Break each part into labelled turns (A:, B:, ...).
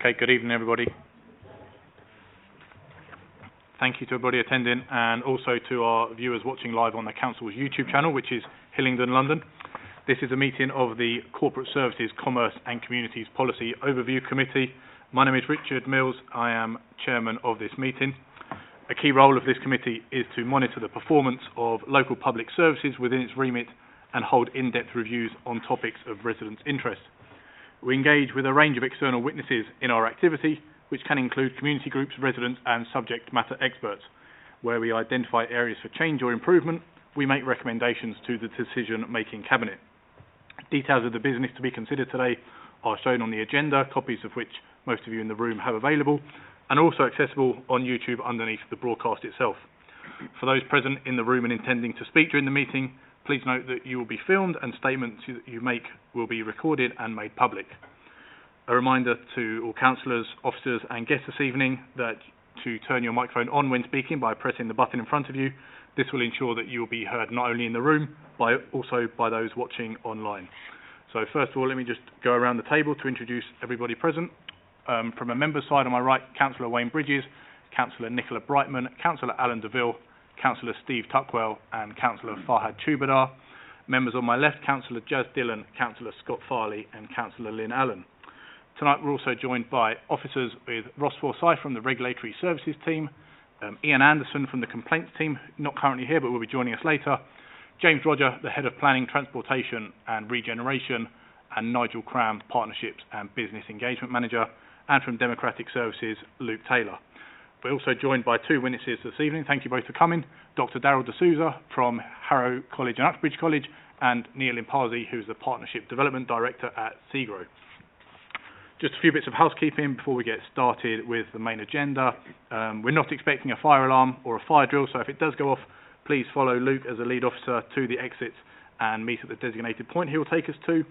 A: Okay, good evening everybody. Thank you to everybody attending and also to our viewers watching live on the Council's YouTube channel, which is Hillingdon, London. This is a meeting of the Corporate Services, Commerce and Communities Policy Overview Committee. My name is Richard Mills. I am chairman of this meeting. A key role of this committee is to monitor the performance of local public services within its remit and hold in-depth reviews on topics of residents' interest. We engage with a range of external witnesses in our activity, which can include community groups, residents and subject matter experts. Where we identify areas for change or improvement, we make recommendations to the decision-making cabinet. Details of the business to be considered today are shown on the agenda, copies of which most of you in the room have available, and also accessible on YouTube underneath the broadcast itself. For those present in the room and intending to speak during the meeting, please note that you will be filmed and statements that you make will be recorded and made public. A reminder to all councillors, officers and guests this evening that to turn your microphone on when speaking by pressing the button in front of you. This will ensure that you will be heard not only in the room, but also by those watching online. So first of all, let me just go around the table to introduce everybody present. From a member's side on my right, Councillor Wayne Bridges, Councillor Nicola Brightman, Councillor Alan DeVille, Councillor Steve Tuckwell and Councillor Farhad Chubadar. Members on my left, Councillor Jazz Dillon, Councillor Scott Farley and Councillor Lynn Allen. Tonight we're also joined by officers with Ross Forsyth from the Regulatory Services team, Ian Anderson from the Complaints team, not currently here but will be joining us later, James Roger, the Head of Planning, Transportation and Regeneration, and Nigel Cram, Partnerships and Business Engagement Manager, and from Democratic Services, Luke Taylor. We're also joined by two witnesses this evening. Thank you both for coming. Dr. Darryl D'Souza from Harrow College and Uxbridge College, and Neil Impazi, who's the Partnership Development Director at SEGRO. Just a few bits of housekeeping before we get started with the main agenda. We're not expecting a fire alarm or a fire drill, so if it does go off, please follow Luke as a lead officer to the exits and meet at the designated point he will take us to.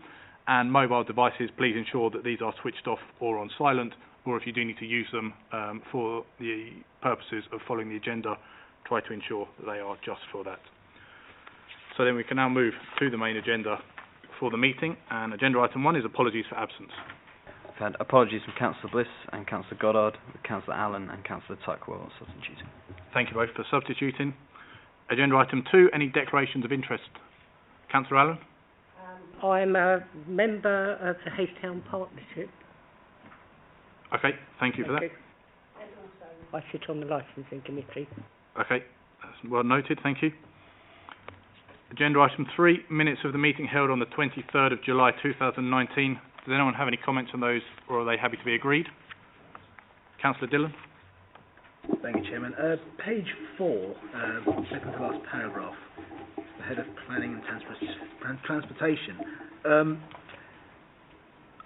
A: And mobile devices, please ensure that these are switched off or on silent, or if you do need to use them for the purposes of following the agenda, try to ensure that they are just for that. So then we can now move to the main agenda for the meeting, and agenda item 1 is apologies for absence.
B: I've had apologies from Councillor Bliss and Councillor Goddard, Councillor Allen and Councillor Tuckwell substituting.
A: Thank you both for substituting. Agenda item 2, any declarations of interest? Councillor Allen?
C: I'm a member of the Haystown Partnership.
A: Okay, thank you for that.
C: And also I sit on the licensing committee.
A: Okay, that's well noted, thank you. Agenda item 3, minutes of the meeting held on the 23rd of July 2019. Does anyone have any comments on those, or are they happy to be agreed? Councillor Dillon?
D: Thank you, Chairman. Page 4, second to last paragraph, the head of Planning and Transportation.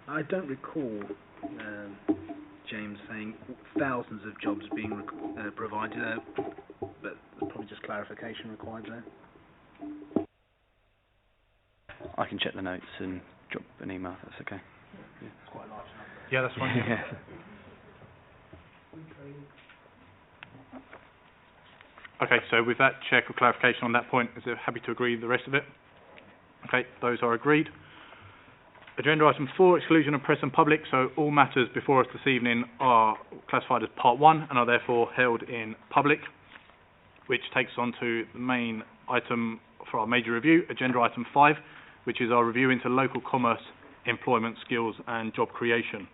D: I don't recall James saying thousands of jobs being provided, but probably just clarification required there.
B: I can check the notes and drop an email if that's okay.
D: Yeah. It's quite a large number.
A: Yeah, that's fine.
B: Yeah.
A: Okay, so with that check or clarification on that point, is it happy to agree with the rest of it? Okay, those are agreed. Agenda item 4, exclusion of press and public. So all matters before us this evening are classified as part 1 and are therefore held in public, which takes us on to the main item for our major review, agenda item 5, which is our review into local commerce, employment, skills and job creation.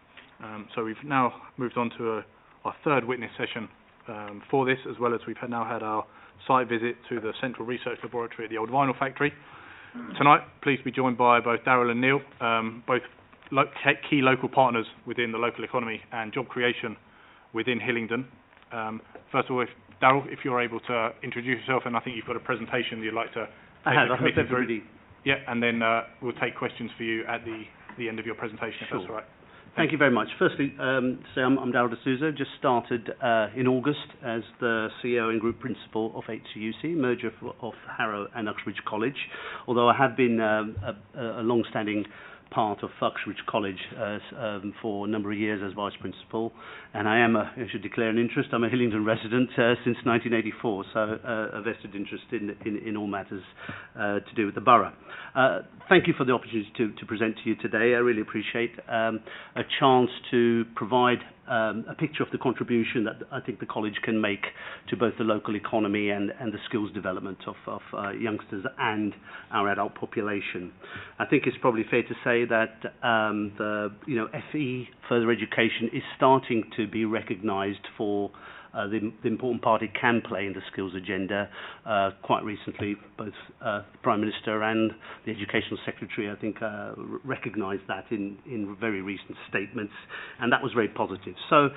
A: So we've now moved on to our third witness session for this, as well as we've now had our site visit to the Central Research Laboratory at the Old Vinyl Factory. Tonight, pleased to be joined by both Darryl and Neil, both key local partners within the local economy and job creation within Hillingdon. First of all, Darryl, if you're able to introduce yourself, and I think you've got a presentation you'd like to take the committee through. Yeah, and then we'll take questions for you at the end of your presentation, if that's all right.
E: Thank you very much. Firstly, I'm Darryl D'Souza, just started in August as the CEO and Group Principal of HCUC, merger of Harrow and Uxbridge College, although I have been a long-standing part of Uxbridge College for a number of years as Vice Principal, and I should declare an interest, I'm a Hillingdon resident since 1984, so a vested interest in all matters to do with the borough. Thank you for the opportunity to present to you today. I really appreciate a chance to provide a picture of the contribution that I think the college can make to both the local economy and the skills development of youngsters and our adult population. I think it's probably fair to say that FE, further education, is starting to be recognised for the important part it can play in the skills agenda. Quite recently, both the Prime Minister and the Educational Secretary, I think, recognised that in very recent statements, and that was very positive. So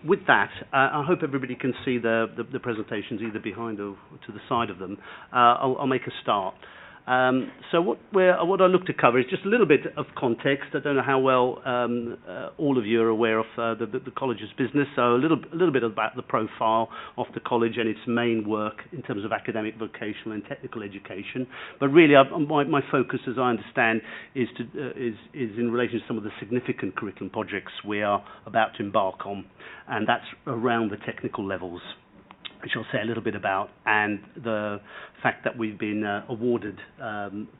E: with that, I hope everybody can see the presentations either behind or to the side of them. I'll make a start. So what I look to cover is just a little bit of context. I don't know how well all of you are aware of the college's business, so a little bit about the profile of the college and its main work in terms of academic, vocational and technical education. But really, my focus, as I understand, is in relation to some of the significant curriculum projects we are about to embark on, and that's around the technical levels, which I'll say a little bit about, and the fact that we've been awarded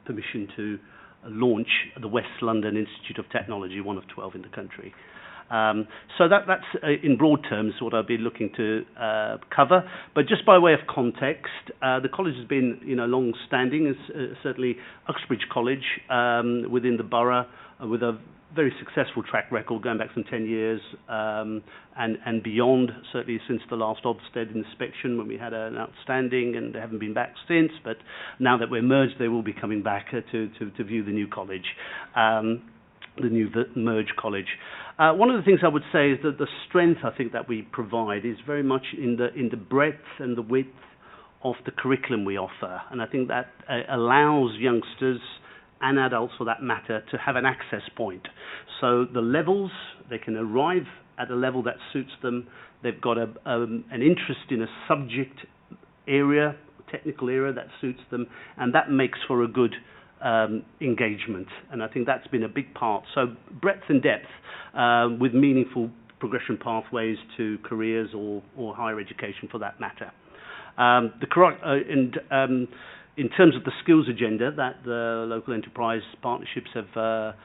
E: permission to launch the West London Institute of Technology, one of 12 in the country. So that's in broad terms what I'll be looking to cover. But just by way of context, the college has been long-standing, certainly Uxbridge College within the borough, with a very successful track record going back some 10 years and beyond, certainly since the last Ofsted inspection when we had an outstanding, and they haven't been back since, but now that we're merged they will be coming back to view the new college, the new merged college. One of the things I would say is that the strength I think that we provide is very much in the breadth and the width of the curriculum we offer, and I think that allows youngsters and adults for that matter to have an access point. So the levels, they can arrive at a level that suits them. They've got an interest in a subject area, technical area that suits them, and that makes for a good engagement, and I think that's been a big part. So breadth and depth with meaningful progression pathways to careers or higher education for that matter. In terms of the skills agenda that the local enterprise partnerships have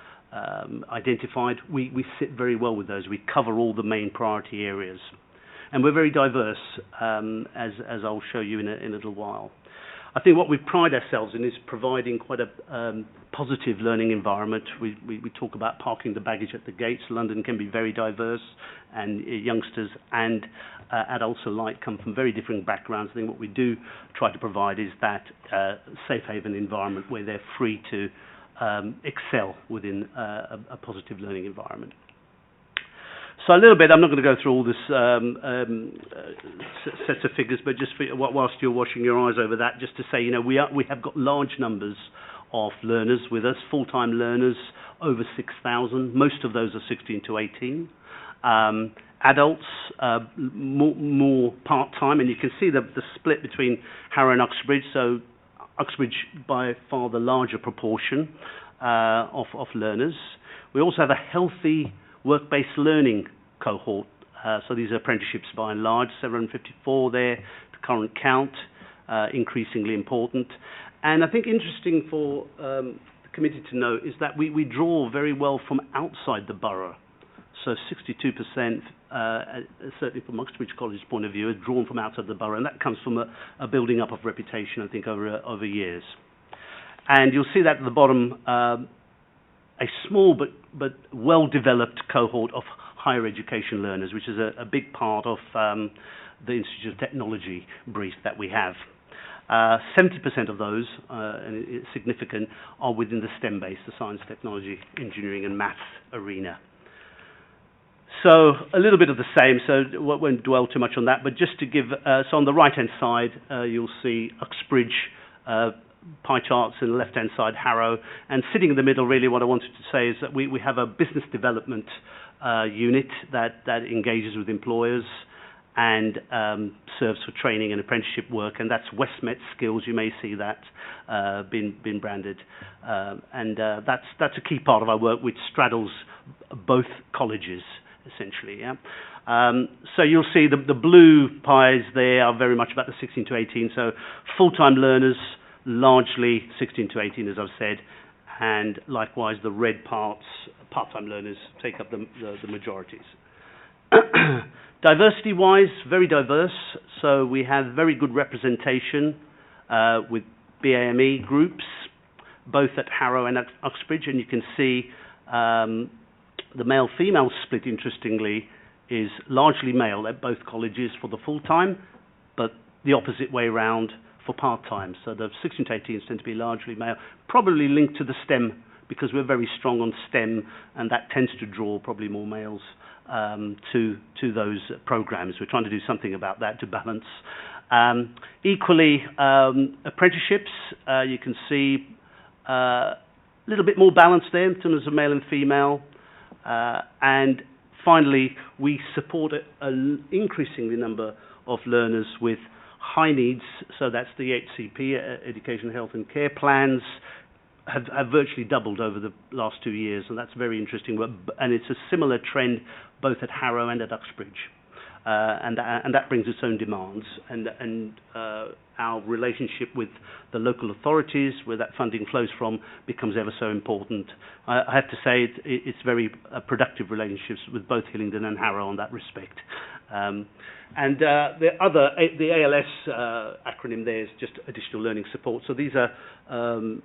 E: identified, we sit very well with those. We cover all the main priority areas. And we're very diverse, as I'll show you in a little while. I think what we pride ourselves in is providing quite a positive learning environment. We talk about parking the baggage at the gates. London can be very diverse, and youngsters and adults alike come from very different backgrounds. I think what we do try to provide is that safe haven environment where they're free to excel within a positive learning environment. So a little bit, I'm not going to go through all this sets of figures, but just whilst you're washing your eyes over that, just to say, we have got large numbers of learners with us, full-time learners, over 6,000. Most of those are 16 to 18. Adults, more part-time, and you can see the split between Harrow and Uxbridge. So Uxbridge by far the larger proportion of learners. We also have a healthy work-based learning cohort. So these are apprenticeships by and large, 754 there, the current count, increasingly important. And I think interesting for the committee to know is that we draw very well from outside the borough. So 62%, certainly from Uxbridge College's point of view, is drawn from outside the borough, and that comes from a building up of reputation, I think, over years. And you'll see that at the bottom, a small but well-developed cohort of higher education learners, which is a big part of the Institute of Technology brief that we have. 70% of those, and it's significant, are within the STEM base, the science, technology, engineering and maths arena. So a little bit of the same, so I won't dwell too much on that, but just to give, so on the right-hand side, you'll see Uxbridge pie charts, and the left-hand side, Harrow, and sitting in the middle, really what I wanted to say is that we have a business development unit that engages with employers and serves for training and apprenticeship work, and that's Westmet Skills. You may see that been branded, and that's a key part of our work, which straddles both colleges essentially. Yeah. So you'll see the blue pies there are very much about the 16 to 18. So full-time learners, largely 16 to 18, as I've said, and likewise the red parts, part-time learners, take up the majorities. Diversity-wise, very diverse. So we have very good representation with BAME groups, both at Harrow and at Uxbridge, and you can see the male-female split, interestingly, is largely male at both colleges for the full-time, but the opposite way round for part-time. So the 16 to 18s tend to be largely male, probably linked to the STEM, because we're very strong on STEM, and that tends to draw probably more males to those programs. We're trying to do something about that to balance. Equally, apprenticeships, you can see a little bit more balance there in terms of male and female. And finally, we support an increasing number of learners with high needs, so that's the HCP, Education, Health and Care plans, have virtually doubled over the last 2 years, and that's very interesting. And it's a similar trend both at Harrow and at Uxbridge. And that brings its own demands, and our relationship with the local authorities, where that funding flows from, becomes ever so important. I have to say it's very productive relationships with both Hillingdon and Harrow on that respect. And the ALS acronym there is just additional learning support. So these are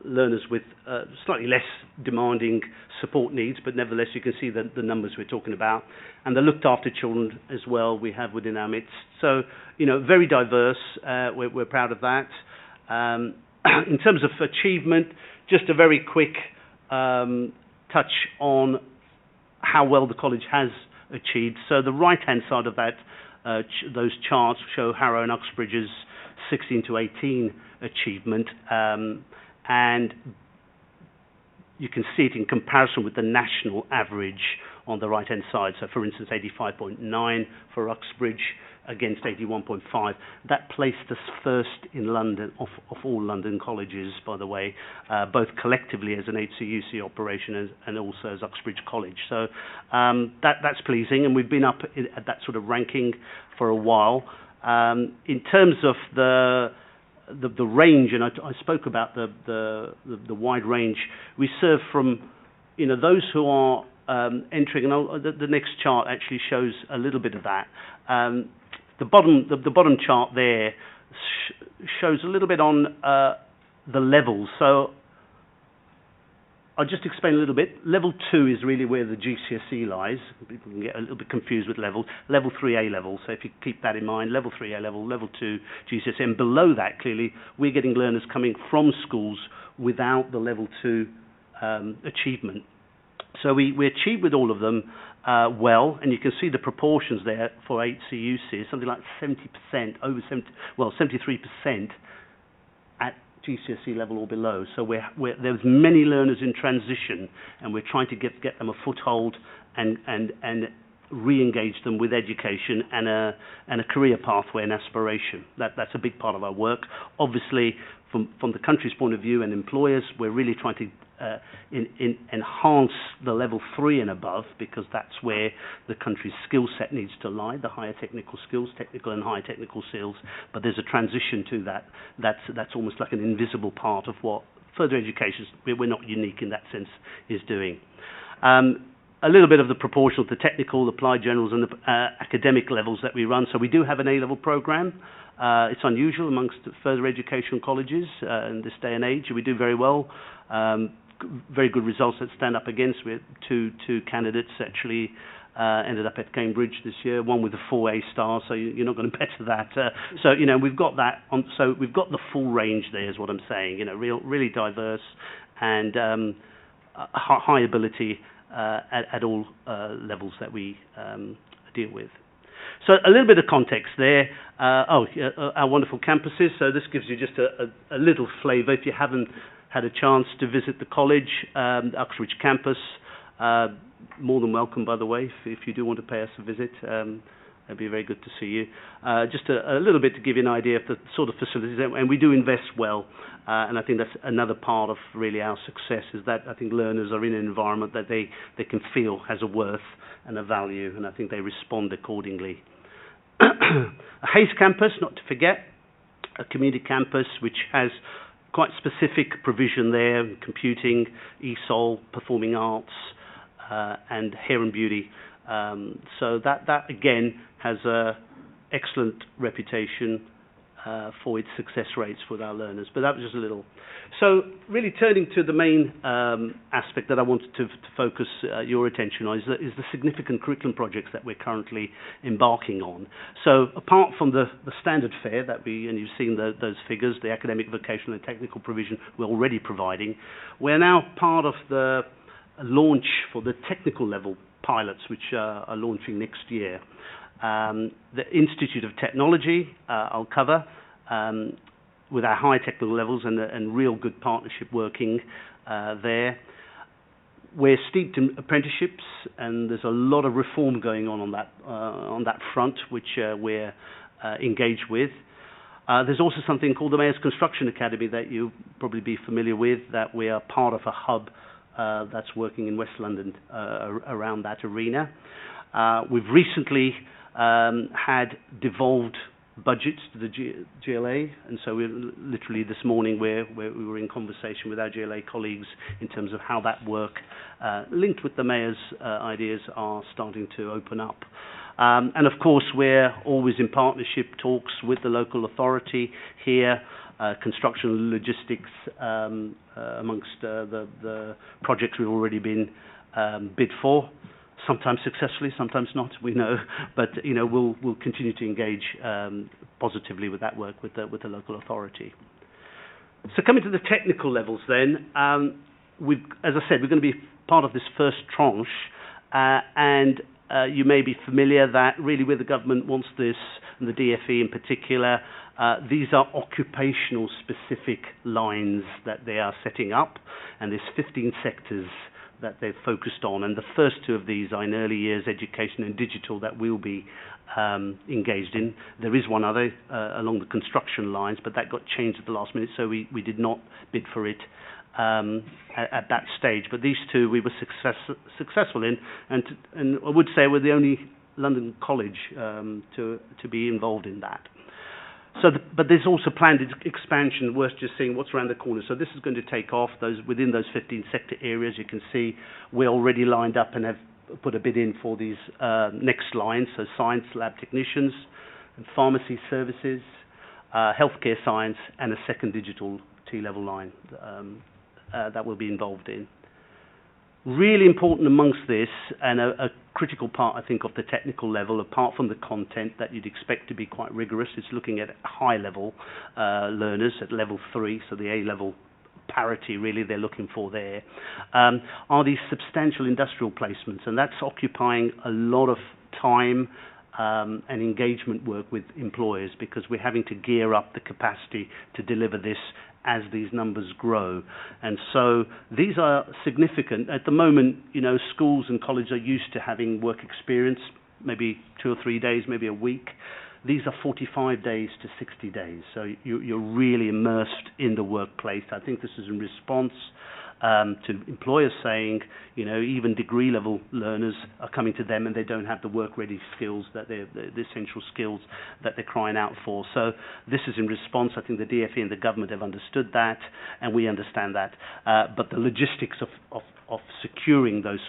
E: learners with slightly less demanding support needs, but nevertheless you can see the numbers we're talking about. And the looked after children as well we have within our midst. So, you know, very diverse. We're proud of that. In terms of achievement, just a very quick touch on how well the college has achieved. So the right-hand side of that, those charts show Harrow and Uxbridge's 16 to 18 achievement, and you can see it in comparison with the national average on the right-hand side. So, for instance, 85.9 for Uxbridge against 81.5. That placed us first in London, of all London colleges, by the way, both collectively as an HCUC operation and also as Uxbridge College. So that's pleasing, and we've been up at that sort of ranking for a while. In terms of the range, and I spoke about the wide range, we serve from, you know, those who are entering, and the next chart actually shows a little bit of that. The bottom chart there shows a little bit on the levels. So I'll just explain a little bit. Level 2 is really where the GCSE lies. People can get a little bit confused with levels. Level 3 A level, so if you keep that in mind, level 3 A level, level 2 GCSE, and below that, clearly, we're getting learners coming from schools without the level 2 achievement. So we achieve with all of them well, and you can see the proportions there for HCUC, something like 70%, over 70, well, 73% at GCSE level or below. So there's many learners in transition, and we're trying to get them a foothold and re-engage them with education and a career pathway and aspiration. That's a big part of our work. Obviously, from the country's point of view and employers, we're really trying to enhance the level 3 and above, because that's where the country's skill set needs to lie, the higher technical skills, technical and higher technical skills. But there's a transition to that. That's almost like an invisible part of what further education, we're not unique in that sense, is doing. A little bit of the proportion of the technical, applied generals and the academic levels that we run. So we do have an A-level program. It's unusual amongst further education colleges in this day and age. We do very well. Very good results that stand up against. We had two candidates actually ended up at Cambridge this year, one with a 4 A star, so you're not going to better that. So, you know, we've got that on, so we've got the full range there is what I'm saying, you know, really diverse and high ability at all levels that we deal with. So a little bit of context there. Our wonderful campuses. So this gives you just a little flavour. If you haven't had a chance to visit the college, the Uxbridge campus, more than welcome, by the way, if you do want to pay us a visit. It'd be very good to see you. Just a little bit to give you an idea of the sort of facilities, and we do invest well, and I think that's another part of really our success, is that I think learners are in an environment that they can feel has a worth and a value, and I think they respond accordingly. A Hayes campus, not to forget, a community campus which has quite specific provision there, computing, ESOL, performing arts, and hair and beauty. So that again has a excellent reputation for its success rates with our learners. But that was just a little. So really turning to the main aspect that I wanted to focus your attention on is the significant curriculum projects that we're currently embarking on. So apart from the standard fare that and you've seen those figures, the academic, vocational and technical provision we're already providing, we're now part of the launch for the technical level pilots, which are launching next year. The Institute of Technology I'll cover with our high technical levels and real good partnership working there. We're steeped in apprenticeships, and there's a lot of reform going on that front, which we're engaged with. There's also something called the Mayor's Construction Academy that you'll probably be familiar with, that we are part of a hub that's working in West London around that arena. We've recently had devolved budgets to the GLA, and so we're literally this morning we were in conversation with our GLA colleagues in terms of how that work linked with the Mayor's ideas are starting to open up. And of course we're always in partnership talks with the local authority here, construction logistics amongst the projects we've already been bid for. Sometimes successfully, sometimes not, we know, but we'll continue to engage positively with that work with the local authority. So coming to the technical levels then, as I said, we're going to be part of this first tranche, and you may be familiar that really where the government wants this, and the DFE in particular, these are occupational specific lines that they are setting up, and there's 15 sectors that they've focused on, and the first two of these are in early years education and digital that we'll be engaged in. There is one other along the construction lines, but that got changed at the last minute, so we did not bid for it at that stage. But these two we were successful in, and I would say we're the only London college to be involved in that. So, but there's also planned expansion, worth just seeing what's around the corner. So this is going to take off within those 15 sector areas. You can see we're already lined up and have put a bid in for these next lines. So science lab technicians, and pharmacy services, healthcare science, and a second digital T-level line that we'll be involved in. Really important amongst this, and a critical part, I think, of the technical level, apart from the content that you'd expect to be quite rigorous, is looking at high-level learners at level 3, so the A-level parity, really, they're looking for there, are these substantial industrial placements, and that's occupying a lot of time and engagement work with employers, because we're having to gear up the capacity to deliver this as these numbers grow. And so these are significant. At the moment, schools and colleges are used to having work experience, maybe 2 or 3 days, maybe a week. These are 45 days to 60 days. So you're really immersed in the workplace. I think this is in response to employers saying, even degree-level learners are coming to them and they don't have the work-ready skills, the essential skills that they're crying out for. So this is in response. I think the DFE and the government have understood that, and we understand that. But the logistics of securing those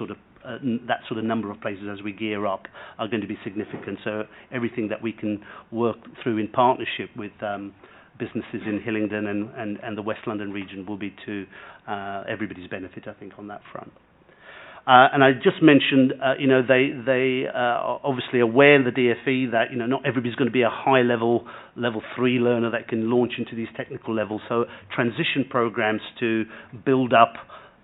E: that sort of number of places as we gear up are going to be significant. So everything that we can work through in partnership with businesses in Hillingdon and the West London region will be to everybody's benefit, I think, on that front. And I just mentioned, they are obviously aware in the DFE that, not everybody's going to be a high-level, level 3 learner that can launch into these technical levels. So transition programs to build up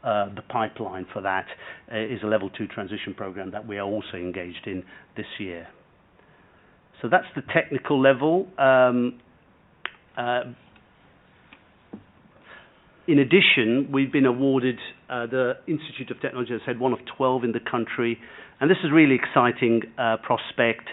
E: the pipeline for that is a level 2 transition program that we are also engaged in this year. So that's the technical level. In addition, we've been awarded the Institute of Technology, as I said, one of 12 in the country, and this is a really exciting prospect.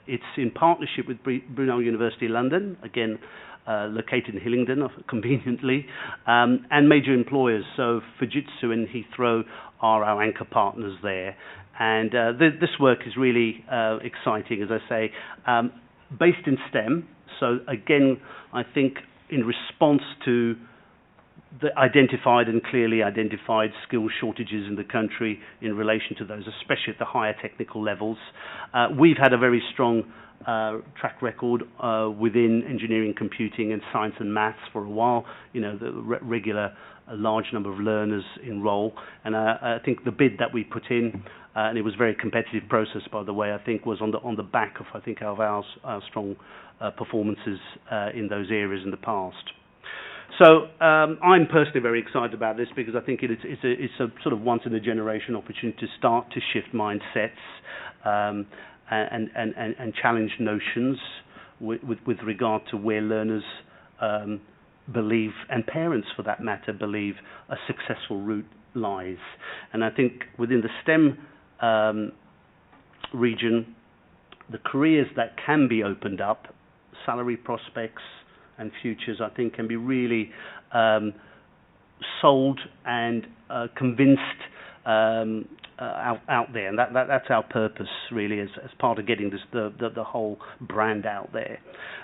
E: It's in partnership with Brunel University London, again located in Hillingdon conveniently, and major employers. So Fujitsu and Heathrow are our anchor partners there. And this work is really exciting, as I say, based in STEM. So again, I think in response to the identified and clearly identified skill shortages in the country in relation to those, especially at the higher technical levels, we've had a very strong track record within engineering, computing and science and maths for a while. You know, the regular large number of learners enroll, and I think the bid that we put in, and it was a very competitive process, by the way, I think was on the back of our strong performances in those areas in the past. So I'm personally very excited about this because I think it's a sort of once in a generation opportunity to start to shift mindsets and challenge notions with regard to where learners believe, and parents for that matter, believe a successful route lies. And I think within the STEM region, the careers that can be opened up, salary prospects and futures, I think, can be really sold and convinced out there, and that's our purpose really, as part of getting the whole brand out there.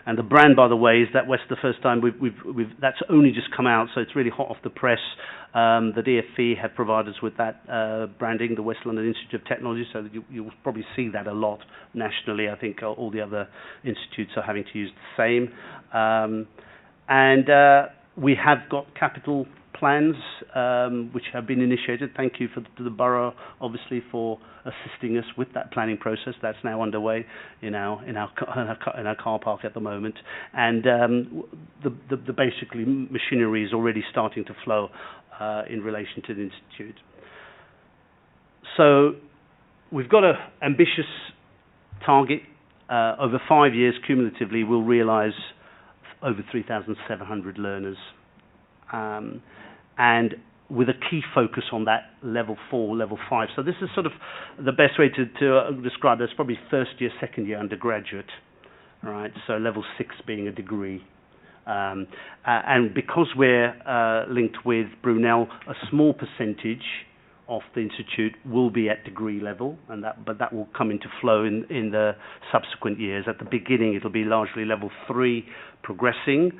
E: And the brand, by the way, is that the first time we've that's only just come out, so it's really hot off the press. The DFE have provided us with that branding, the West London Institute of Technology, so that you'll probably see that a lot nationally. I think all the other institutes are having to use the same. And we have got capital plans which have been initiated. Thank you to the borough, obviously, for assisting us with that planning process. That's now underway in our car park at the moment, and the basically machinery is already starting to flow in relation to the institute. So we've got an ambitious target. Over 5 years, cumulatively, we'll realise over 3,700 learners. And with a key focus on that level 4, level 5. So this is sort of the best way to describe this, probably first year, second year undergraduate, all right? So level 6 being a degree. And because we're linked with Brunel, a small percentage of the institute will be at degree level, but that will come into flow in the subsequent years. At the beginning, it'll be largely level 3 progressing,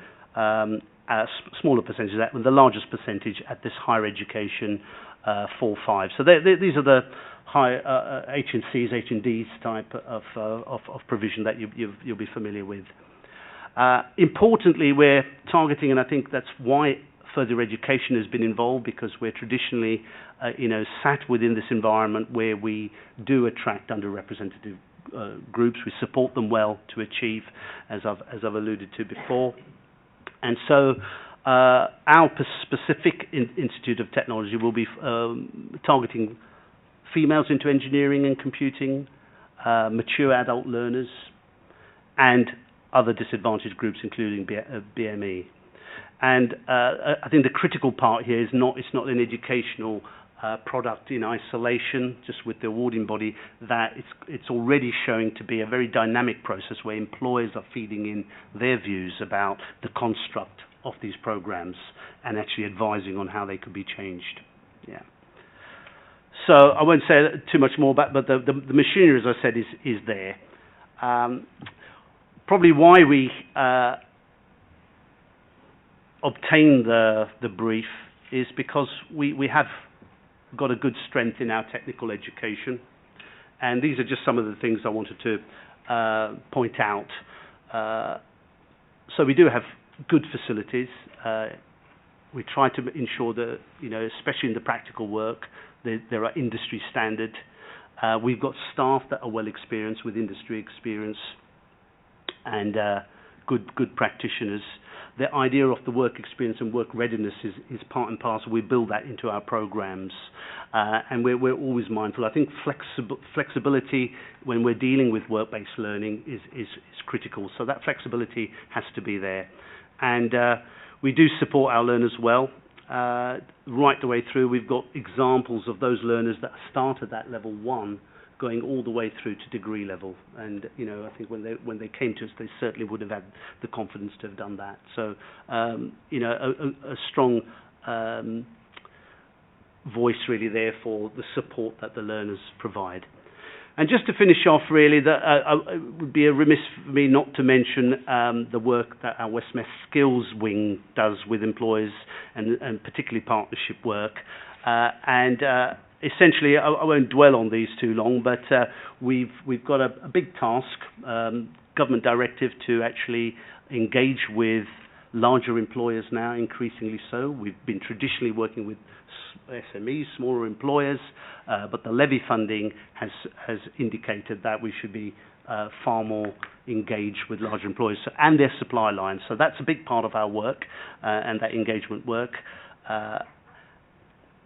E: a smaller percentage of that, with the largest percentage at this higher education 4-5. So these are the high H&Cs, H&Ds type of provision that you'll be familiar with. Importantly, we're targeting, and I think that's why further education has been involved, because we're traditionally sat within this environment where we do attract underrepresented groups. We support them well to achieve, as I've alluded to before. And so our specific Institute of Technology will be targeting females into engineering and computing, mature adult learners, and other disadvantaged groups, including BME. And I think the critical part here is it's not an educational product in isolation, just with the awarding body, that it's already showing to be a very dynamic process where employers are feeding in their views about the construct of these programs and actually advising on how they could be changed. Yeah. So I won't say too much more about, but the machinery, as I said, is there. Probably why we obtained the brief is because we have got a good strength in our technical education, and these are just some of the things I wanted to point out. So we do have good facilities. We try to ensure that, especially in the practical work, there are industry standard. We've got staff that are well experienced with industry experience and good practitioners. The idea of the work experience and work readiness is part and parcel. We build that into our programs, and we're always mindful. I think flexibility when we're dealing with work-based learning is critical. So that flexibility has to be there, and we do support our learners well. right the way through. We've got examples of those learners that start at that level 1 going all the way through to degree level, and I think when they came to us, they certainly would have had the confidence to have done that. So a strong voice really there for the support that the learners provide. And just to finish off, really, it would be a remiss for me not to mention the work that our Westmeath Skills Wing does with employers, and particularly partnership work. Essentially, I won't dwell on these too long, but we've got a big task, government directive, to actually engage with larger employers now, increasingly so. We've been traditionally working with SMEs, smaller employers, but the levy funding has indicated that we should be far more engaged with larger employers and their supply lines. So that's a big part of our work, and that engagement work.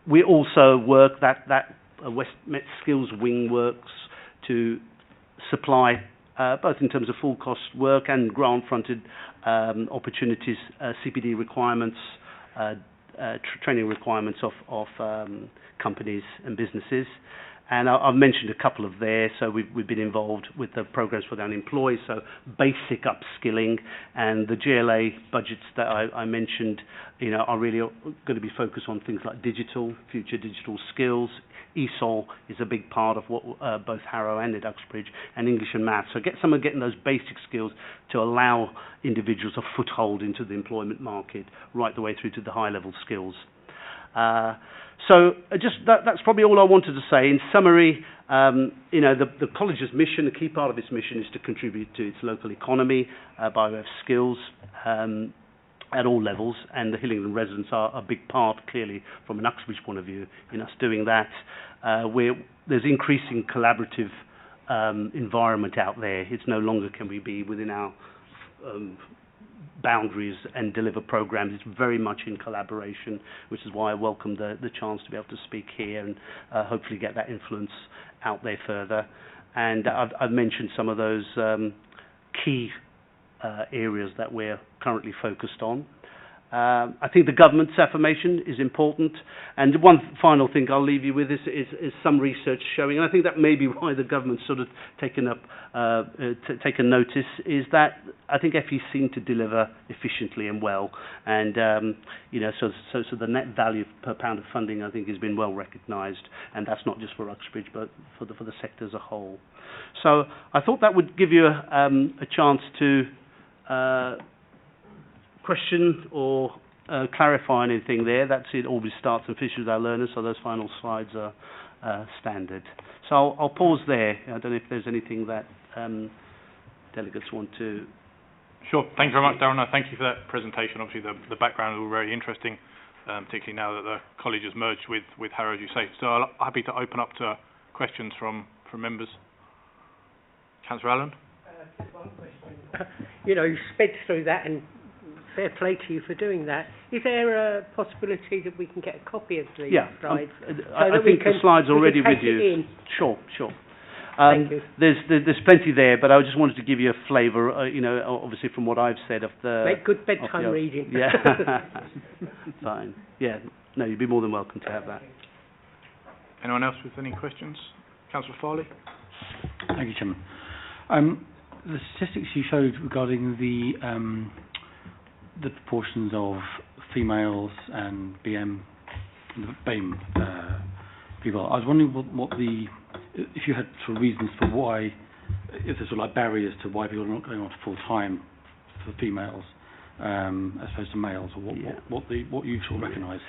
E: We also work that West Met Skills Wing works to supply, both in terms of full cost work and grant-fronted opportunities, CPD requirements, training requirements of companies and businesses. And I've mentioned a couple of there. So we've been involved with the programs for the unemployed, so basic upskilling, and the GLA budgets that I mentioned, are really going to be focused on things like future digital skills. ESOL is a big part of what both Harrow and at Uxbridge, and English and Maths. So getting those basic skills to allow individuals a foothold into the employment market, right the way through to the high-level skills. So that's probably all I wanted to say. In summary, the college's mission, a key part of its mission, is to contribute to its local economy by way of skills at all levels, and the Hillingdon residents are a big part, clearly, from an Uxbridge point of view, in us doing that. There's increasing collaborative environment out there. It's no longer can we be within our boundaries and deliver programs. It's very much in collaboration, which is why I welcome the chance to be able to speak here and hopefully get that influence out there further. And I've mentioned some of those key areas that we're currently focused on. I think the government's affirmation is important, and one final thing I'll leave you with is some research showing, and I think that may be why the government's sort of taken notice, is that I think FE seem to deliver efficiently and well, and so the net value per pound of funding, I think, has been well recognised, and that's not just for Uxbridge but for the sector as a whole. So I thought that would give you a chance to question or clarify anything there. That's it. Always starts and finishes with our learners, so those final slides are standard. So I'll pause there. I don't know if there's anything that delegates want to...
A: Sure. Thank you very much, Darren. No, thank you for that presentation. Obviously, the background is all very interesting, particularly now that the college has merged with Harrow, as you say. So I'm happy to open up to questions from members. Councillor Allen?
C: Just one question. You sped through that, and fair play to you for doing that. Is there a possibility that we can get a copy of the slides?
E: I think the slides are already with you. Sure.
C: Thank you.
E: There's plenty there, but I just wanted to give you a flavour, obviously from what I've said of the...
C: Make good bedtime reading.
E: Yeah. Fine. Yeah. No, you'd be more than welcome to have that.
A: Anyone else with any questions? Councillor Farley?
F: Thank you, Chairman. The statistics you showed regarding the proportions of females and BAME people, I was wondering what if you had sort of reasons for why, if there's sort of like barriers to why people are not going on to full time for females as opposed to males, or what you sort of recognise.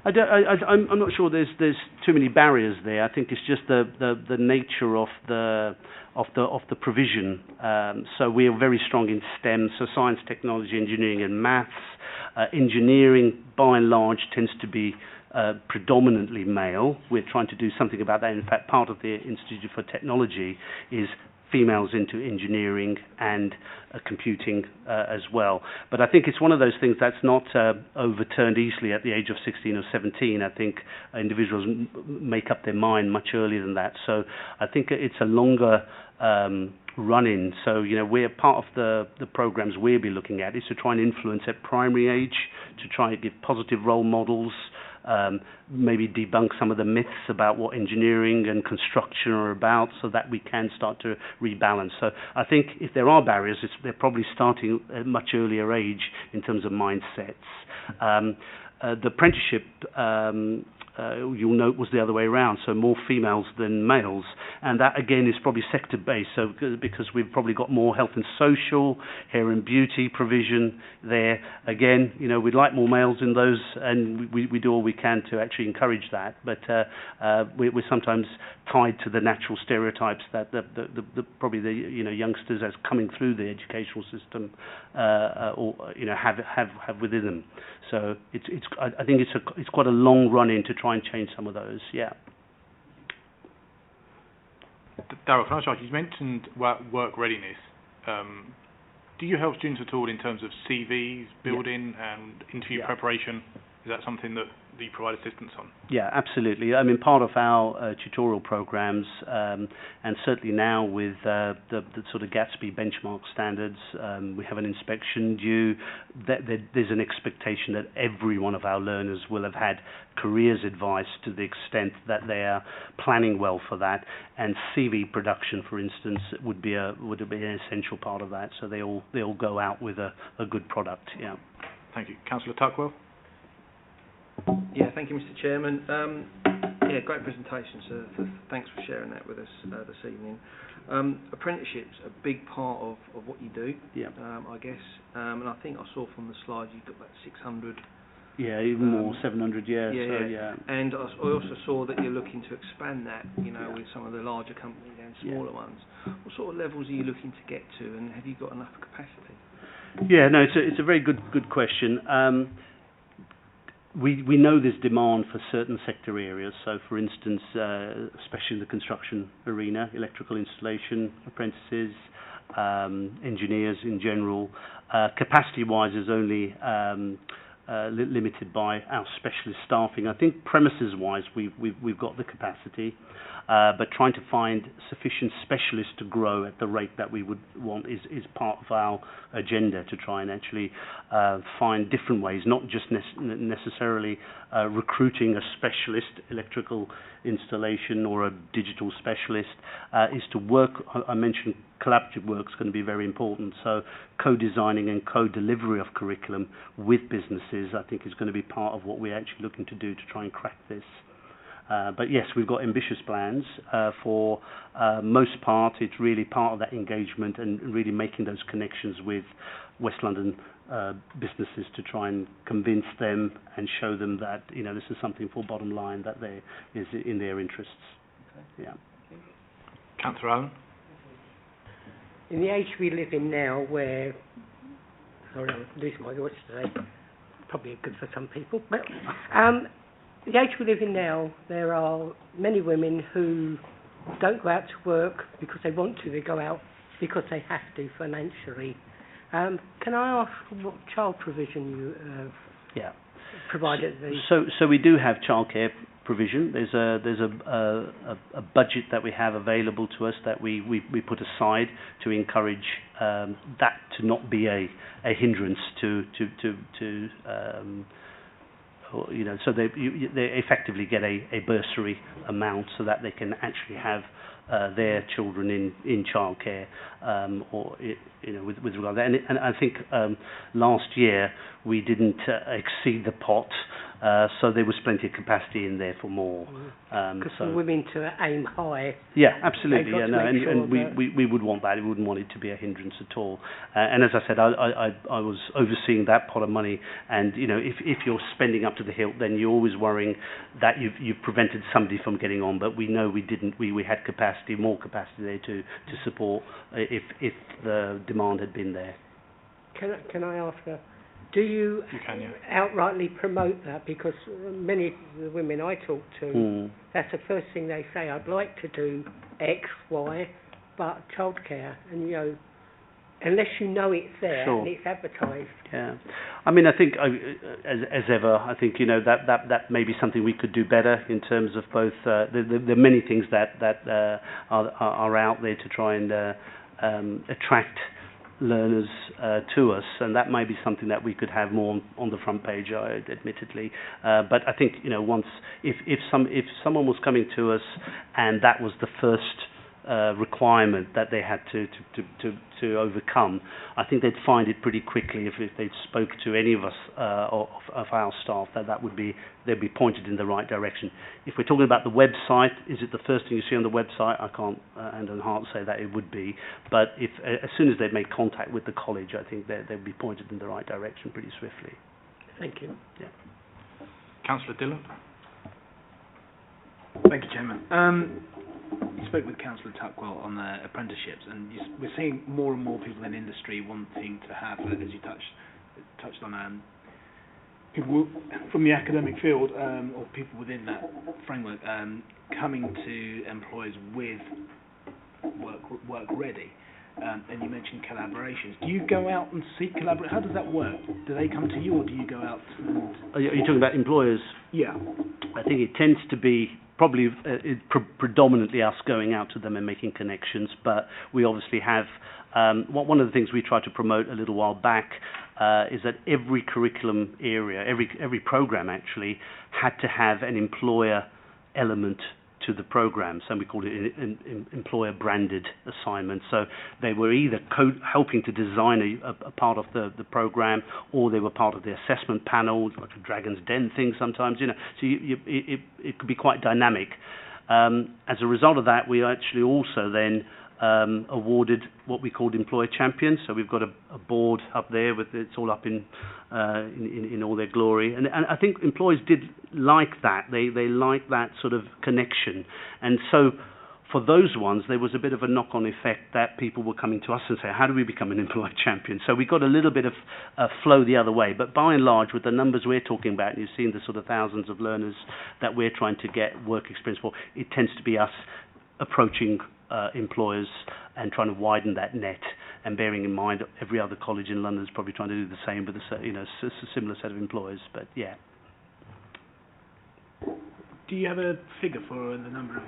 E: I'm not sure there's too many barriers there. I think it's just the nature of the provision. So we are very strong in STEM, so science, technology, engineering and maths. Engineering, by and large, tends to be predominantly male. We're trying to do something about that. In fact, part of the Institute for Technology is females into engineering and computing as well. But I think it's one of those things that's not overturned easily at the age of 16 or 17. I think individuals make up their mind much earlier than that. So I think it's a longer running. So, we're part of the programs we'll be looking at is to try and influence at primary age, to try and give positive role models, maybe debunk some of the myths about what engineering and construction are about, so that we can start to rebalance. So I think if there are barriers, they're probably starting at a much earlier age in terms of mindsets. The apprenticeship, you'll note, was the other way around, so more females than males, and that again is probably sector based, so because we've probably got more health and social, hair and beauty provision there. Again, we'd like more males in those, and we do all we can to actually encourage that, but we're sometimes tied to the natural stereotypes that probably the youngsters as coming through the educational system or have within them. So I think it's quite a long run in to try and change some of those. Yeah.
A: Darryl, can I ask you mentioned work readiness. Do you help students at all in terms of CVs, building and interview preparation? Is that something that you provide assistance on? Yeah, absolutely. I mean, part of our tutorial programs, and certainly now with the sort of Gatsby benchmark standards, we have an inspection due. There's an expectation that every one of our learners will have had careers advice to the extent that they are planning well for that. And CV production, for instance, would be an essential part of that. So they all go out with a good product. Yeah. Thank you, Councillor Tuckwell.
G: Yeah, thank you, Mr. Chairman. Great presentation, sir. Thanks for sharing that with us this evening. Apprenticeships a big part of what you do. Yeah. I guess, and I think I saw from the slides you've got about 600.
E: Yeah, even more, 700. Yeah. Yeah.
G: And I also saw that you're looking to expand that, with some of the larger companies and smaller ones. What sort of levels are you looking to get to, and have you got enough capacity?
E: Yeah, no, it's a very good question. We know there's demand for certain sector areas. So, for instance, especially in the construction arena, electrical installation apprentices, engineers in general. Capacity-wise is only limited by our specialist staffing. I think premises-wise we've got the capacity, but trying to find sufficient specialists to grow at the rate that we would want is part of our agenda, to try and actually find different ways, not just necessarily recruiting a specialist electrical installation or a digital specialist, is to work. I mentioned collaborative work is going to be very important, so co-designing and co-delivery of curriculum with businesses I think is going to be part of what we're actually looking to do to try and crack this. But yes, we've got ambitious plans. For most part, it's really part of that engagement and really making those connections with West London businesses to try and convince them and show them that this is something for bottom line that is in their interests. Okay. Yeah.
A: Councillor Allen.
C: In the age we live in now, where sorry, I'm losing my voice today. Probably good for some people, but. The age we live in now, there are many women who don't go out to work because they want to. They go out because they have to financially. Can I ask what child provision you provided?
E: So we do have childcare provision. There's a budget that we have available to us that we put aside to encourage that to not be a hindrance to so they effectively get a bursary amount so that they can actually have their children in childcare, with regard to that. And I think last year we didn't exceed the pot, so there was plenty of capacity in there for more.
C: Because for women to aim high.
E: Yeah, absolutely. Yeah, no, and we would want that. We wouldn't want it to be a hindrance at all. And as I said, I was overseeing that pot of money. And if you're spending up to the hilt, then you're always worrying that you've prevented somebody from getting on. But we know we didn't. We had capacity, more capacity there to support if the demand had been there.
C: Can I ask her? Do you outrightly promote that? Because many of the women I talk to, that's the first thing they say. I'd like to do X, Y, but childcare, and unless you know it's there and it's advertised.
E: Yeah, I mean, I think as ever, I think that may be something we could do better in terms of both. There are many things that are out there to try and attract learners to us, and that may be something that we could have more on the front page, admittedly. But I think, you know, once if someone was coming to us and that was the first requirement that they had to overcome, I think they'd find it pretty quickly if they spoke to any of us of our staff that they'd be pointed in the right direction. If we're talking about the website, is it the first thing you see on the website? I can't hand on heart say that it would be, but if as soon as they've made contact with the college, I think they'd be pointed in the right direction pretty swiftly.
C: Thank you.
E: Yeah.
A: Councillor Dillon.
D: Thank you, Chairman. You spoke with Councillor Tuckwell on the apprenticeships, and we're seeing more and more people in industry wanting to have, as you touched on, people from the academic field or people within that framework coming to employers with work ready. And you mentioned collaborations. Do you go out and seek collaboration? How does that work? Do they come to you, or do you go out and...
E: Are you talking about employers?
D: Yeah.
E: I think it tends to be probably predominantly us going out to them and making connections, but we obviously have one of the things we tried to promote a little while back is that every curriculum area, every program actually had to have an employer element to the programs, and we called it an employer branded assignment. So they were either helping to design a part of the program, or they were part of the assessment panel, like a Dragon's Den thing sometimes, you know. So it could be quite dynamic. As a result of that, we actually also then awarded what we called employer champions. So we've got a board up there with it's all up in all their glory, and I think employers did like that. They like that sort of connection, and so for those ones there was a bit of a knock-on effect that people were coming to us and say, how do we become an employer champion? So we got a little bit of flow the other way, but by and large, with the numbers we're talking about, and you've seen the sort of thousands of learners that we're trying to get work experience for, it tends to be us approaching employers and trying to widen that net, and bearing in mind every other college in London is probably trying to do the same with a similar set of employers. But yeah.
D: Do you have a figure for the number of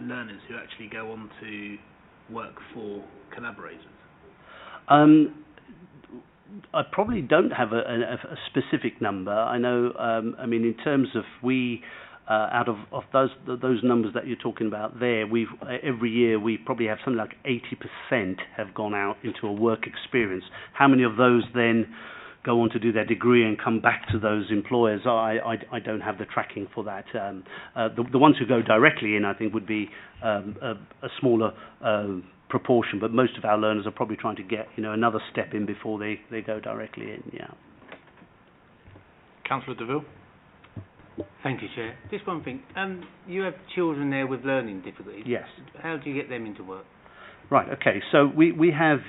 D: learners who actually go on to work for collaborators?
E: I probably don't have a specific number. I know, I mean, in terms of out of those numbers that you're talking about there, every year we probably have something like 80% have gone out into a work experience. How many of those then go on to do their degree and come back to those employers? I don't have the tracking for that. The ones who go directly in, I think, would be a smaller proportion, but most of our learners are probably trying to get another step in before they go directly in. Yeah.
A: Councillor Deville.
H: Thank you, Chair. Just one thing. You have children there with learning difficulties.
E: Yes.
H: How do you get them into work?
E: Right. Okay. So we have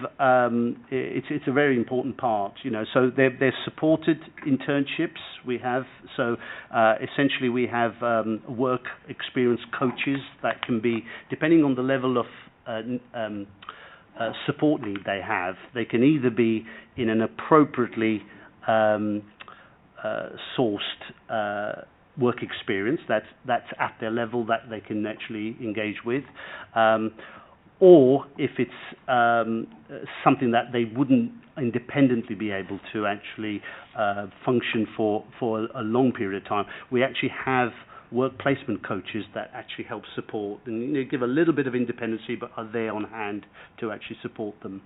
E: it's a very important part. So they're supported internships. We have essentially we have work experience coaches that can be, depending on the level of support need they have. They can either be in an appropriately sourced work experience that's at their level that they can actually engage with, or if it's something that they wouldn't independently be able to actually function for a long period of time, we actually have work placement coaches that actually help support and give a little bit of independency, but are there on hand to actually support them.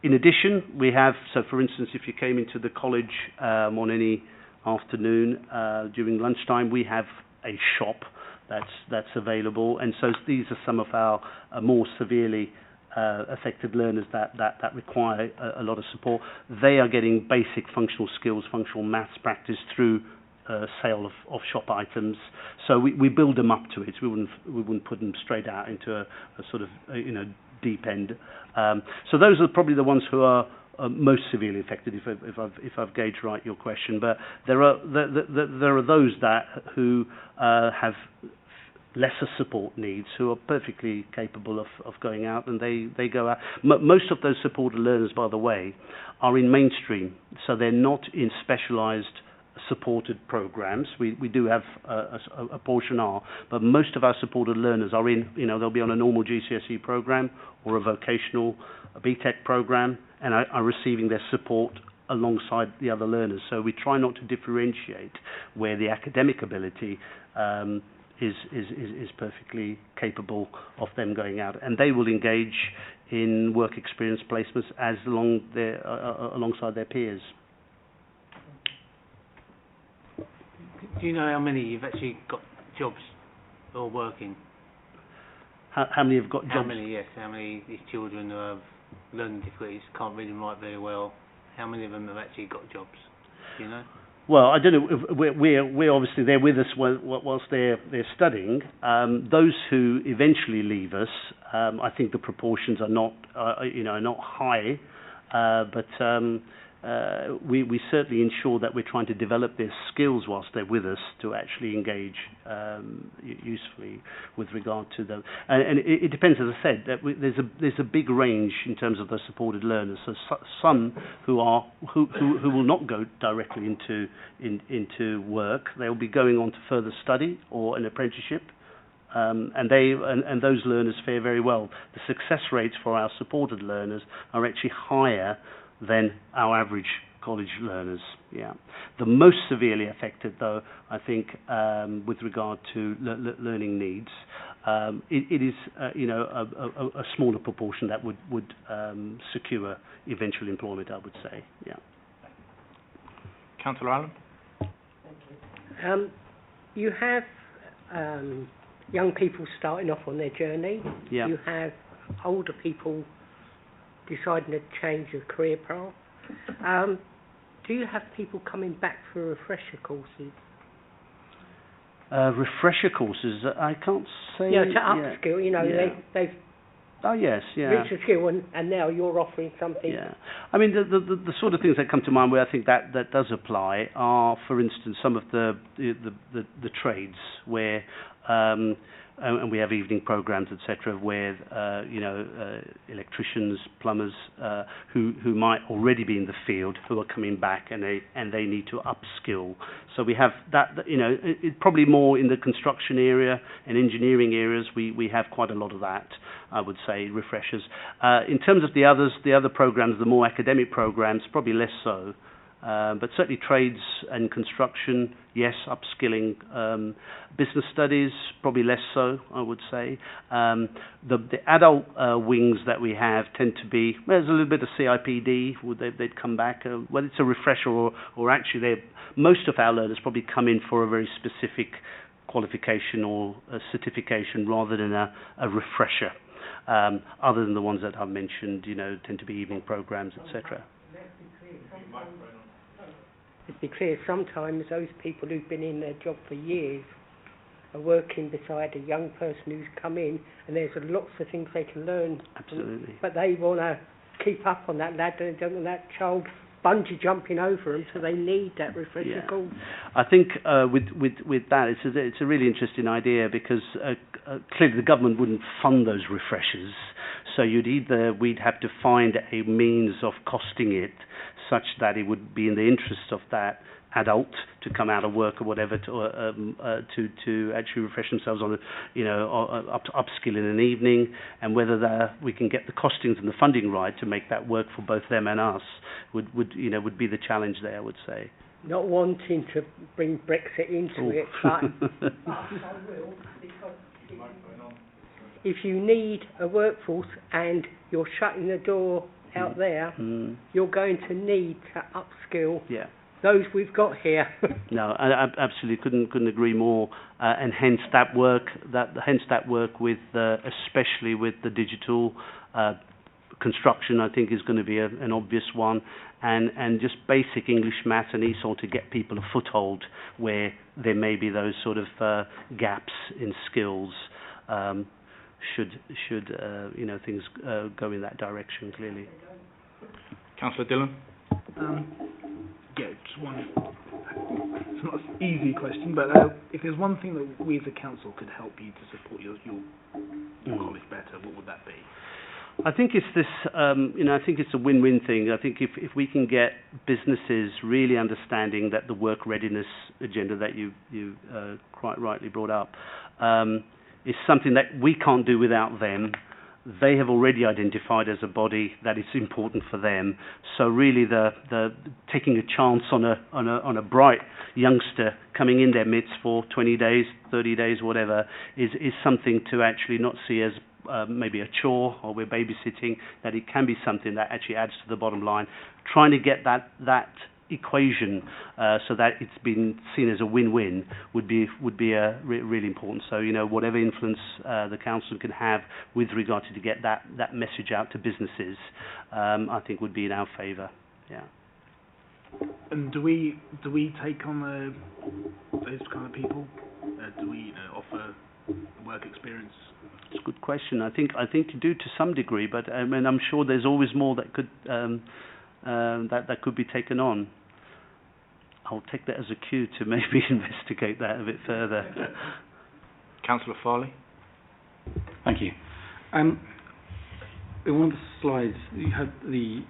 E: In addition, we have, so for instance, if you came into the college on any afternoon during lunchtime, we have a shop that's available, and so these are some of our more severely affected learners that require a lot of support. They are getting basic functional skills, functional maths practice through sale of shop items. So we build them up to it. We wouldn't put them straight out into a sort of deep end. So those are probably the ones who are most severely affected, if I've gauged right your question. But there are those who have lesser support needs, who are perfectly capable of going out, and they go out. Most of those supported learners, by the way, are in mainstream, so they're not in specialised supported programs. We do have a portion are, but most of our supported learners are in, they'll be on a normal GCSE program or a vocational, a BTEC program, and are receiving their support alongside the other learners. So we try not to differentiate where the academic ability is perfectly capable of them going out, and they will engage in work experience placements alongside their peers.
H: Do you know how many you've actually got jobs or working?
E: How many have got jobs?
H: How many these children who have learning difficulties, can't read and write very well, how many of them have actually got jobs? Do you know?
E: Well, I don't know. We're obviously there with us whilst they're studying. Those who eventually leave us, I think the proportions are not high, but we certainly ensure that we're trying to develop their skills whilst they're with us to actually engage usefully with regard to them. And it depends, as I said, that there's a big range in terms of the supported learners. So some who will not go directly into work, they'll be going on to further study or an apprenticeship. And those learners fare very well. The success rates for our supported learners are actually higher than our average college learners. Yeah, the most severely affected, though, I think, with regard to learning needs, it is a smaller proportion that would secure eventual employment, I would say. Yeah.
A: Councillor Allen.
C: You have young people starting off on their journey.
E: Yeah.
C: You have older people deciding to change your career path. Do you have people coming back for refresher courses?
E: Refresher courses? I can't say.
C: Yeah, to upskill. They've
E: Oh yes, yeah.
C: reached a skill, and now you're offering something.
E: Yeah, I mean the sort of things that come to mind where I think that does apply are, for instance, some of the trades where. And we have evening programs, etc., where electricians, plumbers, who might already be in the field, who are coming back and they need to upskill. So we have that. It probably more in the construction area and engineering areas. We have quite a lot of that. I would say refreshers. In terms of the other programs, the more academic programs, probably less so. But certainly trades and construction, yes, upskilling. Business studies, probably less so, I would say. The adult wings that we have tend to be, there's a little bit of CIPD, they'd come back, whether it's a refresher or actually most of our learners probably come in for a very specific qualification or a certification rather than a refresher. Other than the ones that I've mentioned, tend to be evening programs, etc.
C: Let's be clear, sometimes those people who've been in their job for years are working beside a young person who's come in, and there's lots of things they can learn.
E: Absolutely.
C: But they want to keep up on that ladder and don't want that child bungee jumping over them, so they need that refresher course.
E: I think with that, it's a really interesting idea because clearly the government wouldn't fund those refreshers, so we'd have to find a means of costing it such that it would be in the interest of that adult to come out of work or whatever to actually refresh themselves on upskill in an evening, and whether we can get the costings and the funding right to make that work for both them and us would be the challenge there, I would say.
C: Not wanting to bring Brexit into it, but I will, because if you need a workforce and you're shutting the door out there, you're going to need to upskill those we've got here.
E: No, I absolutely couldn't agree more. And hence that work with especially with the digital construction, I think is going to be an obvious one, and just basic English, maths, and ESOL to get people a foothold where there may be those sort of gaps in skills. Should things go in that direction, clearly.
A: Councillor Dillon.
D: Just one. It's not an easy question, but if there's one thing that we as a council could help you to support your college better, what would that be?
E: I think it's this, I think it's a win-win thing. I think if we can get businesses really understanding that the work readiness agenda that you quite rightly brought up is something that we can't do without them. They have already identified as a body that it's important for them. So really, the taking a chance on a bright youngster coming in their midst for 20 days, 30 days, whatever, is something to actually not see as maybe a chore or we're babysitting. That it can be something that actually adds to the bottom line. Trying to get that equation so that it's been seen as a win-win would be really important. So whatever influence the council can have with regard to get that message out to businesses, I think would be in our favour. Yeah.
D: And do we take on those kind of people? Do we offer work experience?
E: It's a good question. I think you do to some degree, but I'm sure there's always more that could that could be taken on. I'll take that as a cue to maybe investigate that a bit further.
A: Councillor Farley.
F: Thank you. In one of the slides, you had the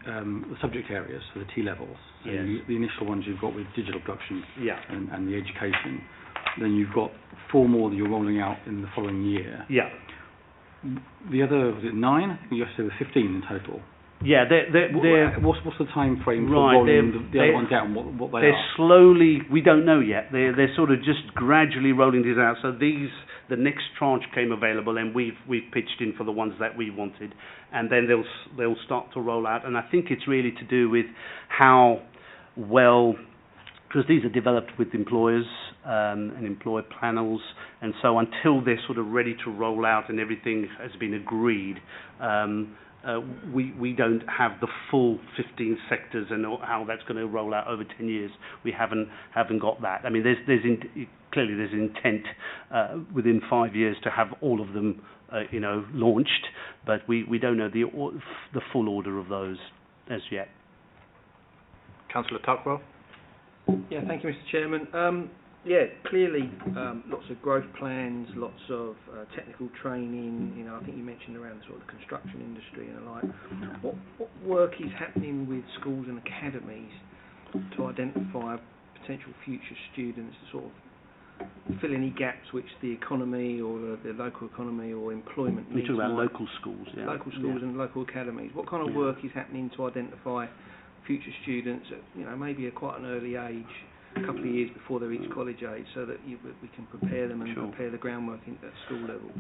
F: subject areas for the T levels. So
E: Yes.
F: the initial ones you've got with digital production
E: Yeah.
F: and the education. Then you've got 4 more that you're rolling out in the following year.
E: Yeah.
F: The other, was it 9? I think you said there were 15 in total.
E: Yeah, they're
F: What's the time frame for
E: Right,
F: rolling the other ones out and what they
E: they're
F: are?
E: slowly, we don't know yet. They're sort of just gradually rolling these out. So the next tranche came available, and we've pitched in for the ones that we wanted, and then they'll start to roll out. And I think it's really to do with how well, because these are developed with employers and employer panels, and so until they're sort of ready to roll out and everything has been agreed, we don't have the full 15 sectors and how that's going to roll out over 10 years. We haven't got that. I mean, clearly there's intent within 5 years to have all of them, launched, but we don't know the full order of those as yet.
A: Councillor Tuckwell.
G: Yeah, thank you, Mr. Chairman. Clearly, lots of growth plans, lots of technical training. I think you mentioned around sort of the construction industry and the like. What work is happening with schools and academies to identify potential future students to sort of fill any gaps which the economy or the local economy or employment needs?
E: You're talking about local schools, yeah.
G: Local schools and local academies. What kind of work is happening to identify future students at maybe at quite an early age, a couple of years before they reach college age, so that we can prepare them and prepare the groundwork at school level?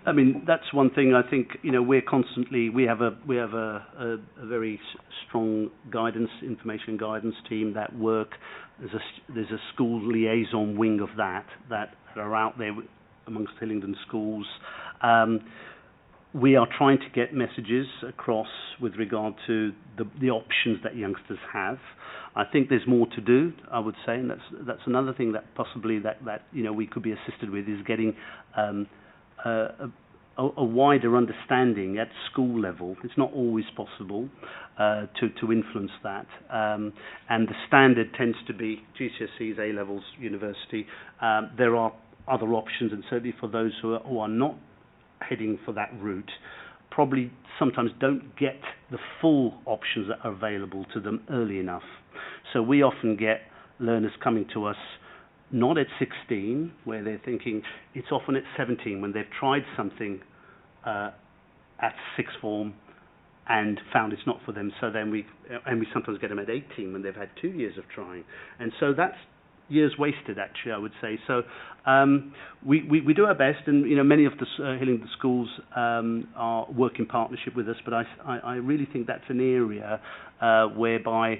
E: I mean, that's one thing. I think we have a very strong information guidance team that work. There's a school liaison wing of that are out there amongst Hillingdon schools. We are trying to get messages across with regard to the options that youngsters have. I think there's more to do, I would say, and that's another thing that possibly that we could be assisted with, is getting a wider understanding at school level. It's not always possible to influence that, and the standard tends to be GCSEs, A levels, university. There are other options, and certainly for those who are not heading for that route, probably sometimes don't get the full options that are available to them early enough. So we often get learners coming to us not at 16, where they're thinking, it's often at 17 when they've tried something at sixth form and found it's not for them. So then we sometimes get them at 18 when they've had 2 years of trying, and so that's years wasted, actually, I would say. So we do our best, and many of the Hillingdon schools are work in partnership with us, but I really think that's an area whereby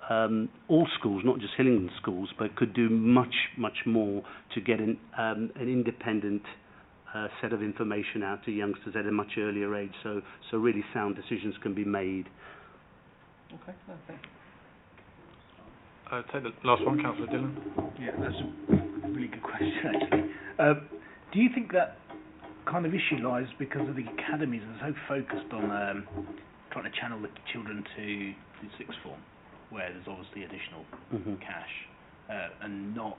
E: all schools, not just Hillingdon schools, but could do much more to get an independent set of information out to youngsters at a much earlier age, so really sound decisions can be made.
G: Okay, no, thank you.
A: Take the last one, Councillor Dillon.
D: Yeah, that's a really good question, actually. Do you think that kind of issue lies because of the academies are so focused on trying to channel the children to the sixth form, where there's obviously additional cash, and not,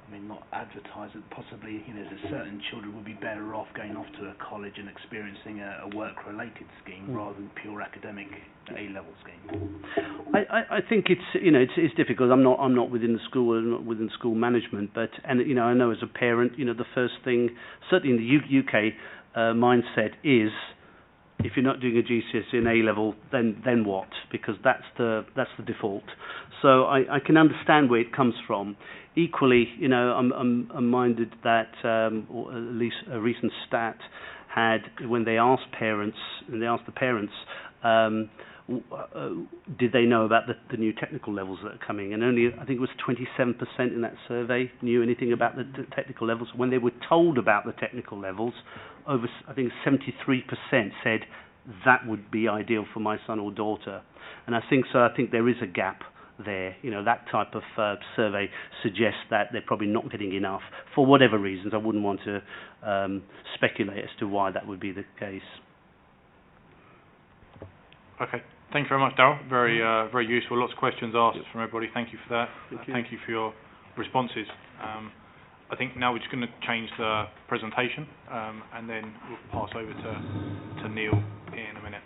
D: I mean, not advertise it, possibly, you know, that certain children would be better off going off to a college and experiencing a work-related scheme rather than pure academic A-level scheme?
E: I think it's difficult. I'm not within the school, I'm not within school management, but I know as a parent, the first thing, certainly in the UK mindset is, if you're not doing a GCSE and A-level, then what? Because that's the default. So I can understand where it comes from. Equally, I'm minded that, or at least a recent stat had, when they asked the parents, did they know about the new technical levels that are coming? And only, I think it was 27% in that survey knew anything about the technical levels. When they were told about the technical levels, I think 73% said that would be ideal for my son or daughter. And I think there is a gap there. That type of survey suggests that they're probably not getting enough for whatever reasons. I wouldn't want to speculate as to why that would be the case.
A: Okay. Thank you very much, Darryl. Very useful. Lots of questions asked from everybody. Thank you for that. Thank you for your responses. I think now we're just going to change the presentation, and then we'll pass over to Neil in a minute.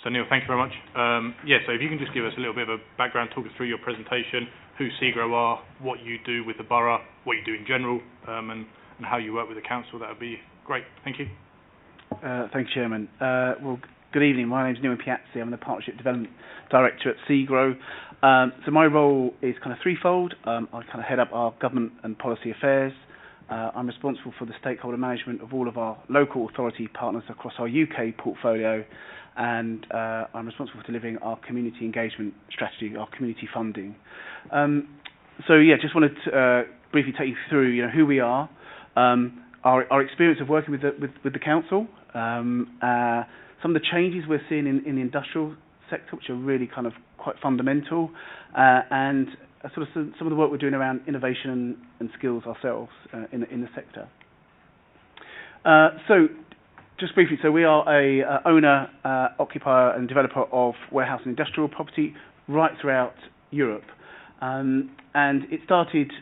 A: So Neil, thank you very much. So if you can just give us a little bit of a background, talk us through your presentation, who SEGRO are, what you do with the borough, what you do in general, and how you work with the council, that would be great. Thank you.
D: Thank you, Chairman. Well, good evening. My name is Neil Piazzi. I'm the Partnership Development Director at SEGRO. So my role is kind of threefold. I kind of head up our government and policy affairs. I'm responsible for the stakeholder management of all of our local authority partners across our UK portfolio, and I'm responsible for delivering our community engagement strategy, our community funding. Just wanted to briefly take you through, who we are, our experience of working with the council, some of the changes we're seeing in the industrial sector, which are really kind of quite fundamental, and sort of some of the work we're doing around innovation and skills ourselves in the sector. Just briefly, we are a owner, occupier and developer of warehouse and industrial property right throughout Europe. And it started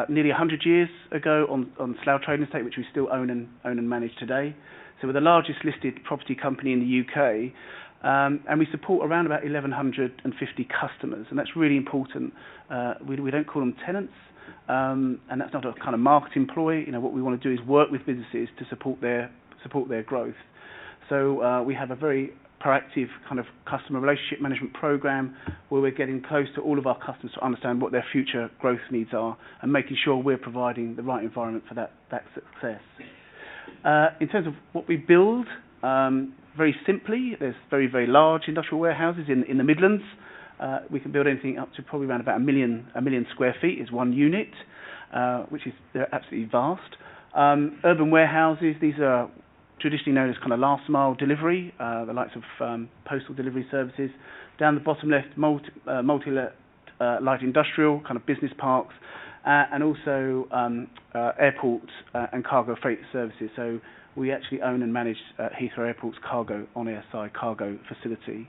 D: nearly 100 years ago on Slough Trading Estate, which we still own and manage today. So we're the largest listed property company in the UK, and we support around about 1,150 customers, and that's really important. We don't call them tenants, and that's not a kind of marketing ploy. What we want to do is work with businesses to support their growth. So we have a very proactive kind of customer relationship management program where we're getting close to all of our customers to understand what their future growth needs are and making sure we're providing the right environment for that success. In terms of what we build, very simply, there's very, very large industrial warehouses in the Midlands. We can build anything up to probably around about a million square feet is one unit, which is they're absolutely vast. Urban warehouses, these are traditionally known as kind of last mile delivery, the likes of postal delivery services. Down the bottom left, multi-let light industrial, kind of business parks, and also airports and cargo freight services. So we actually own and manage Heathrow Airport's cargo on-air side cargo facility.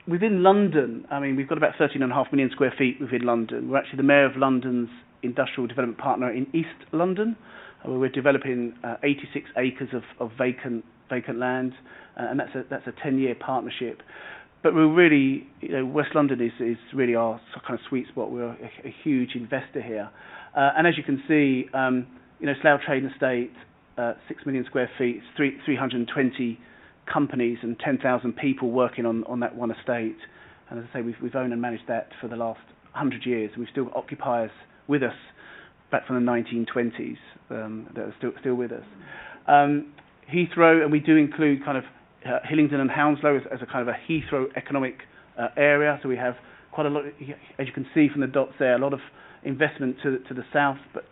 D: Within London, we've got about 13.5 million square feet within London. We're actually the Mayor of London's industrial development partner in East London, where we're developing 86 acres of vacant land, and that's a 10-year partnership. But we're really, West London is really our kind of sweet spot. We're a huge investor here, and as you can see, Slough Trading Estate, 6 million square feet, 320 companies and 10,000 people working on that one estate. And as I say, we've owned and managed that for the last 100 years. We've still got occupiers with us back from the 1920s that are still with us. Heathrow, and we do include kind of Hillingdon and Hounslow as a kind of a Heathrow economic area. So we have quite a lot, as you can see from the dots there, a lot of investment to the south, but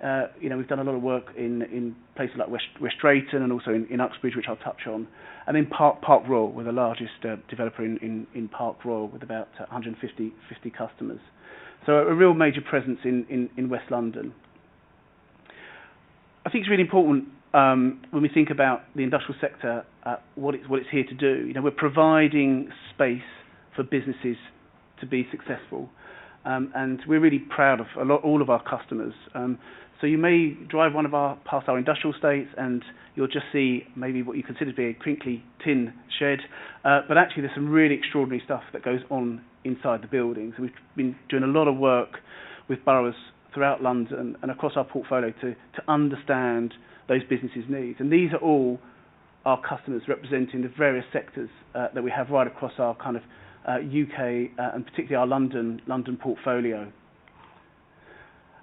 I: we've done a lot of work in places like West Drayton and also in Uxbridge, which I'll touch on. And then Park Royal, we're the largest developer in Park Royal with about 150 customers. So a real major presence in West London. I think it's really important when we think about the industrial sector, what it's here to do. We're providing space for businesses to be successful, and we're really proud of all of our customers. So you may drive past our industrial estates, and you'll just see maybe what you consider to be a crinkly tin shed, but actually there's some really extraordinary stuff that goes on inside the buildings. We've been doing a lot of work with boroughs throughout London and across our portfolio to understand those businesses' needs. And these are all our customers representing the various sectors that we have right across our kind of UK and particularly our London portfolio.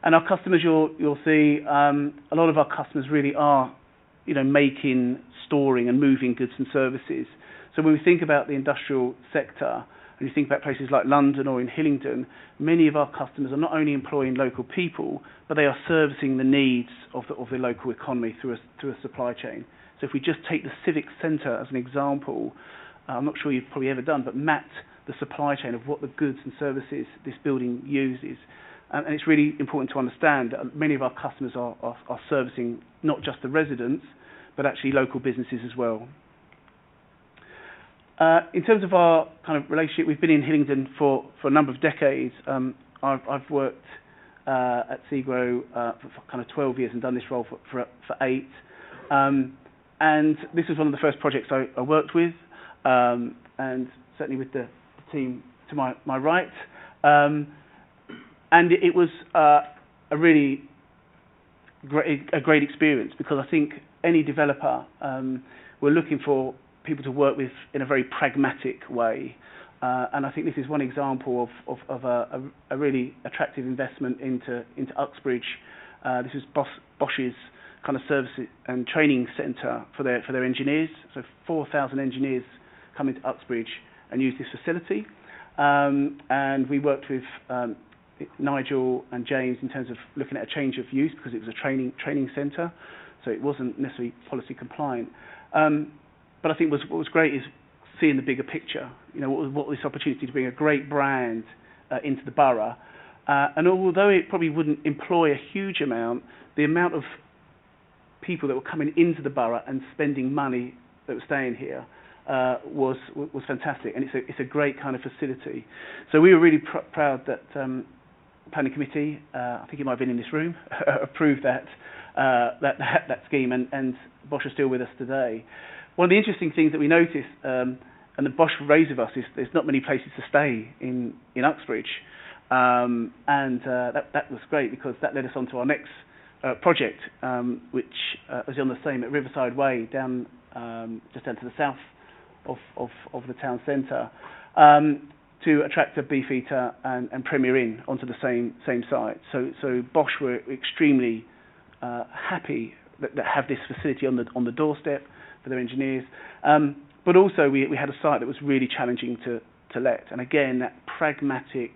I: And our customers, you'll see a lot of our customers really are, making, storing and moving goods and services. So when we think about the industrial sector, and you think about places like London or in Hillingdon, many of our customers are not only employing local people, but they are servicing the needs of the local economy through a supply chain. So if we just take the Civic Centre as an example, I'm not sure you've probably ever done, but mapped the supply chain of what the goods and services this building uses. And it's really important to understand that many of our customers are servicing not just the residents, but actually local businesses as well. In terms of our kind of relationship, we've been in Hillingdon for a number of decades. I've worked at SEGRO for kind of 12 years and done this role for 8. And this was one of the first projects I worked with, and certainly with the team to my right. And it was a really great experience, because I think any developer, we're looking for people to work with in a very pragmatic way. And I think this is one example of a really attractive investment into Uxbridge. This is Bosch's kind of service and training centre for their engineers. So 4,000 engineers come into Uxbridge and use this facility. And we worked with Nigel and James in terms of looking at a change of use, because it was a training centre, so it wasn't necessarily policy compliant. But I think what was great is seeing the bigger picture. What this opportunity to bring a great brand into the borough, and although it probably wouldn't employ a huge amount, the amount of people that were coming into the borough and spending money that were staying here was fantastic, and it's a great kind of facility. So we were really proud that planning committee, I think it might have been in this room, approved that scheme, and Bosch are still with us today. One of the interesting things that we noticed, and that Bosch raised with us, is there's not many places to stay in Uxbridge, and that was great, because that led us on to our next project, which was on the same at Riverside Way, down just down to the south of the town centre, to attract a Beefeater and Premier Inn onto the same site. So Bosch were extremely happy that have this facility on the doorstep for their engineers, but also we had a site that was really challenging to let, and again that pragmatic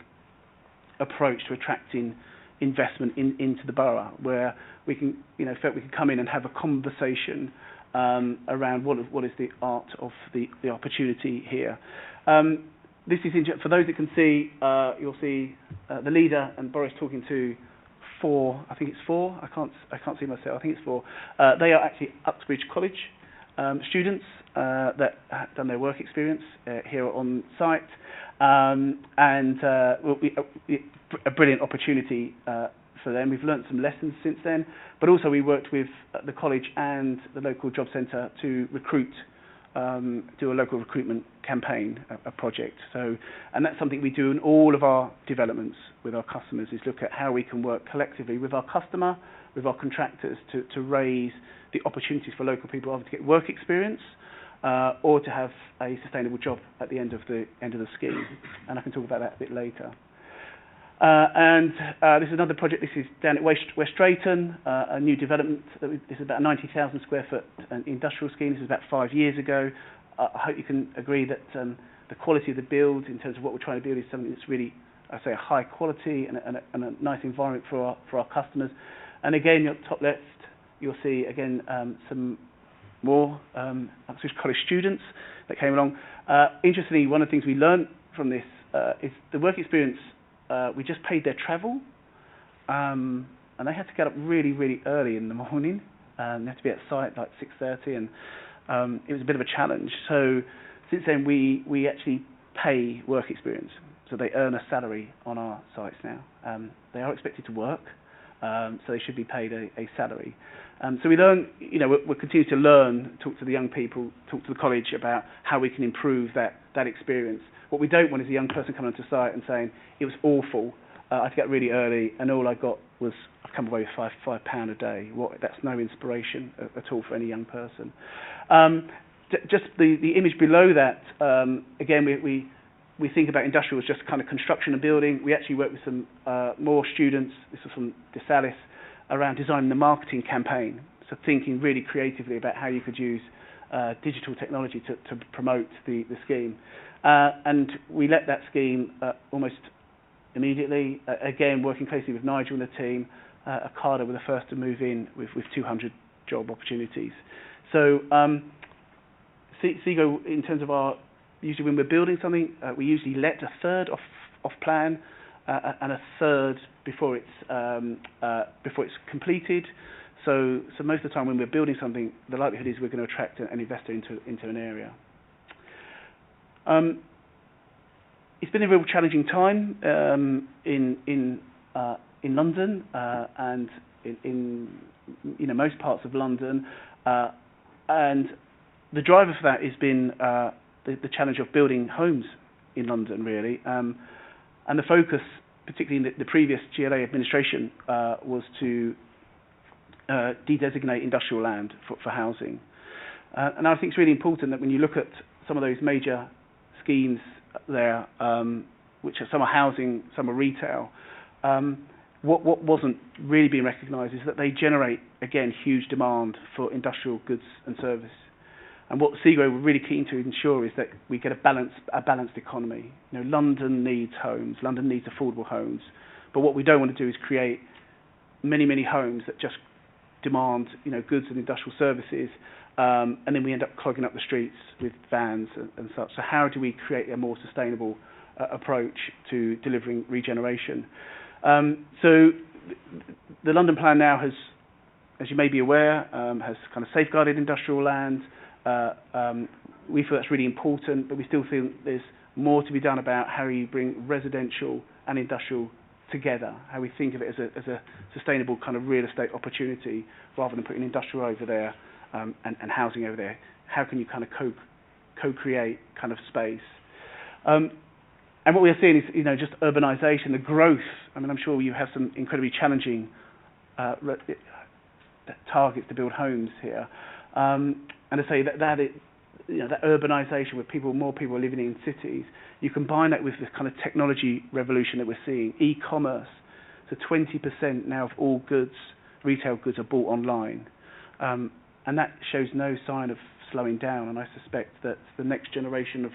I: approach to attracting investment into the borough, where we can felt we could come in and have a conversation around what is the art of the opportunity here. This is for those that can see. You'll see the leader and Boris talking to 4. I think it's 4. I can't see myself. I think it's 4. They are actually Uxbridge College students that have done their work experience here on site, and will be a brilliant opportunity for them. We've learnt some lessons since then, but also we worked with the college and the local job centre to recruit, do a local recruitment campaign, a project. So, and that's something we do in all of our developments with our customers, is look at how we can work collectively with our customer, with our contractors, to raise the opportunities for local people either to get work experience or to have a sustainable job at the end of the scheme. And I can talk about that a bit later. This is another project. This is down at West Drayton, a new development. This is about a 90,000 square foot industrial scheme. This was about 5 years ago. I hope you can agree that the quality of the build, in terms of what we're trying to build, is something that's really, I say, a high quality and a nice environment for our customers. And again, at the top left, you'll see again some more Oxford College students that came along. Interestingly, one of the things we learned from this is the work experience. We just paid their travel, and they had to get up really, really early in the morning. They had to be at site like 6:30, and it was a bit of a challenge. So since then, we actually pay work experience, so they earn a salary on our sites now. They are expected to work, so they should be paid a salary. So we learn, we're continuing to learn, talk to the young people, talk to the college about how we can improve that experience. What we don't want is a young person coming onto site and saying, it was awful, I had to get really early, and all I got was, I've come away with £5 a day. That's no inspiration at all for any young person. Just the image below that, again, we think about industrial as just kind of construction and building. We actually work with some more students, this is from DeSalis, around designing the marketing campaign. So thinking really creatively about how you could use digital technology to promote the scheme. And we let that scheme almost immediately. Again, working closely with Nigel and the team, Ocado were the first to move in with 200 job opportunities. So SEGO, in terms of usually when we're building something, we usually let a third off plan and a third before it's completed. So most of the time when we're building something, the likelihood is we're going to attract an investor into an area. It's been a real challenging time in London and in most parts of London, and the driver for that has been the challenge of building homes in London, really, and the focus, particularly in the previous GLA administration, was to de-designate industrial land for housing. And I think it's really important that when you look at some of those major schemes there, which are some are housing, some are retail, what wasn't really being recognised is that they generate, again, huge demand for industrial goods and service. And what SEGO were really keen to ensure is that we get a balanced economy. London needs homes, London needs affordable homes, but what we don't want to do is create many, many homes that just demand, goods and industrial services, and then we end up clogging up the streets with vans and such. So how do we create a more sustainable approach to delivering regeneration? So the London plan now has, as you may be aware, has kind of safeguarded industrial land. We feel that's really important, but we still feel there's more to be done about how you bring residential and industrial together, how we think of it as a sustainable kind of real estate opportunity rather than putting industrial over there and housing over there. How can you kind of co-create kind of space? And what we are seeing is, just urbanisation, the growth. I mean, I'm sure you have some incredibly challenging targets to build homes here. And to say that urbanisation with more people living in cities, you combine that with this kind of technology revolution that we're seeing, e-commerce. So 20% now of all goods, retail goods, are bought online. And that shows no sign of slowing down. And I suspect that the next generation of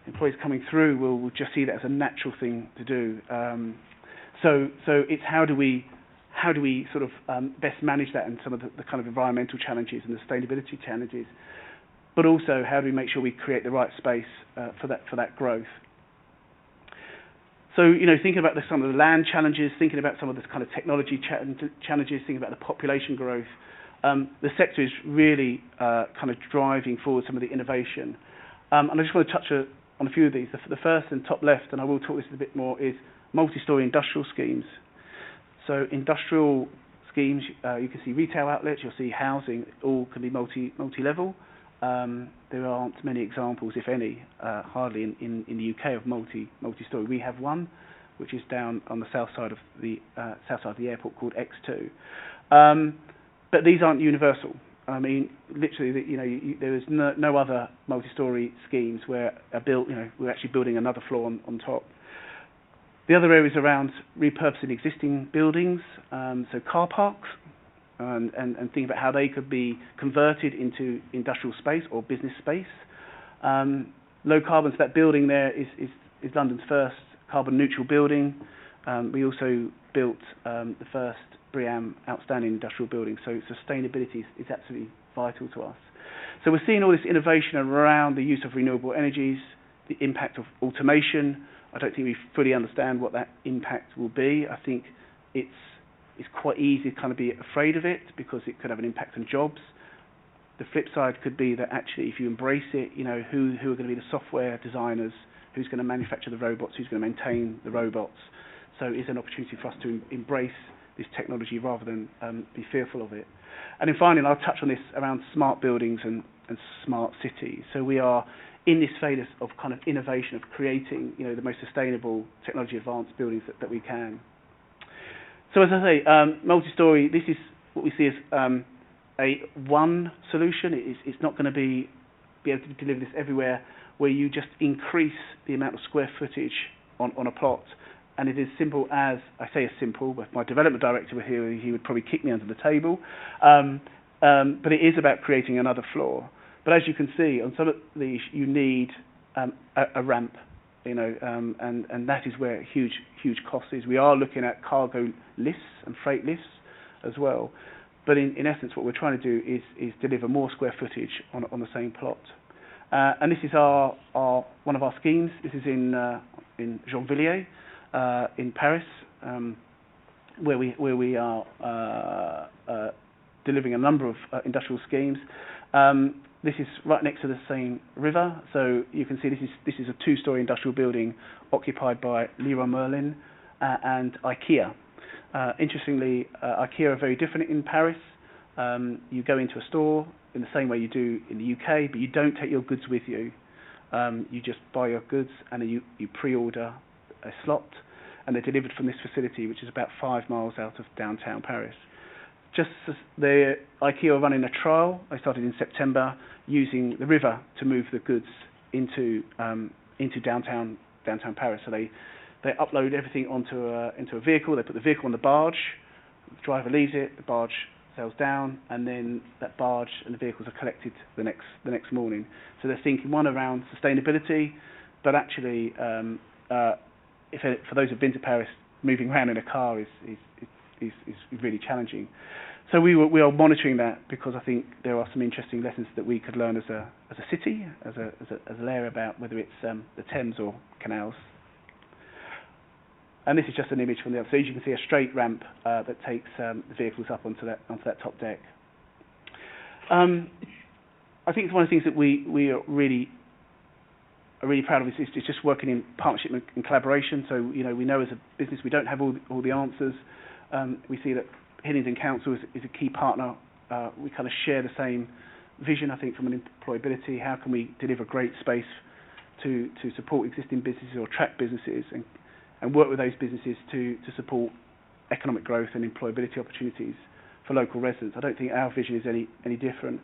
I: employees coming through will just see that as a natural thing to do. So it's how do we sort of best manage that and some of the kind of environmental challenges and the sustainability challenges, but also how do we make sure we create the right space for that growth. So thinking about some of the land challenges, thinking about some of the kind of technology challenges, thinking about the population growth, the sector is really kind of driving forward some of the innovation. And I just want to touch on a few of these. The first and top left, and I will talk this a bit more, is multi-storey industrial schemes. So industrial schemes, you can see retail outlets, you'll see housing, all can be multi-level. There aren't many examples, if any, hardly in the UK of multi-storey. We have one, which is down on the south side of the airport, called X2. But these aren't universal. I mean, literally, there is no other multi-storey schemes where we're actually building another floor on top. The other areas around repurposing existing buildings, so car parks, and thinking about how they could be converted into industrial space or business space. Low carbon, so that building there is London's first carbon neutral building. We also built the first BREEAM outstanding industrial building, so sustainability is absolutely vital to us. So we're seeing all this innovation around the use of renewable energies, the impact of automation. I don't think we fully understand what that impact will be. I think it's quite easy to kind of be afraid of it because it could have an impact on jobs. The flip side could be that actually if you embrace it, you know, who are going to be the software designers, who's going to manufacture the robots, who's going to maintain the robots. So it's an opportunity for us to embrace this technology rather than be fearful of it. And then finally, and I'll touch on this around smart buildings and smart cities. So we are in this phase of kind of innovation, of creating, you know, the most sustainable technology advanced buildings that we can. So as I say, multi-story, this is what we see as a one solution. It's not going to be able to deliver this everywhere, where you just increase the amount of square footage on a plot. And it is simple as, I say as simple, but if my development director were here, he would probably kick me under the table. But it is about creating another floor. But as you can see, on some of these, you need a ramp, you know, and that is where huge cost is. We are looking at cargo lifts and freight lifts as well. But in essence, what we're trying to do is deliver more square footage on the same plot. And this is one of our schemes. This is in Gennevilliers, in Paris, where we are delivering a number of industrial schemes. This is right next to the Seine River, so you can see this is a two-story industrial building occupied by Leroy Merlin and IKEA. Interestingly, IKEA are very different in Paris. You go into a store in the same way you do in the UK, but you don't take your goods with you. You just buy your goods and then you pre-order a slot, and they're delivered from this facility, which is about 5 miles out of downtown Paris. Just as the IKEA are running a trial, they started in September, using the river to move the goods into downtown Paris. So they upload everything into a vehicle. They put the vehicle on the barge. The driver leaves it. The barge sails down, and then that barge and the vehicles are collected the next morning. So they're thinking one around sustainability, but actually, for those who've been to Paris, moving around in a car is really challenging. So we are monitoring that because I think there are some interesting lessons that we could learn as a city, as an area about whether it's the Thames or canals. And this is just an image from the other. So as you can see, a straight ramp that takes the vehicles up onto that top deck. I think it's one of the things that we are really proud of. Is just working in partnership and collaboration. So you know, we know as a business we don't have all the answers. We see that Hillingdon Council is a key partner. We kind of share the same vision, I think, from an employability. How can we deliver great space to support existing businesses or attract businesses and work with those businesses to support economic growth and employability opportunities for local residents. I don't think our vision is any different.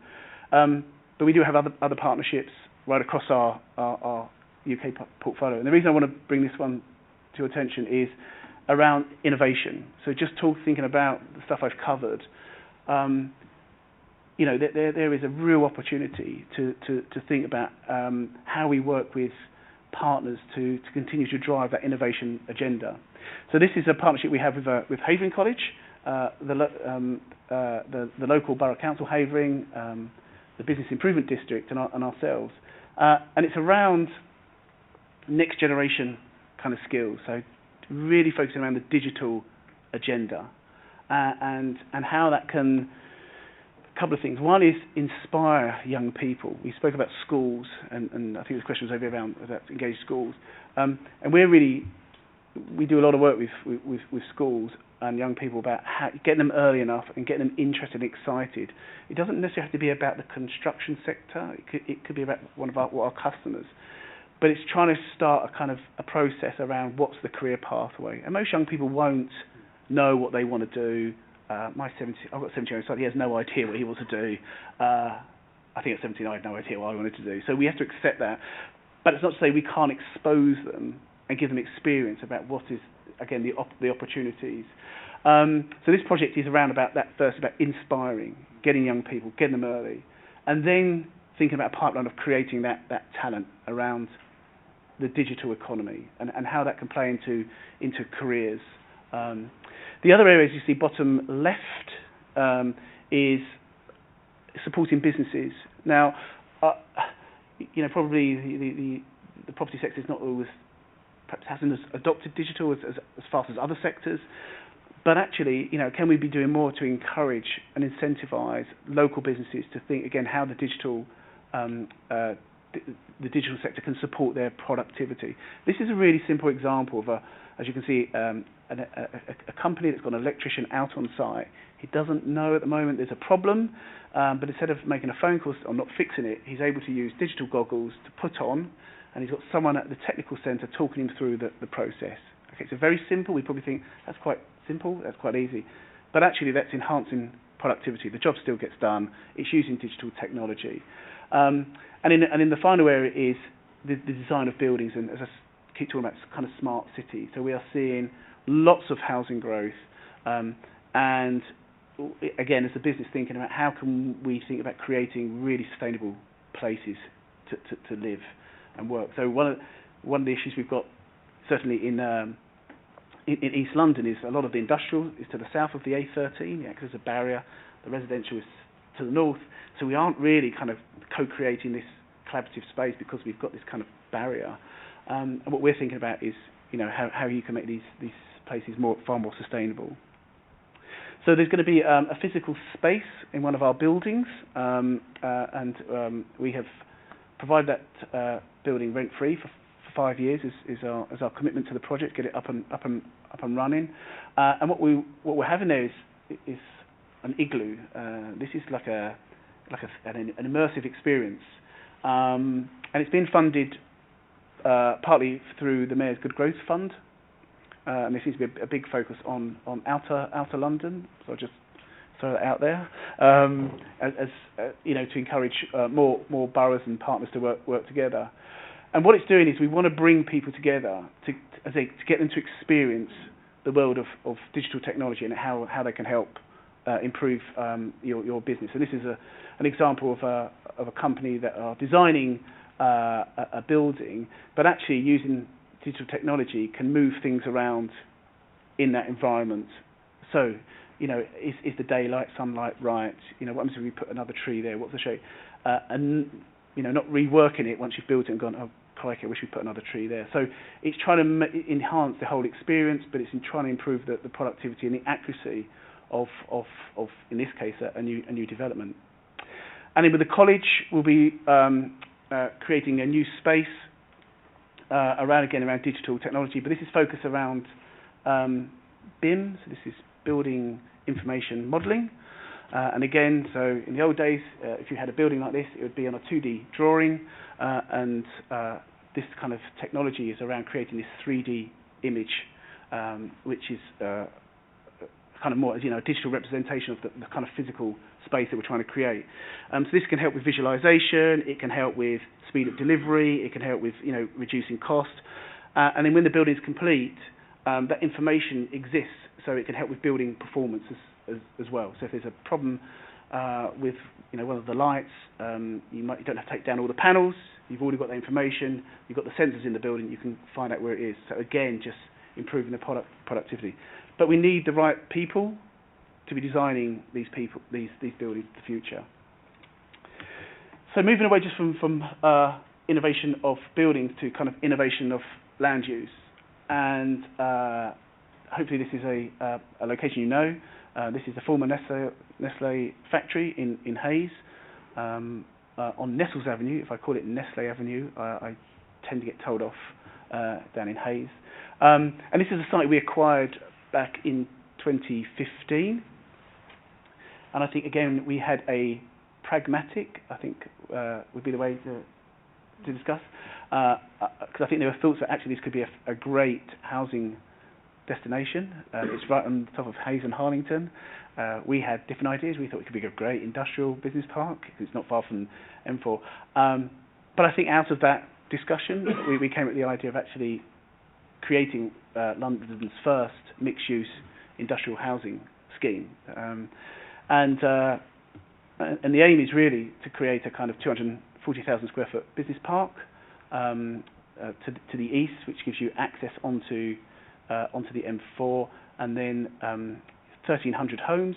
I: But we do have other partnerships right across our UK portfolio. And the reason I want to bring this one to your attention is around innovation. So just thinking about the stuff I've covered, you know, there is a real opportunity to think about how we work with partners to continue to drive that innovation agenda. So this is a partnership we have with Havering College, the local Borough Council Havering, the Business Improvement District, and ourselves. And it's around next generation kind of skills. So really focusing around the digital agenda and how that can. A couple of things. One is inspire young people. We spoke about schools, and I think the question was over around about engaged schools. And we do a lot of work with schools and young people about how getting them early enough and getting them interested and excited. It doesn't necessarily have to be about the construction sector. It could be about what our customers. But it's trying to start a kind of a process around what's the career pathway. And most young people won't know what they want to do. I've got 17-year-old son, he has no idea what he wants to do. I think at 17 I had no idea what I wanted to do. So we have to accept that. But it's not to say we can't expose them and give them experience about what is, again, the opportunities. So this project is around about that first, about inspiring, getting young people, getting them early, and then thinking about a pipeline of creating that talent around the digital economy and how that can play into careers The other areas you see bottom left is supporting businesses. Now, probably the property sector is not always, perhaps hasn't adopted digital as fast as other sectors, but actually, can we be doing more to encourage and incentivise local businesses to think again how the digital sector can support their productivity. This is a really simple example of as you can see, a company that's got an electrician out on site. He doesn't know at the moment there's a problem, but instead of making a phone call or not fixing it, he's able to use digital goggles to put on, and he's got someone at the technical centre talking him through the process. Okay, so very simple. We probably think that's quite simple, that's quite easy, but actually that's enhancing productivity. The job still gets done. It's using digital technology, and in the final area is the design of buildings, and as I keep talking about, kind of smart cities. So we are seeing lots of housing growth, and again, as a business, thinking about how can we think about creating really sustainable places to live and work. So one of the issues we've got certainly in East London is a lot of the industrial is to the south of the A13, because there's a barrier. The residential is to the north, so we aren't really kind of co-creating this collaborative space because we've got this kind of barrier. And what we're thinking about is, how you can make these places far more sustainable. So there's going to be a physical space in one of our buildings, and we have provided that building rent-free for 5 years. Is our commitment to the project, get it up and running. And what we're having there is an igloo. This is like an immersive experience, and it's been funded partly through the Mayor's Good Growth Fund, and there seems to be a big focus on outer London. So I'll just throw that out there, as to encourage more boroughs and partners to work together. And what it's doing is we want to bring people together to get them to experience the world of digital technology and how they can help improve your business. And this is an example of a company that are designing a building, but actually using digital technology can move things around in that environment. So, is the daylight, sunlight right? What happens if we put another tree there? What's the shape? And not reworking it once you've built it and gone, oh, crikey, I wish we put another tree there. So it's trying to enhance the whole experience, but it's in trying to improve the productivity and the accuracy of in this case, a new development. And then with the college, we'll be creating a new space around digital technology, but this is focused around BIM, so this is Building Information Modelling. And again, so in the old days, if you had a building like this, it would be on a 2D drawing, and this kind of technology is around creating this 3D image, which is kind of more, a digital representation of the kind of physical space that we're trying to create. So this can help with visualization, it can help with speed of delivery, it can help with, reducing cost. And then when the building is complete, that information exists, so it can help with building performance as well. So if there's a problem with, one of the lights, you don't have to take down all the panels, you've already got the information, you've got the sensors in the building, you can find out where it is. So again, just improving the productivity. But we need the right people to be designing these buildings for the future. So moving away just from innovation of buildings to kind of innovation of land use, and hopefully this is a location This is the former Nestle factory in Hayes, on Nestles Avenue. If I call it Nestle Avenue, I tend to get told off down in Hayes. And this is a site we acquired back in 2015. And I think, again, we had a pragmatic, I think would be the way to discuss, because I think there were thoughts that actually this could be a great housing destination. It's right on top of Hayes and Harlington. We had different ideas. We thought it could be a great industrial business park. It's not far from M4. But I think out of that discussion, we came up with the idea of actually creating London's first mixed-use industrial housing scheme. And the aim is really to create a kind of 240,000 square foot business park to the east, which gives you access onto the M4, and then 1,300 homes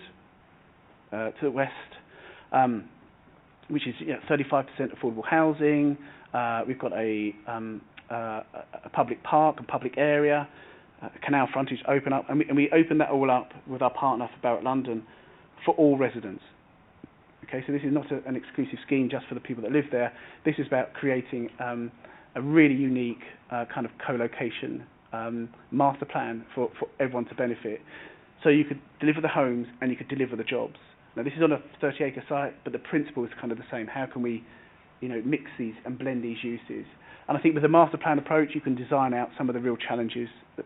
I: to the west, which is 35% affordable housing. We've got a public park and public area, canal frontage open up, and we open that all up with our partner for Borough of London for all residents. Okay, so this is not an exclusive scheme just for the people that live there. This is about creating a really unique kind of co-location master plan for everyone to benefit. So you could deliver the homes and you could deliver the jobs. Now this is on a 30-acre site, but the principle is kind of the same. How can we, mix these and blend these uses? And I think with the master plan approach, you can design out some of the real challenges that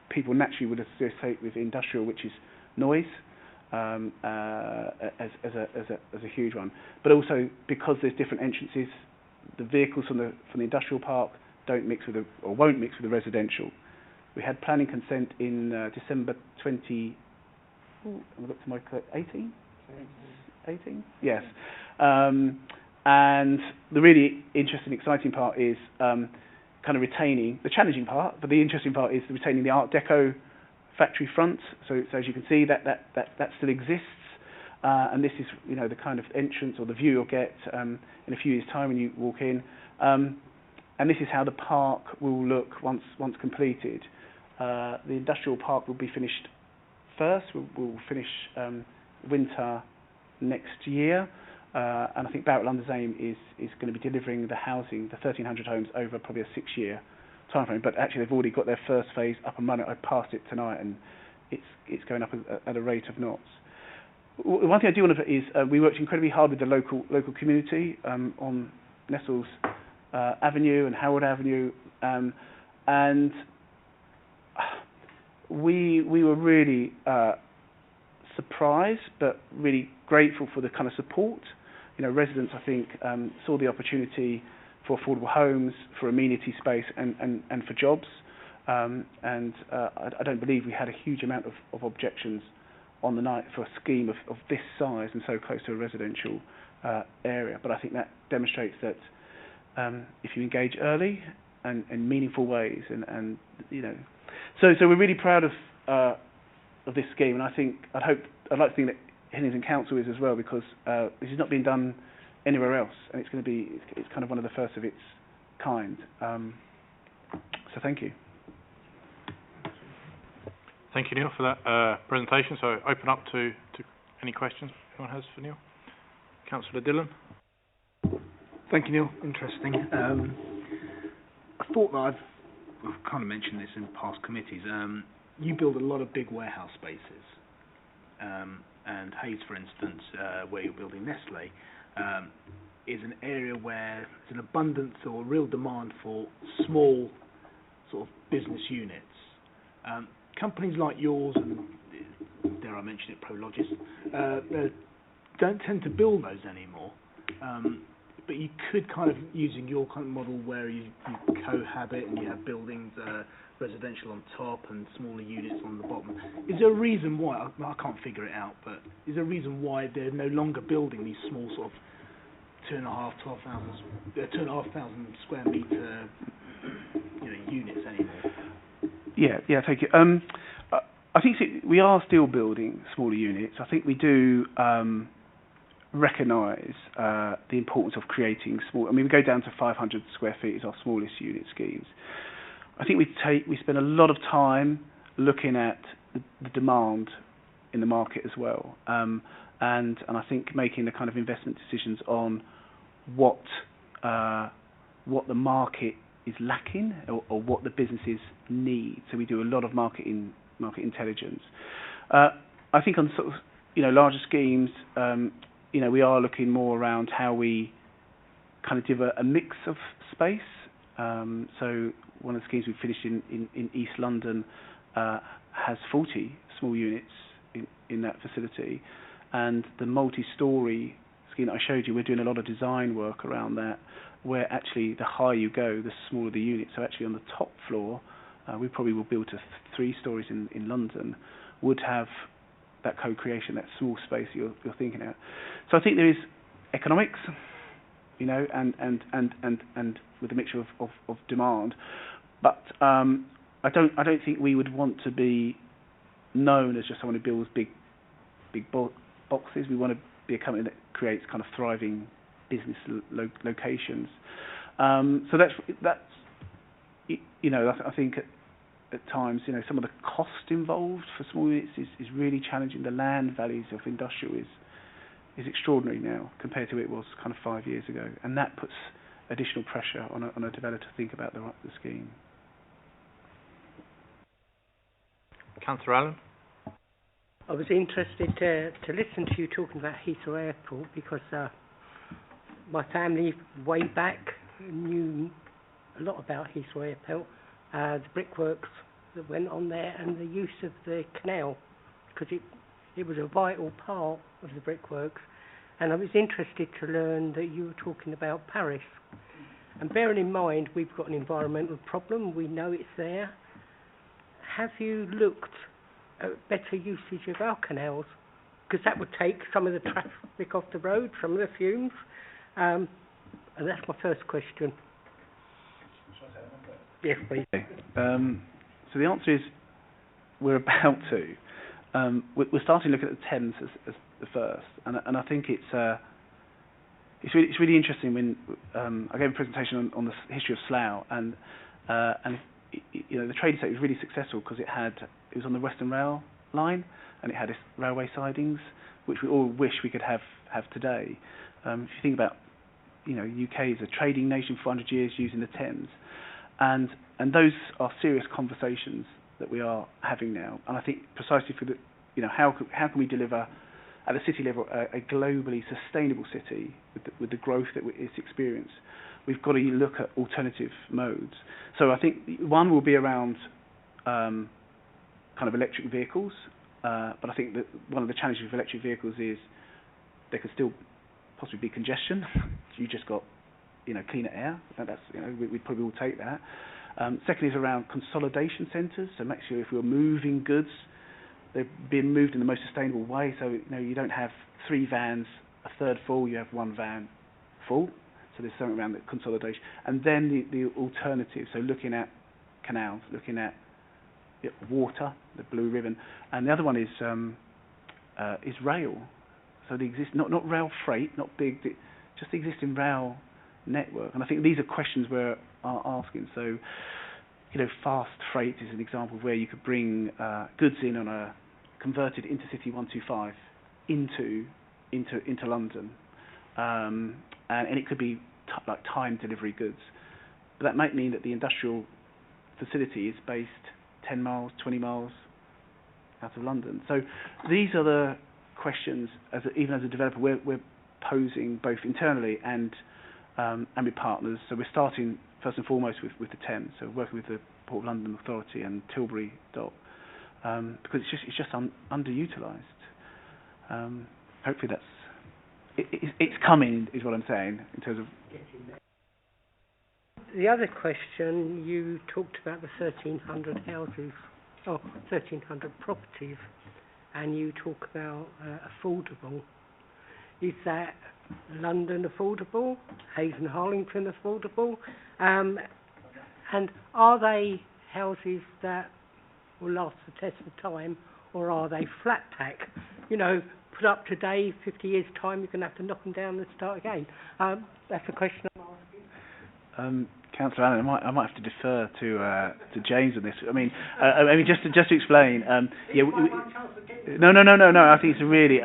I: people naturally would associate with industrial, which is noise, as a huge one. But also because there's different entrances, the vehicles from the industrial park won't mix with the residential. We had planning consent in December 20. I've got to my 18. 18? Yes. And the really interesting, exciting part is kind of retaining the challenging part, but the interesting part is retaining the Art Deco factory front. So as you can see, that still exists, and this is the kind of entrance or the view you'll get in a few years' time when you walk in. And this is how the park will look once completed. The industrial park will be finished first. We'll finish winter next year, and I think Borough of London's aim is going to be delivering the housing, the 1,300 homes, over probably a 6-year timeframe. But actually, they've already got their first phase up and running. I passed it tonight, and it's going up at a rate of knots. One thing I do want to put is we worked incredibly hard with the local community on Nestles Avenue and Howard Avenue, and we were really surprised, but really grateful for the kind of support. Residents, I think, saw the opportunity for affordable homes, for amenity space, and for jobs. I don't believe we had a huge amount of objections on the night for a scheme of this size and so close to a residential area. But I think that demonstrates that if you engage early and in meaningful ways, so we're really proud of this scheme, and I'd like to think that Hillingdon Council is as well, because this is not being done anywhere else, and it's kind of one of the first of its kind. So thank you.
A: Thank you, Neil, for that presentation. So open up to any questions anyone has for Neil. Councillor Dillon.
D: Thank you, Neil. Interesting. I thought that I've kind of mentioned this in past committees. You build a lot of big warehouse spaces, and Hayes, for instance, where you're building Nestle, is an area where there's an abundance or real demand for small sort of business units. Companies like yours, and dare I mention it, Prologis, don't tend to build those anymore. But you could kind of, using your kind of model where you cohabit and you have buildings, residential on top and smaller units on the bottom. Is there a reason why, I can't figure it out, but is there a reason why they're no longer building these small sort of 2,500 square metre units anymore?
I: Yeah, thank you. I think we are still building smaller units. I think we do recognise the importance of creating small. I mean, we go down to 500 square feet as our smallest unit schemes. I think we spend a lot of time looking at the demand in the market as well, and I think making the kind of investment decisions on what the market is lacking or what the businesses need. So we do a lot of market intelligence. I think on sort of larger schemes, we are looking more around how we kind of give a mix of space. So one of the schemes we finished in East London has 40 small units in that facility, and the multi-storey scheme that I showed you, we're doing a lot of design work around that, where actually the higher you go, the smaller the unit. So actually on the top floor, we probably will build to 3 stories in London, would have that co-creation, that small space you're thinking about. So I think there is economics, and with a mixture of demand, but I don't think we would want to be known as just someone who builds big boxes. We want to be a company that creates kind of thriving business locations. So that's I think at times some of the cost involved for small units is really challenging. The land values of industrial is extraordinary now compared to what it was kind of 5 years ago, and that puts additional pressure on a developer to think about the scheme.
A: Councillor Allen?
C: I was interested to listen to you talking about Heathrow Airport because my family way back knew a lot about Heathrow Airport, the brickworks that went on there and the use of the canal, because it was a vital part of the brickworks. And I was interested to learn that you were talking about Paris. And bearing in mind we've got an environmental problem, we know it's there. Have you looked at better usage of our canals? Because that would take some of the traffic off the road, some of the fumes. And that's my first question. Yes, please.
I: So the answer is we're about to. We're starting to look at the Thames as the first, and I think it's really interesting when I gave a presentation on the history of Slough, and the trading sector was really successful because it was on the Western Rail line, and it had its railway sidings, which we all wish we could have today. If you think about, UK is a trading nation for 100 years using the Thames, and those are serious conversations that we are having now. And I think precisely for the, how can we deliver at a city level a globally sustainable city with the growth that it's experienced. We've got to look at alternative modes. So I think one will be around kind of electric vehicles, but I think that one of the challenges with electric vehicles is there could still possibly be congestion. You just got cleaner air. That's we'd probably all take that. Secondly is around consolidation centres. So make sure if we're moving goods, they're being moved in the most sustainable way. So you don't have 3 vans, a third full. You have 1 van full. So there's something around the consolidation, and then the alternative. So looking at canals, looking at water, the blue ribbon, and the other one is rail. So the not rail freight, not big, just the existing rail network. And I think these are questions we're asking. So fast freight is an example of where you could bring goods in on a converted intercity 125 into London. And it could be like time delivery goods. But that might mean that the industrial facility is based 10 miles, 20 miles out of London. So these are the questions, even as a developer, we're posing both internally and with partners. So we're starting first and foremost with the Thames, so working with the Port of London Authority and Tilbury Dock, because it's just underutilised. Hopefully it's coming, is what I'm saying, in terms of.
C: The other question, you talked about the 1,300 houses, 1,300 properties, and you talk about affordable. Is that London affordable? Hayes and Harlington affordable? And are they houses that will last the test of time, or are they flat pack? Put up today, 50 years' time, you're going to have to knock them down and start again. That's a question I'm asking.
I: Councillor Allen, I might have to defer to James on this. I mean, just to explain. No. I think it's really.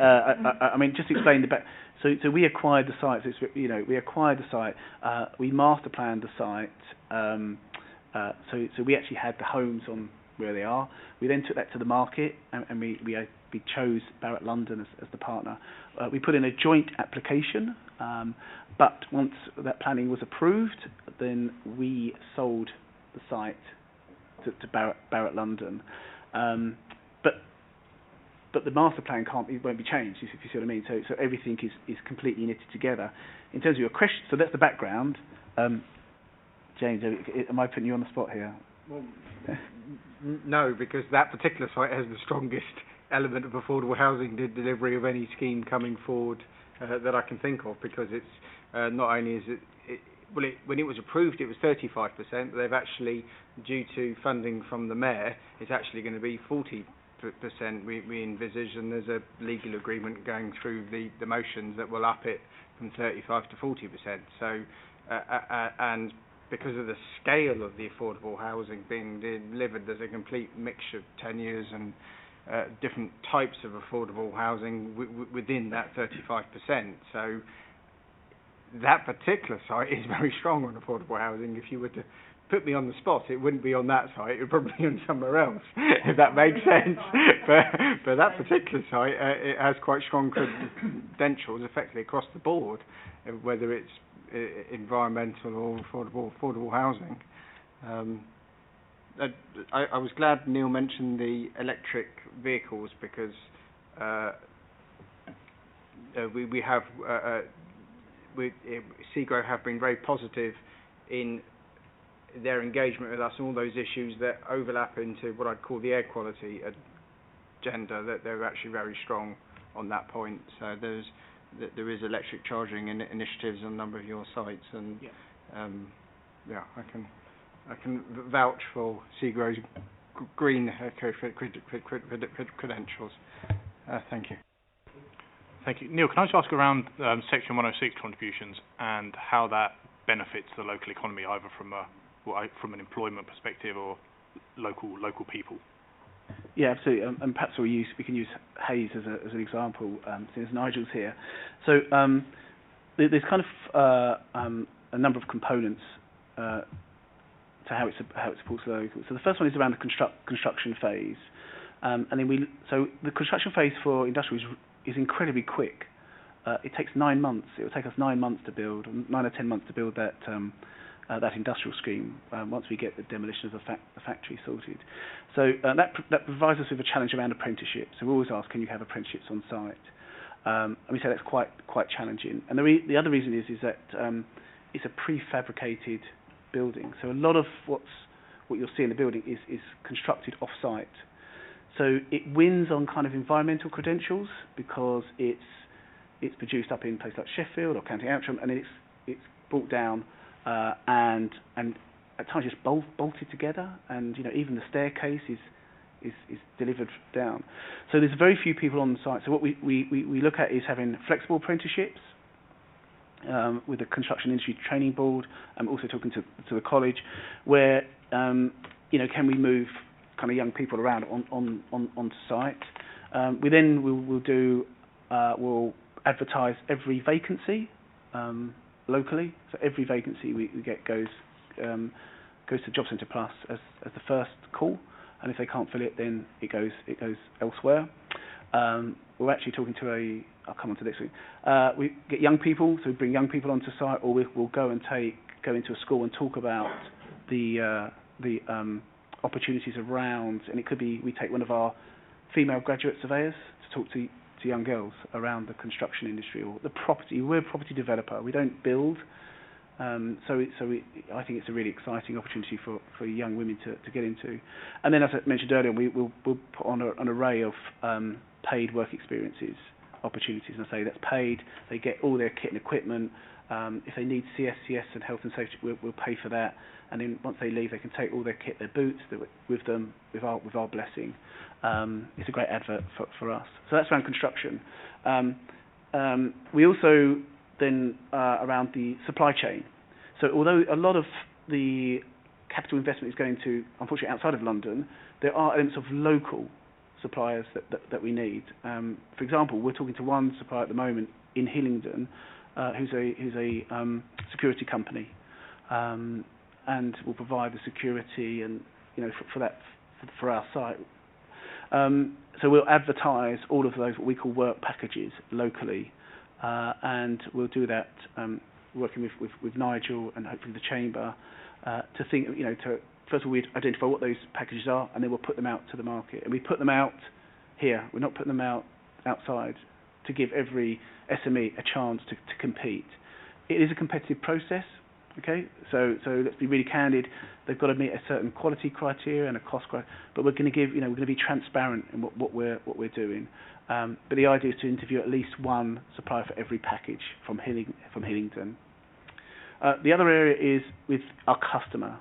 I: Just to explain the back. So we acquired the site. So we acquired the site. We master planned the site. So we actually had the homes on where they are. We then took that to the market, and we chose Barratt London as the partner. We put in a joint application, but once that planning was approved, then we sold the site to Barratt London. But the master plan won't be changed, if you see what I mean. So everything is completely knitted together. In terms of your question, so that's the background. James, am I putting you on the spot here?
J: Well, no, because that particular site has the strongest element of affordable housing delivery of any scheme coming forward that I can think of, because it's not only is when it was approved, it was 35%. They've actually, due to funding from the mayor, it's actually going to be 40%. we envisage, and there's a legal agreement going through the motions that will up it from 35 to 40%. So, and because of the scale of the affordable housing being delivered, there's a complete mixture of tenures and different types of affordable housing within that 35%. So that particular site is very strong on affordable housing. If you were to put me on the spot, it wouldn't be on that site, it would probably be on somewhere else, if that makes sense. But that particular site, it has quite strong credentials effectively across the board, whether it's environmental or affordable housing. I was glad Neil mentioned the electric vehicles, because we have SEGRO have been very positive in their engagement with us on all those issues that overlap into what I'd call the air quality agenda, that they're actually very strong on that point. So there is electric charging initiatives on a number of your sites, and I can vouch for SEGRO's green credentials. Thank you.
A: Thank you. Neil, can I just ask around Section 106 contributions and how that benefits the local economy, either from an employment perspective or local people?
I: Yeah, absolutely. And perhaps we can use Hayes as an example, since Nigel's here. So there's kind of a number of components to how it supports the local. So the first one is around the construction phase, and then so the construction phase for industrial is incredibly quick. It takes 9 months. It will take us 9 months to build, 9 or 10 months to build that industrial scheme. Once we get the demolition of the factory sorted, so that provides us with a challenge around apprenticeships. So we always ask, can you have apprenticeships on site? And we say that's quite challenging. And the other reason is that it's a prefabricated building. So a lot of what you'll see in the building is constructed off-site. So it wins on kind of environmental credentials because it's produced up in places like Sheffield or County Antrim, and it's brought down and at times just bolted together, and even the staircase is delivered down. So there's very few people on the site. So what we look at is having flexible apprenticeships with the Construction Industry Training Board. I'm also talking to the college, where can we move kind of young people around onto site. We then we'll advertise every vacancy locally. So every vacancy we get goes to Job Centre Plus as the first call, and if they can't fill it, then it goes elsewhere. We're actually talking to I'll come on to this week. We get young people, so we bring young people onto site, or we'll go into a school and talk about the opportunities around, and it could be we take one of our female graduate surveyors to talk to young girls around the construction industry or the property. We're a property developer. We don't build, I think it's a really exciting opportunity for young women to get into. And then, as I mentioned earlier, we'll put on an array of paid work experiences opportunities, and I say that's paid. They get all their kit and equipment. If they need CSCS and health and safety, we'll pay for that. And then once they leave, they can take all their kit, their boots, with them, with our blessing. It's a great advert for us. So that's around construction. We also then around the supply chain. So although a lot of the capital investment is going to, unfortunately, outside of London, there are elements of local suppliers that we need. For example, we're talking to one supplier at the moment in Hillingdon, who's a security company, and will provide the security and for our site. So we'll advertise all of those what we call work packages locally, and we'll do that working with Nigel and hopefully the Chamber to think, to first of all we identify what those packages are, and then we'll put them out to the market. And we put them out here. We're not putting them out outside to give every SME a chance to compete. It is a competitive process. Okay, so let's be really candid. They've got to meet a certain quality criteria and a cost criteria, but we're going to be transparent in what we're doing. But the idea is to interview at least one supplier for every package from Hillingdon. The other area is with our customer.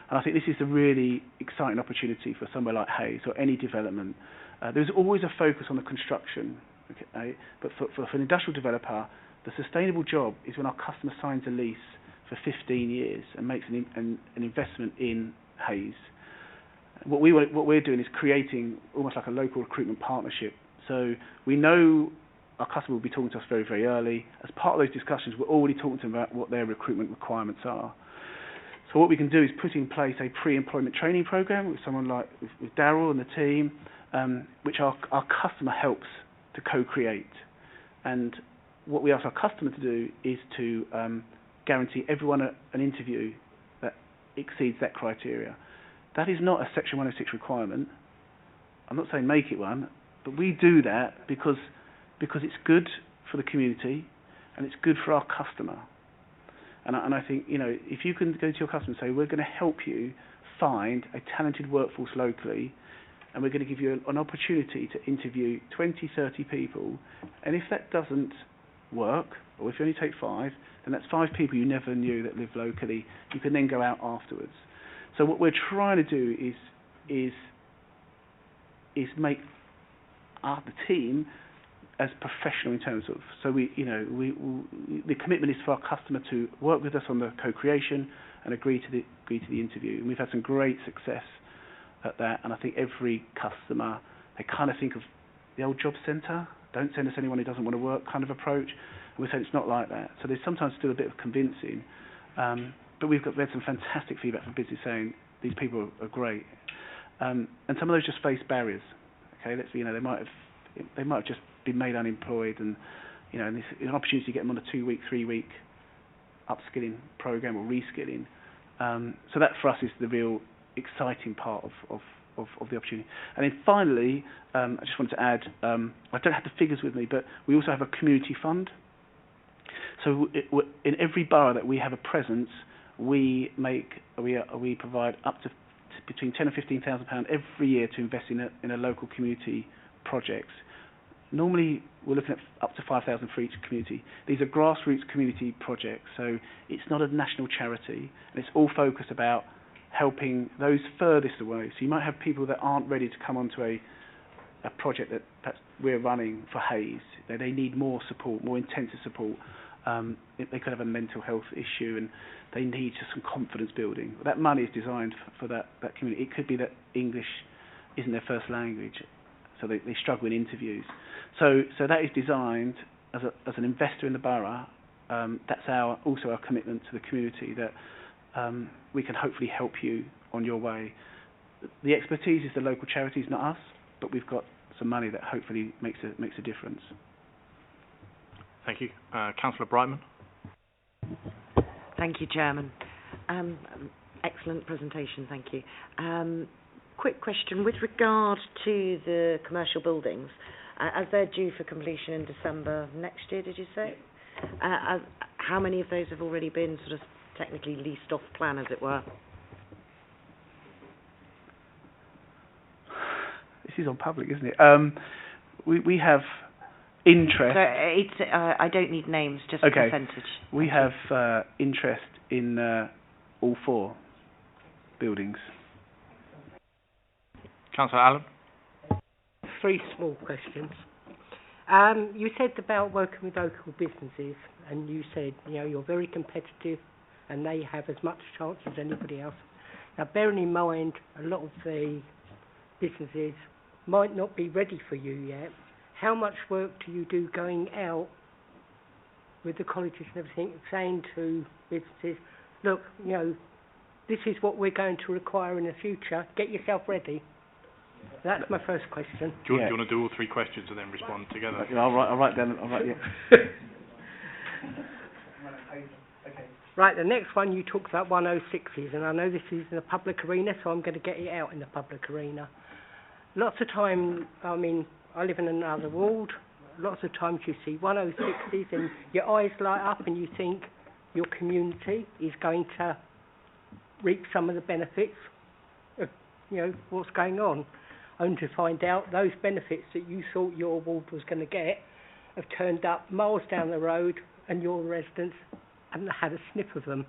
I: And I think this is a really exciting opportunity for somewhere like Hayes or any development. There's always a focus on the construction, okay? But for an industrial developer, the sustainable job is when our customer signs a lease for 15 years and makes an investment in Hayes. What we're doing is creating almost like a local recruitment partnership. So we know our customer will be talking to us very, very early. As part of those discussions, we're already talking to them about what their recruitment requirements are. So what we can do is put in place a pre-employment training program with someone like with Darryl and the team, which our customer helps to co-create. And what we ask our customer to do is to guarantee everyone an interview that exceeds that criteria. That is not a Section 106 requirement. I'm not saying make it one, but we do that because it's good for the community and it's good for our customer. And I think, you know, if you can go to your customer and say, we're going to help you find a talented workforce locally, and we're going to give you an opportunity to interview 20, 30 people, and if that doesn't work, or if you only take 5, then that's 5 people you never knew that live locally. You can then go out afterwards. So what we're trying to do is make the team as professional in terms of, so we the commitment is for our customer to work with us on the co-creation and agree to the interview. And we've had some great success at that. And I think every customer, they kind of think of the old job centre, don't send us anyone who doesn't want to work kind of approach. And we're saying it's not like that. So there's sometimes still a bit of convincing. But we had some fantastic feedback from business saying these people are great. And some of those just face barriers. Okay, they might have just been made unemployed, and and this is an opportunity to get them on a 2-week, 3-week upskilling program or reskilling. So that for us is the real exciting part of the opportunity. And then finally, I just wanted to add, I don't have the figures with me, but we also have a community fund. So in every borough that we have a presence, we provide up to between £10,000 and £15,000 every year to invest in a local community project. Normally, we're looking at up to 5,000 for each community. These are grassroots community projects, so it's not a national charity, and it's all focused about helping those furthest away. So you might have people that aren't ready to come onto a project that we're running for Hayes. They need more support, more intensive support. They could have a mental health issue, and they need just some confidence building. That money is designed for that community. It could be that English isn't their first language, so they struggle in interviews. So that is designed as an investor in the borough. That's also our commitment to the community, that we can hopefully help you on your way. The expertise is the local charities, not us, but we've got some money that hopefully makes a difference.
A: Thank you. Councillor Brightman.
K: Thank you, Chairman. Excellent presentation, thank you. Quick question with regard to the commercial buildings, as they're due for completion in December next year, did you say? How many of those have already been sort of technically leased off plan, as it were?
I: This is on public, isn't it? We have interest.
K: So I don't need names, just
I: okay.
K: Percentage.
I: We have interest in all 4 buildings.
A: Councillor Allen.
C: 3 small questions. You said about working with local businesses, and you said you're very competitive, and they have as much chance as anybody else. Now, bearing in mind, a lot of the businesses might not be ready for you yet. How much work do you do going out with the colleges and everything, saying to businesses, look, this is what we're going to require in the future, get yourself ready? That's my first question.
A: Do you want to do all 3 questions and then respond together?
I: I'll write down.
C: Right, the next one, you talked about 106s, and I know this is in the public arena, so I'm going to get it out in the public arena. Lots of time, I live in another ward, lots of times you see 106s and your eyes light up and you think your community is going to reap some of the benefits of, what's going on. Only to find out those benefits that you thought your ward was going to get have turned up miles down the road and your residents haven't had a sniff of them.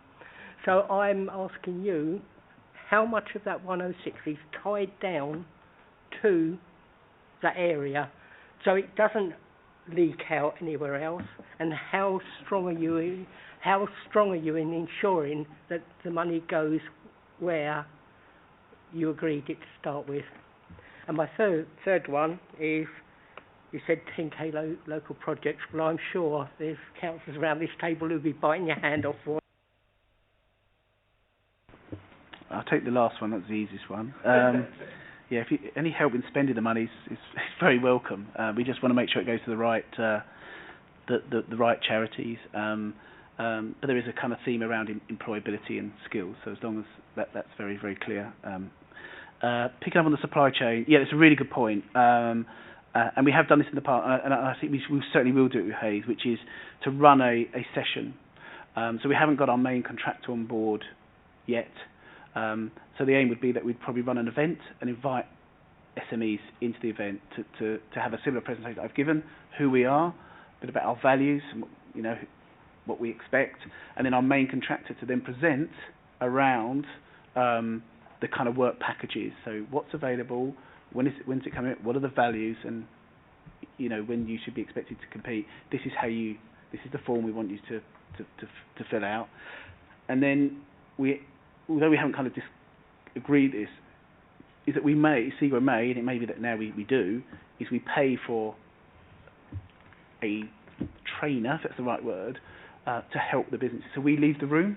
C: So I'm asking you, how much of that 106 is tied down to that area so it doesn't leak out anywhere else, and how strong are you in ensuring that the money goes where you agreed it to start with? And my third one is, you said 10k local projects. Well, I'm sure there's councillors around this table who'll be biting your hand off for.
I: I'll take the last one. That's the easiest one. Yeah, if any help in spending the money is very welcome. We just want to make sure it goes to the right the right charities. But there is a kind of theme around employability and skills. So as long as that's very, very clear. Picking up on the supply chain, yeah, it's a really good point. And we have done this in the past, and I think we certainly will do it with Hayes, which is to run a session. So we haven't got our main contractor on board yet. So the aim would be that we'd probably run an event and invite SMEs into the event to have a similar presentation that I've given, who we are, a bit about our values, and, what we expect, and then our main contractor to then present around the kind of work packages. So what's available, when's it coming, what are the values, and when you should be expected to compete. This is the form we want you to fill out, and then although we haven't kind of agreed this, is that we may, SEGRO may, and it may be that now we do, is we pay for a trainer, if that's the right word, to help the businesses. So we leave the room,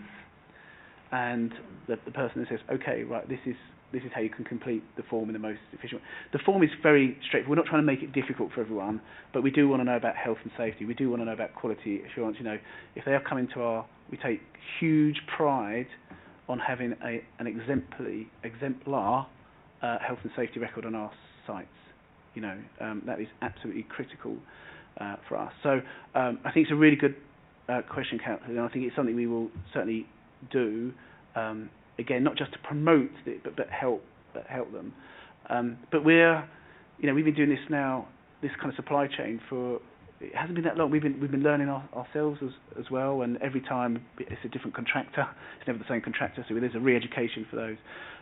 I: and the person says, okay, right, this is how you can complete the form in the most efficient way. The form is very straightforward. We're not trying to make it difficult for everyone, but we do want to know about health and safety. We do want to know about quality assurance. If they are coming to we take huge pride on having an exemplar health and safety record on our sites. That is absolutely critical for us. So I think it's a really good question, Councillor, and I think it's something we will certainly do. Again, not just to promote it, but help them. But we've been doing this now, this kind of supply chain for. It hasn't been that long. We've been learning ourselves as well, and every time it's a different contractor. It's never the same contractor, so there's a re-education for those.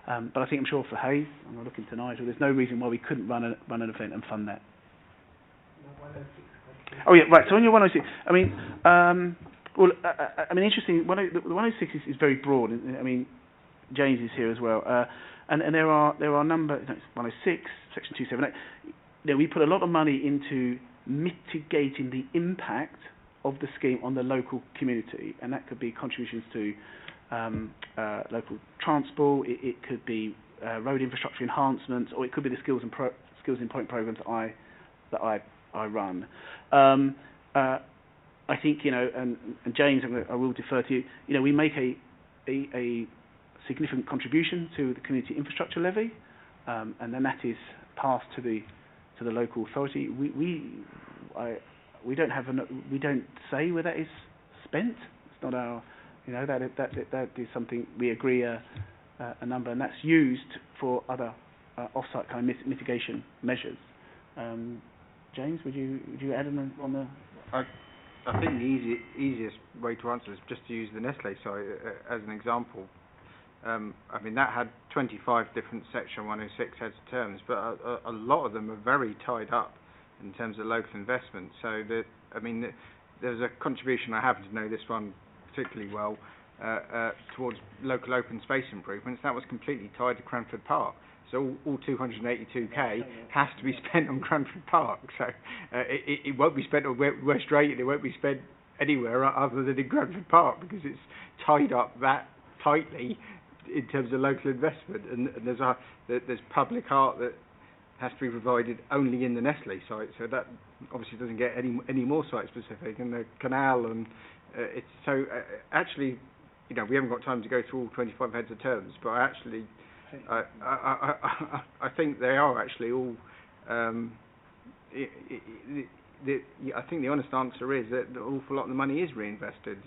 I: But I think I'm sure for Hayes, I'm not looking to Nigel, there's no reason why we couldn't run an event and fund that. Oh yeah, right. So on your 106, interesting. The 106 is very broad. James is here as well, and there are a number. It's 106, section 278. We put a lot of money into mitigating the impact of the scheme on the local community, and that could be contributions to local transport, it could be road infrastructure enhancements, or it could be the skills employment programs that I run. I think and James, I will defer to you. We make a significant contribution to the community infrastructure levy, and then that is passed to the local authority. We don't say where that is spent. It's not our, that is something we agree a number, and that's used for other off-site kind of mitigation measures. James, would you add on the?
J: I think the easiest way to answer is just to use the Nestle site as an example. That had 25 different Section 106 heads of terms, but a lot of them are very tied up in terms of local investment. So there's a contribution, I happen to know this one particularly well, towards local open space improvements. That was completely tied to Cranford Park. So all 282k has to be spent on Cranford Park. So it won't be spent on West Drayton. It won't be spent anywhere other than in Cranford Park, because it's tied up that tightly in terms of local investment. And there's public art that has to be provided only in the Nestle site. So that obviously doesn't get any more site specific. And the canal and actually, we haven't got time to go through all 25 heads of terms, but I think they are actually all. I think the honest answer is that an awful lot of the money is reinvested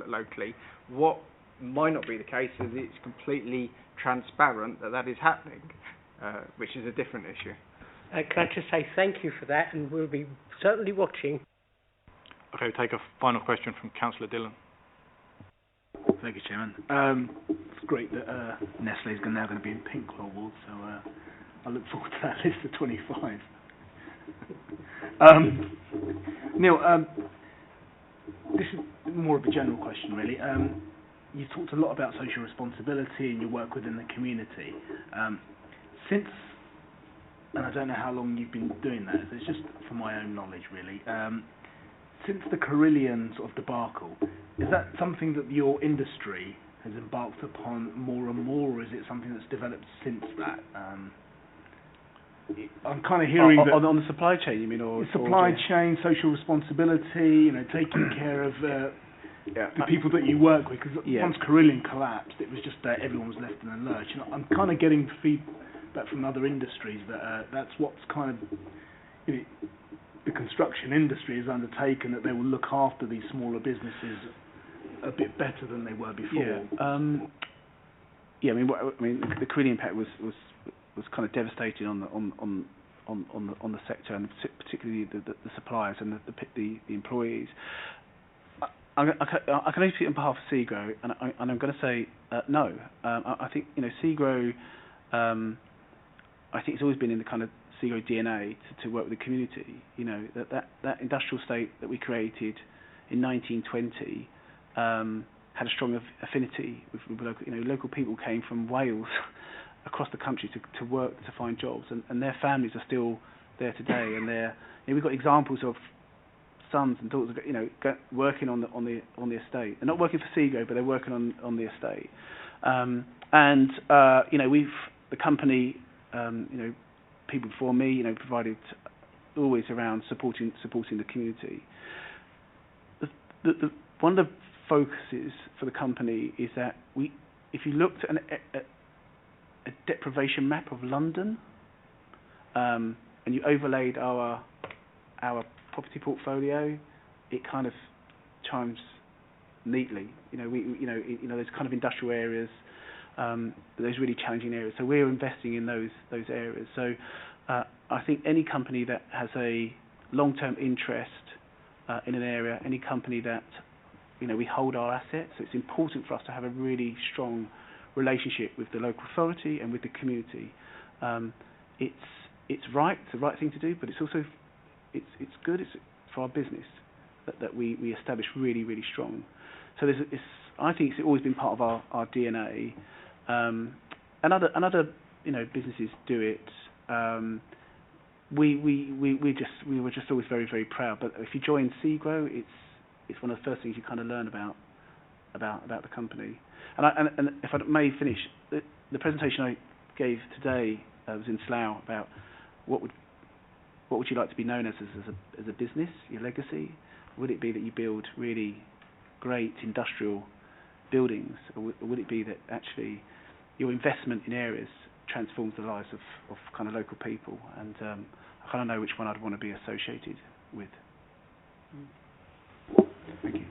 J: locally. What might not be the case is it's completely transparent that is happening, which is a different issue.
C: Can I just say thank you for that, and we'll be certainly watching.
A: Okay, we'll take a final question from Councillor Dillon.
D: Thank you, Chairman. It's great that Nestle is now going to be in pink awards, so I look forward to that list of 25. Neil, this is more of a general question, really. You've talked a lot about social responsibility and your work within the community. Since, and I don't know how long you've been doing that, so it's just for my own knowledge, really. Since the Carillion sort of debacle, is that something that your industry has embarked upon more and more, or is it something that's developed since that? I'm kind of hearing that
I: on the supply chain, you mean, or
D: supply chain, social responsibility, taking care of the people that you work with. Because once Carillion collapsed, it was just that everyone was left in the lurch. I'm kind of getting feedback from other industries that that's what's kind of the construction industry has undertaken, that they will look after these smaller businesses a bit better than they were before.
I: The Carillion impact was kind of devastating on the sector, and particularly the suppliers and the employees. I can only speak on behalf of SEGRO, and I'm going to say no. I think SEGRO. I think it's always been in the kind of SEGRO DNA to work with the community. That industrial estate that we created in 1920 had a strong affinity with local. Local people came from Wales across the country to work, to find jobs, and their families are still there today. And we've got examples of sons and daughters, working on the estate. They're not working for SEGRO, but they're working on the estate. The company, people before me, provided always around supporting the community. One of the focuses for the company is that if you looked at a deprivation map of London, and you overlaid our property portfolio, it kind of chimes neatly. There's kind of industrial areas, those really challenging areas. So we're investing in those areas. So I think any company that has a long-term interest in an area, any company that we hold our assets. So it's important for us to have a really strong relationship with the local authority and with the community. It's right, it's the right thing to do, but it's also it's good. It's for our business that we establish really, really strong. So I think it's always been part of our DNA. And other businesses do it. We were just always very, very proud. But if you join SEGRO, it's one of the first things you kind of learn about the company. And if I may finish, the presentation I gave today was in Slough about what would you like to be known as a business, your legacy? Would it be that you build really great industrial buildings, or would it be that actually your investment in areas transforms the lives of kind of local people? And I kind of know which one I'd want to be associated with.
D: Thank you.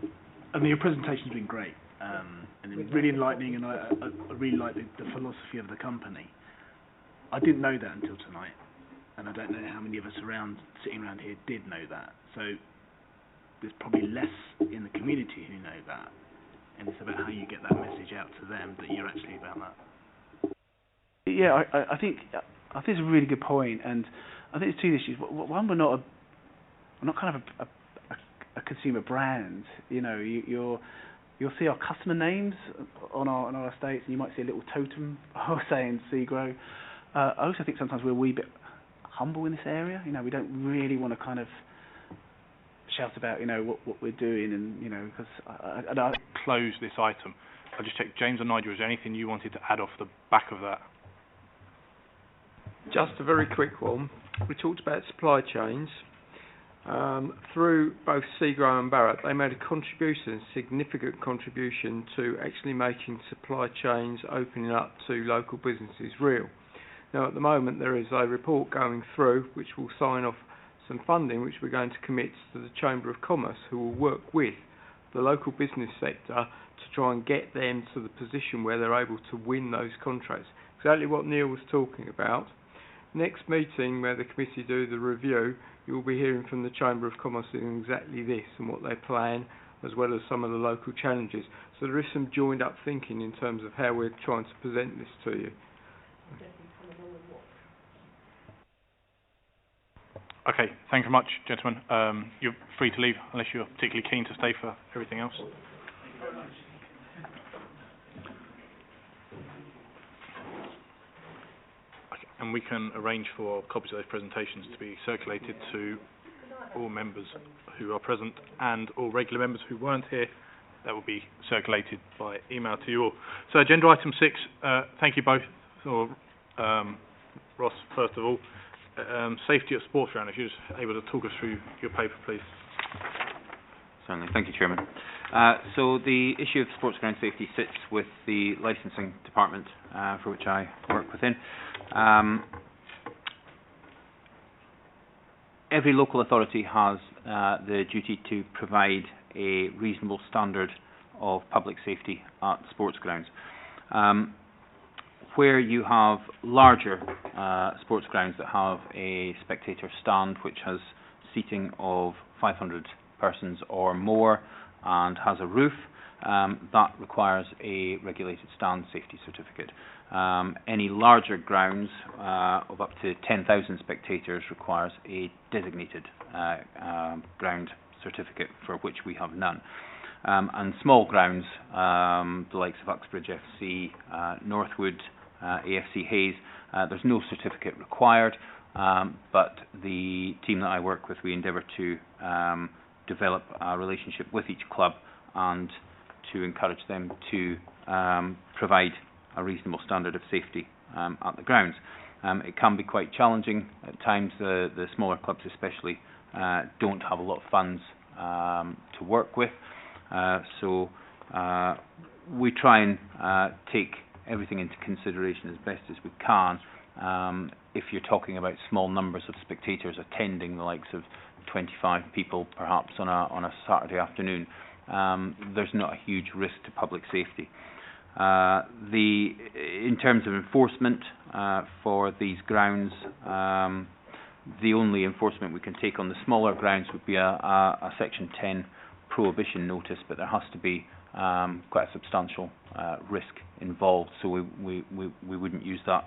D: I mean, your presentation's been great, and really enlightening, and I really like the philosophy of the company. I didn't know that until tonight, and I don't know how many of us sitting around here did know that. So there's probably less in the community who know that, and it's about how you get that message out to them that you're actually about that.
I: Yeah, I think it's a really good point, and I think there's two issues. One, we're not kind of a consumer brand. You'll see our customer names on our estates, and you might see a little totem saying SEGRO. I also think sometimes we're a wee bit humble in this area. We don't really want to kind of shout about what we're doing, and because I
A: close this item. I'll just check, James or Nigel, is there anything you wanted to add off the back of that?
L: Just a very quick one. We talked about supply chains. Through both SEGRO and Barratt, they made a significant contribution to actually making supply chains opening up to local businesses real. Now, at the moment, there is a report going through which will sign off some funding which we're going to commit to the Chamber of Commerce, who will work with the local business sector to try and get them to the position where they're able to win those contracts. Exactly what Neil was talking about. Next meeting where the committee do the review, you will be hearing from the Chamber of Commerce in exactly this and what they plan as well as some of the local challenges. So there is some joined up thinking in terms of how we're trying to present this to you.
A: Okay, thank you very much, gentlemen. You're free to leave unless you're particularly keen to stay for everything else. Okay, and we can arrange for copies of those presentations to be circulated to all members who are present and all regular members who weren't here. That will be circulated by email to you all. So agenda item 6, thank you both. So, Ross, first of all, safety at sports ground. If you're just able to talk us through your paper, please.
M: Certainly. Thank you, Chairman. So the issue of sports ground safety sits with the licensing department, for which I work within. Every local authority has the duty to provide a reasonable standard of public safety at sports grounds. Where you have larger sports grounds that have a spectator stand which has seating of 500 persons or more and has a roof, that requires a regulated stand safety certificate. Any larger grounds of up to 10,000 spectators requires a designated ground certificate, for which we have none. And small grounds, the likes of Uxbridge FC, Northwood, AFC Hayes, there's no certificate required, but the team that I work with, we endeavour to develop a relationship with each club and to encourage them to provide a reasonable standard of safety at the grounds. It can be quite challenging at times. The smaller clubs especially don't have a lot of funds to work with, so we try and take everything into consideration as best as we can. If you're talking about small numbers of spectators attending, the likes of 25 people perhaps on a Saturday afternoon, there's not a huge risk to public safety. In terms of enforcement for these grounds, the only enforcement we can take on the smaller grounds would be a Section 10 prohibition notice, but there has to be quite a substantial risk involved, so we wouldn't use that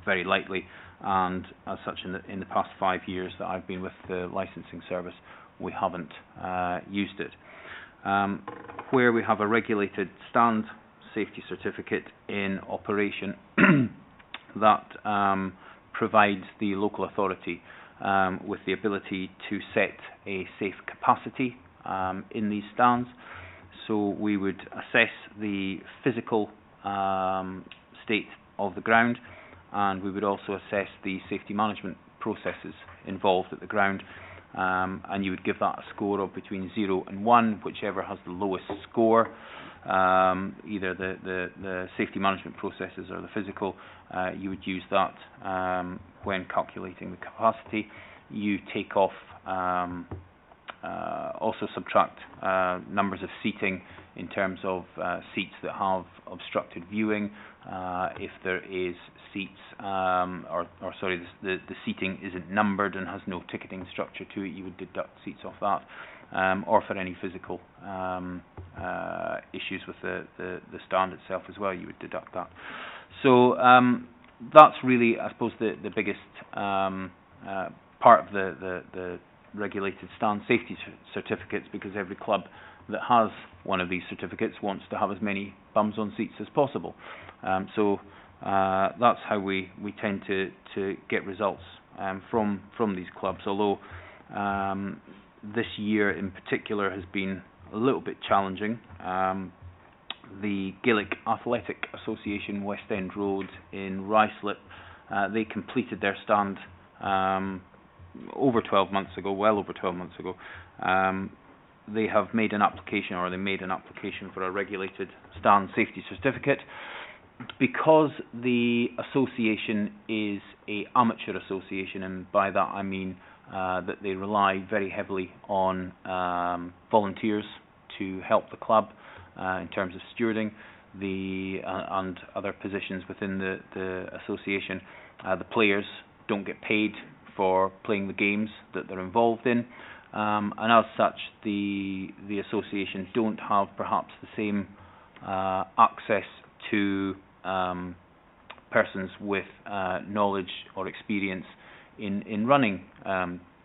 M: very lightly, and as such in the past 5 years that I've been with the licensing service, we haven't used it. Where we have a regulated stand safety certificate in operation, that provides the local authority with the ability to set a safe capacity in these stands. So we would assess the physical state of the ground, and we would also assess the safety management processes involved at the ground, and you would give that a score of between 0 and 1, whichever has the lowest score, either the safety management processes or the physical. You would use that when calculating the capacity. You take off, also subtract numbers of seating in terms of seats that have obstructed viewing. If there is seats, the seating isn't numbered and has no ticketing structure to it, you would deduct seats off that. Or for any physical issues with the stand itself as well, you would deduct that. So that's really, I suppose, the biggest part of the regulated stand safety certificates, because every club that has one of these certificates wants to have as many bums on seats as possible. So that's how we tend to get results from these clubs, although this year in particular has been a little bit challenging. The Gaelic Athletic Association West End Road in Ruislip, they completed their stand over 12 months ago, well over 12 months ago. They have made an application, or they made an application for a regulated stand safety certificate. Because the association is an amateur association, and by that I mean that they rely very heavily on volunteers to help the club in terms of stewarding and other positions within the association. The players don't get paid for playing the games that they're involved in. and as such the association don't have perhaps the same access to persons with knowledge or experience in running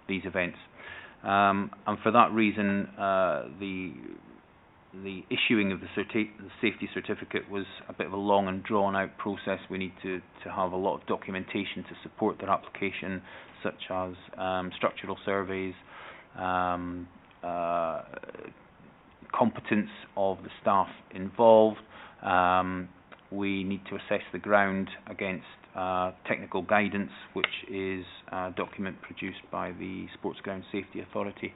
M: these events. And for that reason, the issuing of the safety certificate was a bit of a long and drawn out process. We need to have a lot of documentation to support their application, such as structural surveys, competence of the staff involved. We need to assess the ground against technical guidance, which is a document produced by the Sports Ground Safety Authority.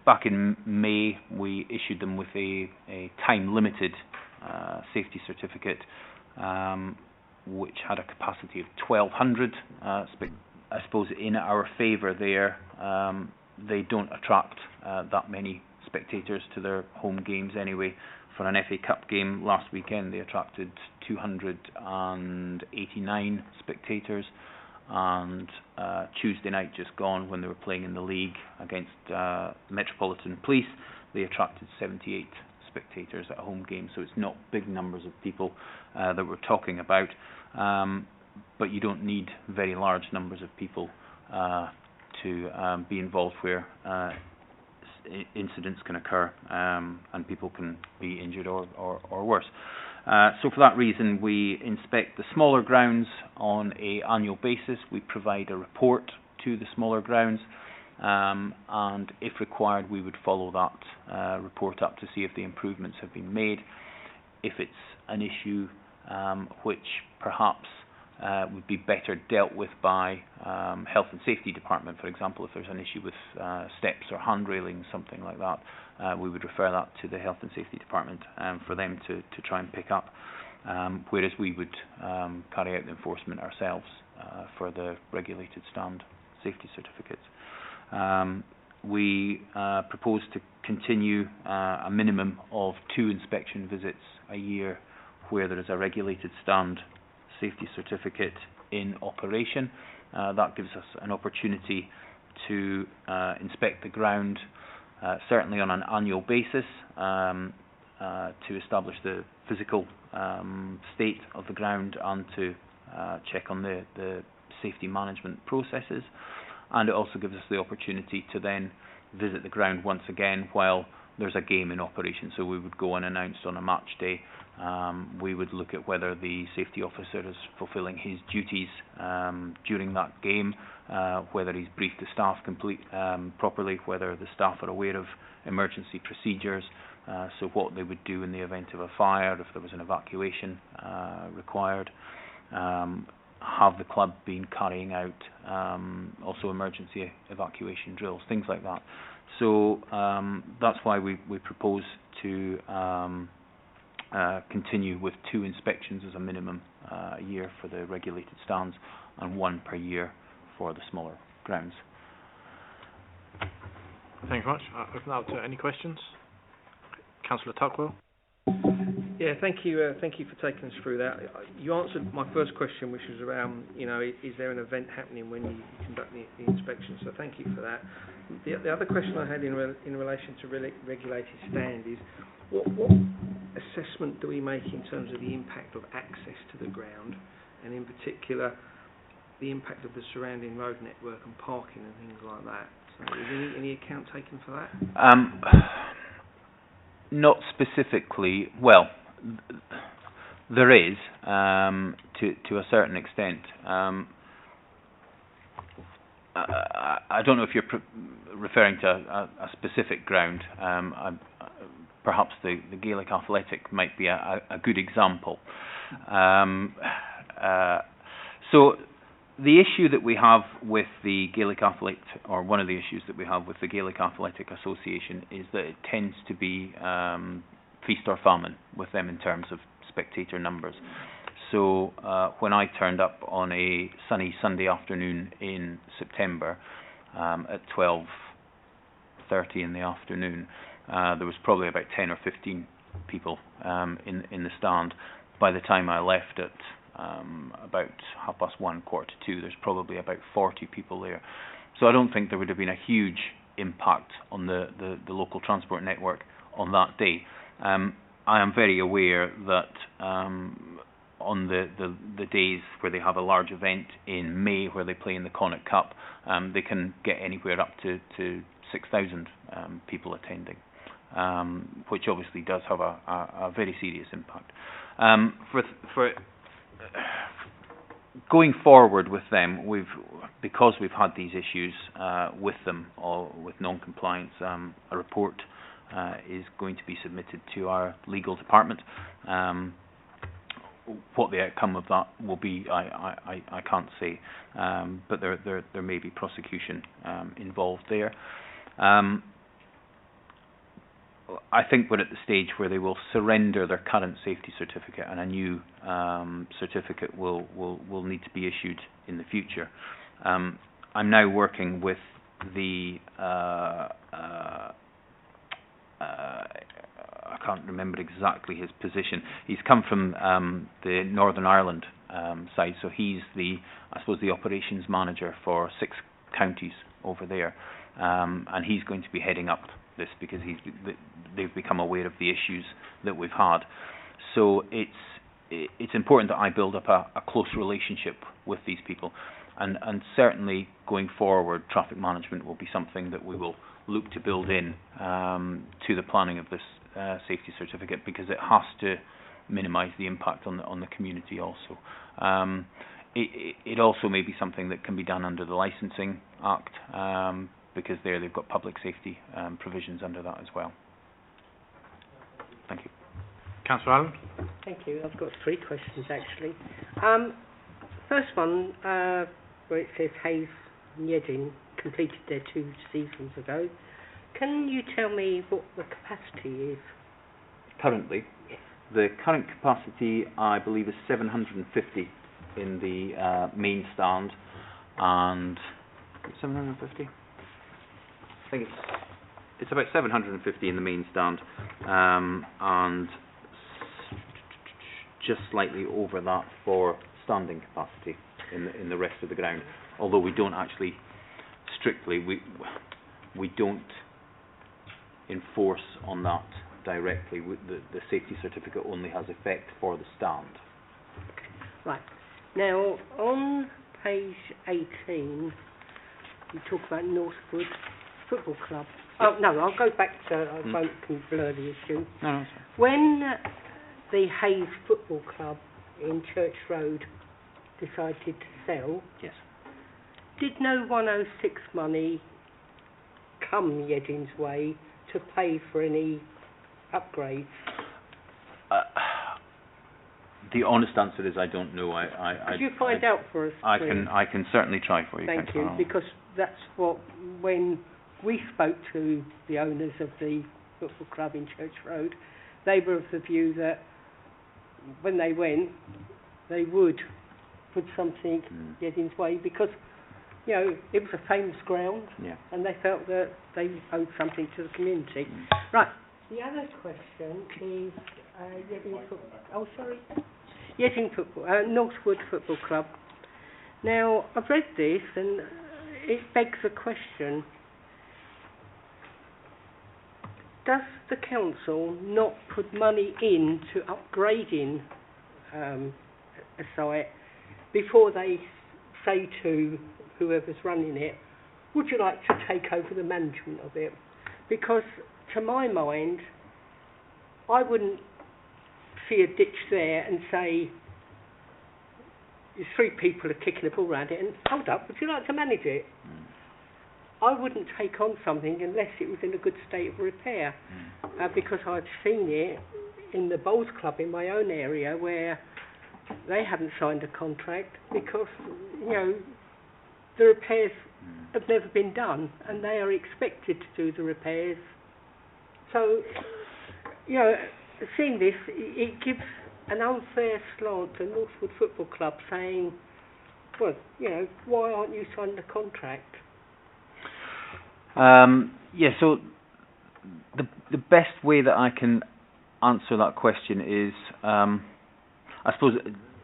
M: Back in May, we issued them with a time-limited safety certificate, which had a capacity of 1,200. I suppose in our favour there, they don't attract that many spectators to their home games anyway. For an FA Cup game last weekend, they attracted 289 spectators, and Tuesday night just gone, when they were playing in the league against Metropolitan Police, they attracted 78 spectators at a home game. So it's not big numbers of people that we're talking about, but you don't need very large numbers of people to be involved where incidents can occur and people can be injured or worse. So for that reason, we inspect the smaller grounds on an annual basis. We provide a report to the smaller grounds, and if required, we would follow that report up to see if the improvements have been made. If it's an issue which perhaps would be better dealt with by Health and Safety Department, for example, if there's an issue with steps or hand railings, something like that, we would refer that to the Health and Safety Department for them to try and pick up, whereas we would carry out the enforcement ourselves for the regulated stand safety certificates. We propose to continue a minimum of 2 inspection visits a year where there is a regulated stand safety certificate in operation. That gives us an opportunity to inspect the ground, certainly on an annual basis, to establish the physical state of the ground and to check on the safety management processes. And it also gives us the opportunity to then visit the ground once again while there's a game in operation. So we would go unannounced on a match day. We would look at whether the safety officer is fulfilling his duties during that game, whether he's briefed the staff properly, whether the staff are aware of emergency procedures, so what they would do in the event of a fire, if there was an evacuation required. Have the club been carrying out also emergency evacuation drills, things like that. So that's why we propose to continue with 2 inspections as a minimum a year for the regulated stands and 1 per year for the smaller grounds.
A: Thank you very much. Open now to any questions. Councillor Tuckwell.
G: Yeah, thank you for taking us through that. You answered my first question, which was around, is there an event happening when you conduct the inspection? So thank you for that. The other question I had in relation to regulated stand is, what assessment do we make in terms of the impact of access to the ground, and in particular the impact of the surrounding road network and parking and things like that? So is any account taken for that?
M: Not specifically. Well, there is to a certain extent. I don't know if you're referring to a specific ground. Perhaps the Gaelic Athletic might be a good example. So the issue that we have with the Gaelic Athletic, or one of the issues that we have with the Gaelic Athletic Association, is that it tends to be feast or famine with them in terms of spectator numbers. So when I turned up on a sunny Sunday afternoon in September at 12:30 in the afternoon, there was probably about 10 or 15 people in the stand. By the time I left at about 1:30, 2:15, there's probably about 40 people there. So I don't think there would have been a huge impact on the local transport network on that day. I am very aware that on the days where they have a large event in May where they play in the Connacht Cup, they can get anywhere up to 6,000 people attending, which obviously does have a very serious impact. For going forward with them, because we've had these issues with them or with non-compliance, a report is going to be submitted to our legal department. What the outcome of that will be, I can't say, but there may be prosecution involved there. I think we're at the stage where they will surrender their current safety certificate, and a new certificate will need to be issued in the future. I'm now working with the I can't remember exactly his position. He's come from the Northern Ireland side, so he's the operations manager for 6 counties over there, and he's going to be heading up this because they've become aware of the issues that we've had. So it's important that I build up a close relationship with these people, and certainly going forward, traffic management will be something that we will look to build in to the planning of this safety certificate, because it has to minimise the impact on the community also. It also may be something that can be done under the Licensing Act, because they've got public safety provisions under that as well. Thank you.
A: Councillor Allen?
C: Thank you. I've got 3 questions actually. First one, where it says Hayes and Yedding completed their 2 seasons ago. Can you tell me what the capacity is?
M: Currently?
C: Yes.
M: The current capacity, I believe, is 750 in the main stand, and 750? I think it's about 750 in the main stand, and just slightly over that for standing capacity in the rest of the ground. Although we don't actually strictly we don't enforce on that directly. The safety certificate only has effect for the stand.
C: Right. Now, on page 18, you talk about Northwood Football Club. Oh, no, I'll go back to, I won't blur the issue.
M: No,
C: when the Hayes Football Club in Church Road decided to sell,
M: yes,
C: did no 106 money come Yedding's way to pay for any upgrades?
M: The honest answer is I don't know.
C: Could you find out for us, please?
M: I can certainly try for you.
C: Thank you, because that's what, when we spoke to the owners of the football club in Church Road, they were of the view that when they went, they would put something Yedding's way, because you know it was a famous ground, and they felt that they owed something to the community. Right. The other question is Yedding Football, Northwood Football Club. Now, I've read this and it begs a question. Does the council not put money into upgrading a site before they say to whoever's running it, would you like to take over the management of it? Because to my mind, I wouldn't see a ditch there and say, 3 people are kicking a ball around it, and hold up, would you like to manage it? I wouldn't take on something unless it was in a good state of repair, because I've seen it in the Bowls Club in my own area where they haven't signed a contract because, you know, the repairs have never been done and they are expected to do the repairs. So, you know, seeing this, it gives an unfair slant to Northwood Football Club saying, well, you know, why aren't you signing a contract?
M: So the best way that I can answer that question is, I suppose,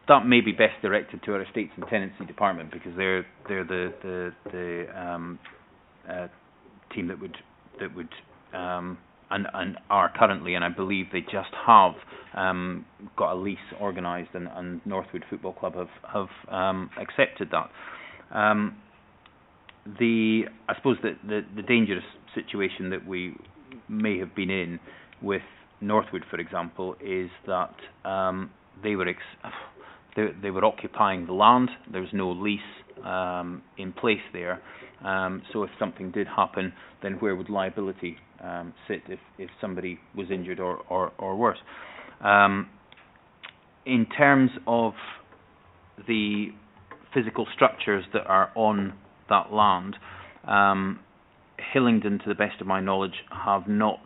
M: that may be best directed to our estates and tenancy department, because they're the team that would and are currently, and I believe they just have got a lease organised, and Northwood Football Club have accepted that. I suppose that the dangerous situation that we may have been in with Northwood, for example, is that they were occupying the land. There was no lease in place there. So if something did happen, then where would liability sit if somebody was injured or worse? In terms of the physical structures that are on that land, Hillingdon, to the best of my knowledge, have not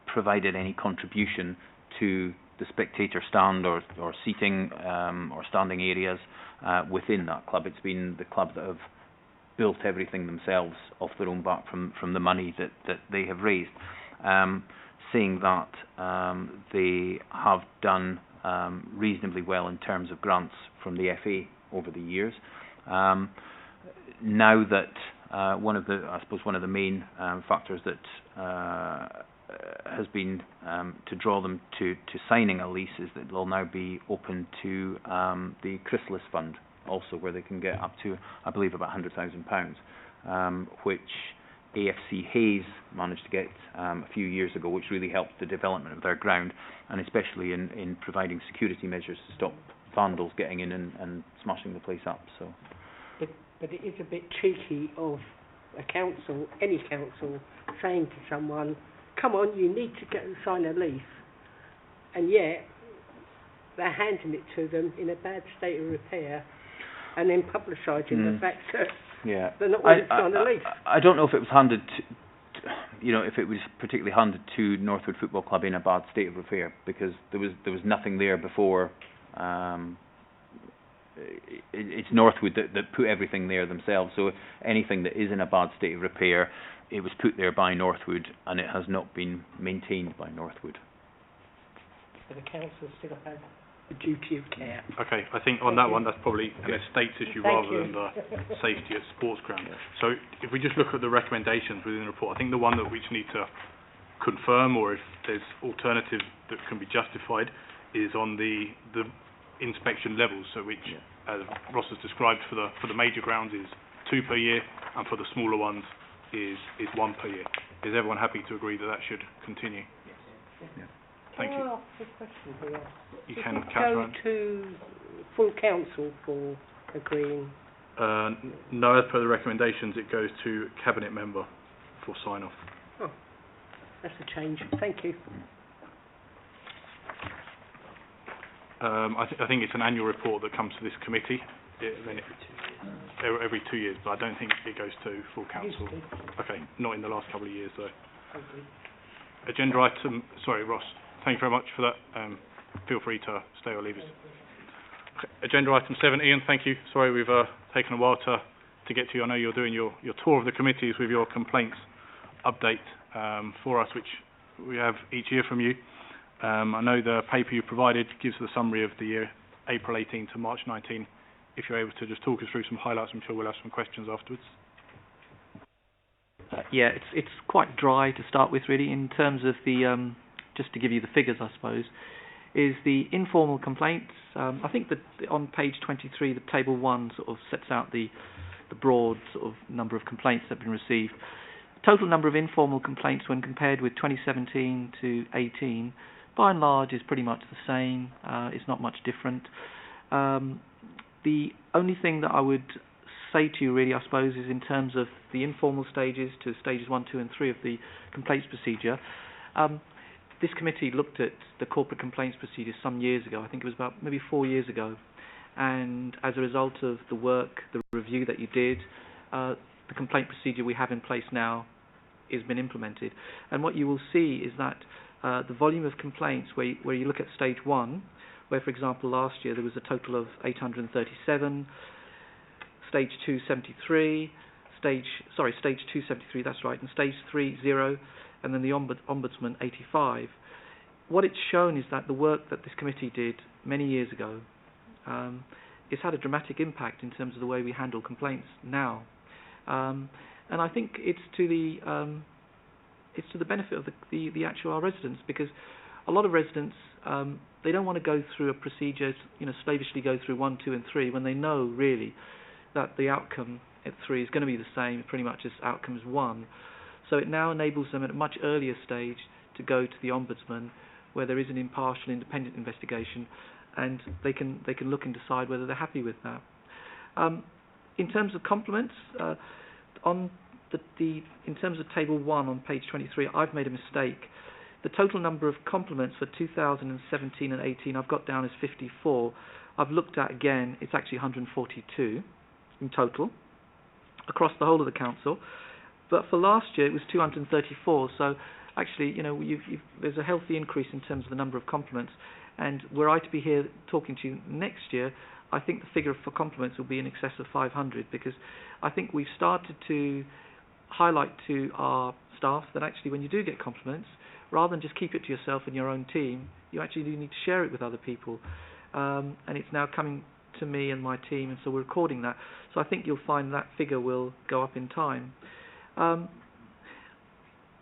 M: provided any contribution to the spectator stand or seating or standing areas within that club. It's been the club that have built everything themselves off their own back from the money that they have raised. Saying that, they have done reasonably well in terms of grants from the FA over the years. Now that one of the main factors that has been to draw them to signing a lease is that they'll now be open to the Chrysalis Fund also, where they can get up to, I believe, about £100,000, which AFC Hayes managed to get a few years ago, which really helped the development of their ground, and especially in providing security measures to stop vandals getting in and smashing the place up. So,
C: but it is a bit cheeky of a council, any council, saying to someone, come on, you need to sign a lease, and yet they're handing it to them in a bad state of repair, and then publicising the fact that they're not willing to sign a lease.
M: I don't know if it was handed if it was particularly handed to Northwood Football Club in a bad state of repair, because there was nothing there before. It's Northwood that put everything there themselves, so anything that is in a bad state of repair, it was put there by Northwood, and it has not been maintained by Northwood.
C: So the council still have a duty of care.
A: Okay, I think on that one, that's probably an estates issue rather than the safety at sports ground. So if we just look at the recommendations within the report, I think the one that we just need to confirm, or if there's alternatives that can be justified, is on the inspection levels. So which, as Ross has described, for the major grounds is 2 per year, and for the smaller ones is 1 per year. Is everyone happy to agree that should continue?
C: Yes.
A: Yeah. Thank you.
C: Can I ask a question here?
A: You can,
C: go to full council for agreeing?
A: No, as per the recommendations, it goes to cabinet member for sign off.
C: Oh, that's a change. Thank you.
A: I think it's an annual report that comes to this committee. Every 2 years, but I don't think it goes to full council. Okay, not in the last couple of years though.
C: Thank you.
A: Agenda item, sorry Ross, thank you very much for that. Feel free to stay or leave us. Okay, agenda item 7, Ian, thank you. Sorry we've taken a while to get to you. I know you're doing your tour of the committees with your complaints update for us, which we have each year from you. I know the paper you provided gives the summary of the year, April 18 to March 19. If you're able to just talk us through some highlights, I'm sure we'll have some questions afterwards.
N: Yeah, it's quite dry to start with, really, in terms of the, just to give you the figures, I suppose, is the informal complaints. I think that on page 23, the table 1 sort of sets out the broad sort of number of complaints that have been received. Total number of informal complaints when compared with 2017 to 18, by and large, is pretty much the same. It's not much different. The only thing that I would say to you, really, I suppose, is in terms of the informal stages to stages 1, 2 and 3 of the complaints procedure. This committee looked at the corporate complaints procedure some years ago. I think it was about maybe 4 years ago. And as a result of the work, the review that you did, the complaint procedure we have in place now has been implemented. And what you will see is that the volume of complaints where you look at stage 1, where, for example, last year there was a total of 837, stage 2, 73, stage 2, 73, that's right, and stage 3, 0, and then the Ombudsman, 85. what it's shown is that the work that this committee did many years ago it's had a dramatic impact in terms of the way we handle complaints now. And I think it's to the benefit of the actual residents, because a lot of residents they don't want to go through a procedure, slavishly go through 1, 2 and 3 when they know really that the outcome at 3 is going to be the same pretty much as outcomes 1. So it now enables them at a much earlier stage to go to the Ombudsman, where there is an impartial, independent investigation, and they can look and decide whether they're happy with that. In terms of compliments, in terms of Table 1 on page 23, I've made a mistake. The total number of compliments for 2017 and 18 I've got down as 54. I've looked at again, it's actually 142 in total across the whole of the council. But for last year it was 234. So actually, there's a healthy increase in terms of the number of compliments. And were I to be here talking to you next year, I think the figure for compliments will be in excess of 500, because I think we've started to highlight to our staff that actually when you do get compliments, rather than just keep it to yourself and your own team, you actually do need to share it with other people. And it's now coming to me and my team, and so we're recording that. So I think you'll find that figure will go up in time.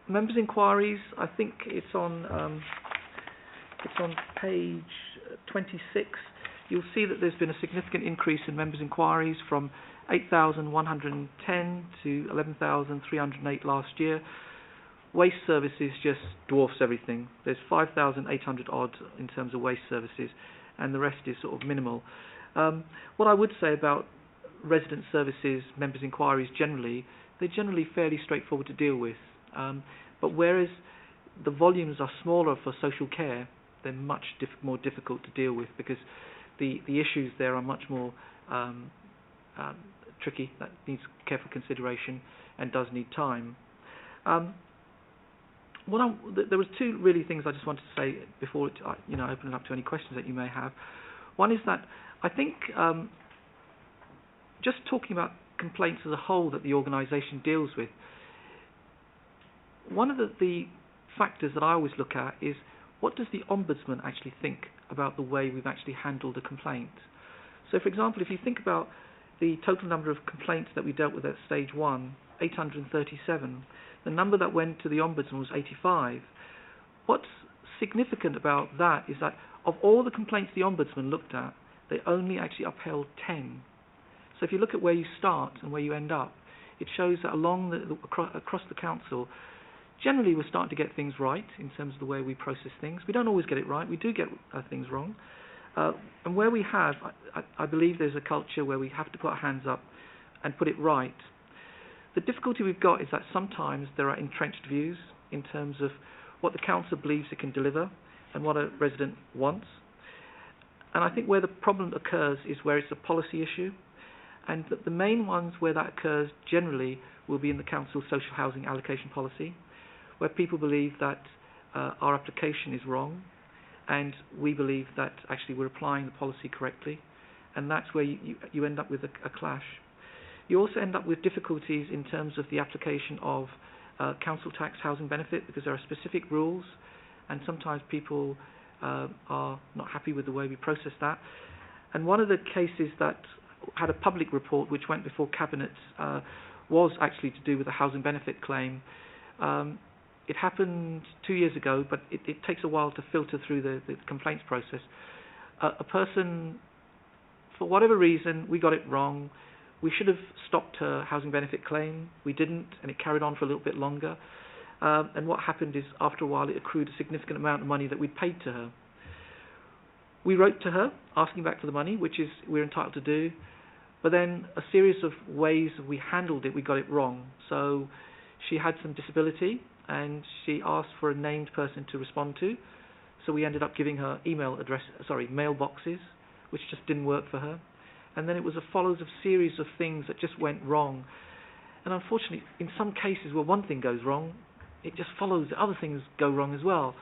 N: Members' inquiries, I think it's on page 26. You'll see that there's been a significant increase in members' inquiries from 8,110 to 11,308 last year. Waste services just dwarfs everything. There's 5,800 odd in terms of waste services, and the rest is sort of minimal. What I would say about resident services, members' inquiries generally, they're generally fairly straightforward to deal with. But whereas the volumes are smaller for social care, they're much more difficult to deal with, because the issues there are much more tricky. That needs careful consideration and does need time. There was two really things I just wanted to say before open it up to any questions that you may have. One is that I think just talking about complaints as a whole that the organisation deals with, one of the factors that I always look at is, what does the Ombudsman actually think about the way we've actually handled a complaint? So, for example, if you think about the total number of complaints that we dealt with at stage 1, 837, the number that went to the Ombudsman was 85. What's significant about that is that of all the complaints the Ombudsman looked at, they only actually upheld 10. So if you look at where you start and where you end up, it shows that across the council, generally we're starting to get things right in terms of the way we process things. We don't always get it right. We do get things wrong. And where we have, I believe there's a culture where we have to put our hands up and put it right. The difficulty we've got is that sometimes there are entrenched views in terms of what the council believes it can deliver and what a resident wants. And I think where the problem occurs is where it's a policy issue, and that the main ones where that occurs generally will be in the council's social housing allocation policy, where people believe that our application is wrong, and we believe that actually we're applying the policy correctly, and that's where you end up with a clash. You also end up with difficulties in terms of the application of council tax housing benefit, because there are specific rules, and sometimes people are not happy with the way we process that. And one of the cases that had a public report which went before Cabinet was actually to do with a housing benefit claim. It happened 2 years ago, but it takes a while to filter through the complaints process. A person, for whatever reason, we got it wrong. We should have stopped her housing benefit claim. We didn't, and it carried on for a little bit longer. And what happened is, after a while, it accrued a significant amount of money that we'd paid to her. We wrote to her, asking back for the money, which is we're entitled to do. But then a series of ways we handled it, we got it wrong. So she had some disability, and she asked for a named person to respond to. So we ended up giving her mailboxes, which just didn't work for her. And then it was a follows of series of things that just went wrong. And unfortunately, in some cases where one thing goes wrong, it just follows that other things go wrong as well.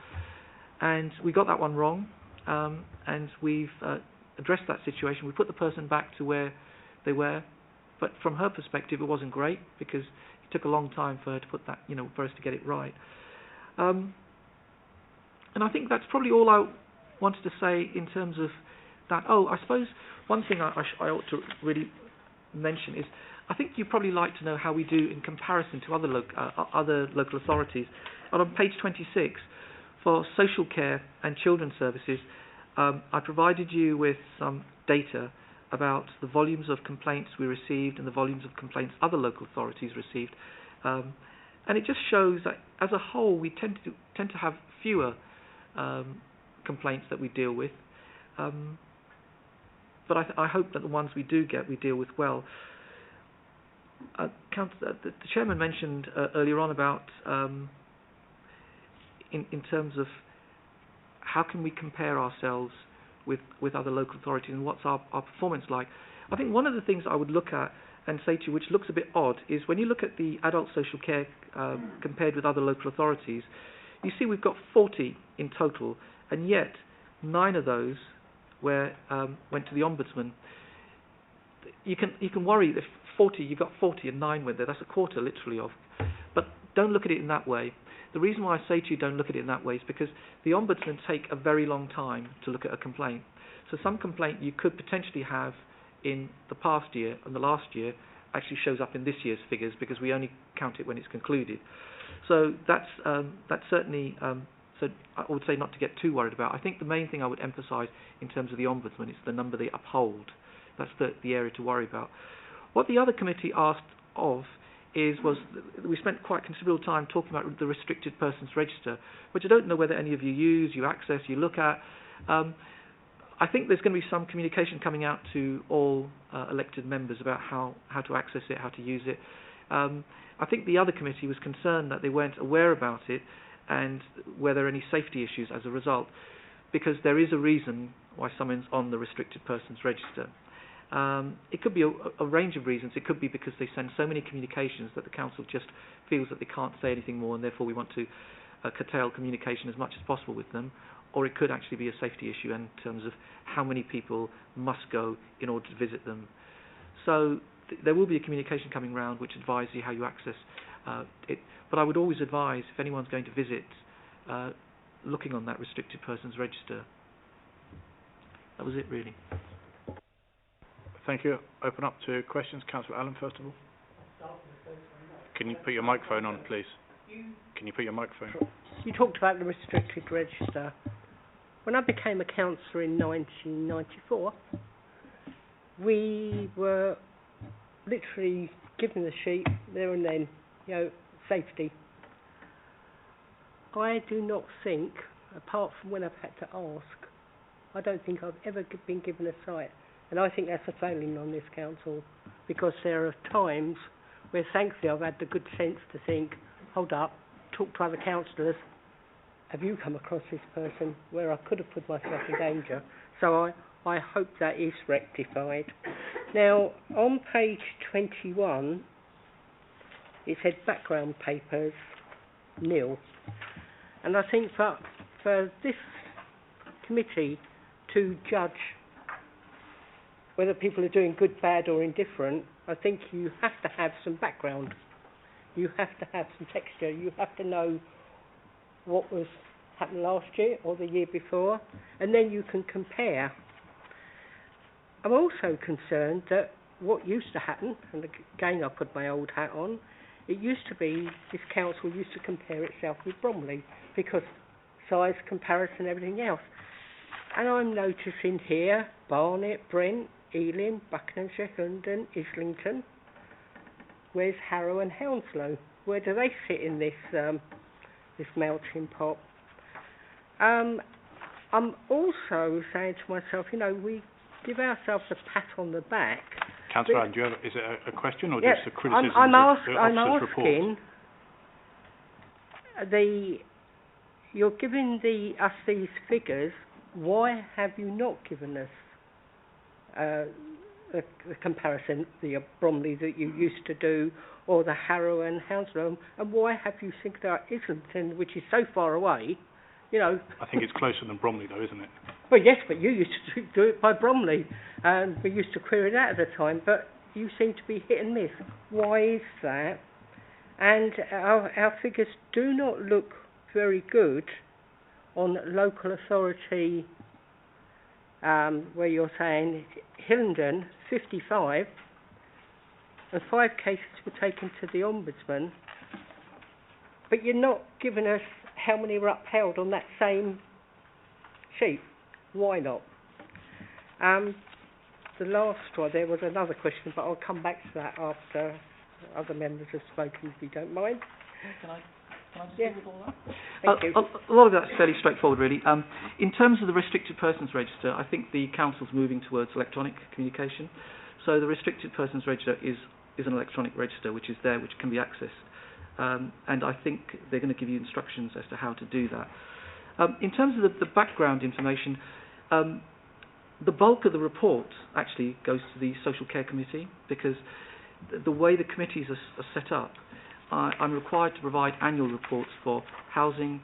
N: And we got that one wrong, and we've addressed that situation. We put the person back to where they were, but from her perspective, it wasn't great, because it took a long time for her to put that, for us to get it right. I think that's probably all I wanted to say in terms of that. Oh, I suppose one thing I ought to really mention is I think you'd probably like to know how we do in comparison to other local authorities. And on page 26, for social care and children's services, I provided you with some data about the volumes of complaints we received and the volumes of complaints other local authorities received. And it just shows that as a whole we tend to have fewer complaints that we deal with. But I hope that the ones we do get we deal with well. The chairman mentioned earlier on about in terms of how can we compare ourselves with other local authorities and what's our performance like. I think one of the things I would look at and say to you, which looks a bit odd, is when you look at the adult social care compared with other local authorities, you see we've got 40 in total, and yet 9 of those went to the Ombudsman. You can worry if 40, you've got 40 and 9 went there. That's a quarter, literally, of. But don't look at it in that way. The reason why I say to you don't look at it in that way is because the Ombudsman take a very long time to look at a complaint. So some complaint you could potentially have in the past year and the last year actually shows up in this year's figures because we only count it when it's concluded. So that's certainly, so I would say not to get too worried about. I think the main thing I would emphasise in terms of the Ombudsman is the number they uphold. That's the area to worry about. What the other committee asked of was we spent quite considerable time talking about the restricted persons register, which I don't know whether any of you use, you access, you look at. I think there's going to be some communication coming out to all elected members about how to access it, how to use it. I think the other committee was concerned that they weren't aware about it and were there any safety issues as a result, because there is a reason why someone's on the restricted persons register. It could be a range of reasons. It could be because they send so many communications that the council just feels that they can't say anything more and therefore we want to curtail communication as much as possible with them. Or it could actually be a safety issue in terms of how many people must go in order to visit them. So there will be a communication coming round which advises you how you access it. But I would always advise, if anyone's going to visit, looking on that restricted persons register. That was it, really.
A: Thank you. Open up to questions. Councillor Allen, first of all. Can you put your microphone on, please? Can you put your microphone?
C: You talked about the restricted register. When I became a councillor in 1994, we were literally given the sheet there and then, safety. I do not think, apart from when I've had to ask, I don't think I've ever been given a site. And I think that's a failing on this council, because there are times where, thankfully, I've had the good sense to think, hold up, talk to other councillors, have you come across this person where I could have put myself in danger? So I hope that is rectified. Now, on page 21, it said background papers, nil. And I think for this committee to judge whether people are doing good, bad or indifferent, I think you have to have some background. You have to have some texture. You have to know what was happened last year or the year before, and then you can compare. I'm also concerned that what used to happen, and again I put my old hat on, it used to be this council used to compare itself with Bromley because size, comparison, everything else. And I'm noticing here Barnet, Brent, Ealing, Buckinghamshire, Hillingdon, Islington. Where's Harrow and Hounslow? Where do they fit in this this melting pot? I'm also saying to myself, we give ourselves a pat on the back.
A: Councillor, do you have, is it a question or just a criticism
C: I'm
A: of the officer's
C: asking,
A: report?
C: You're giving us these figures. Why have you not given us the comparison, the Bromley that you used to do, or the Harrow and Hounslow, and why have you think there Islington, which is so far away,
A: I think it's closer than Bromley, though, isn't it?
C: Well, yes, but you used to do it by Bromley, and we used to query that at the time, but you seem to be hit and miss. Why is that? And our figures do not look very good on local authority, where you're saying Hillingdon 55 and 5 cases were taken to the Ombudsman, but you're not giving us how many were upheld on that same sheet. Why not? The last one, there was another question, but I'll come back to that after other members have spoken, if you don't mind.
N: Can I just
C: Yeah.
N: deal with all that?
C: Thank you.
N: A lot of that's fairly straightforward, really. In terms of the restricted persons register, I think the council's moving towards electronic communication. So the restricted persons register is an electronic register, which is there, which can be accessed. And I think they're going to give you instructions as to how to do that. In terms of the background information, the bulk of the report actually goes to the Social Care Committee, because the way the committees are set up, I'm required to provide annual reports for housing,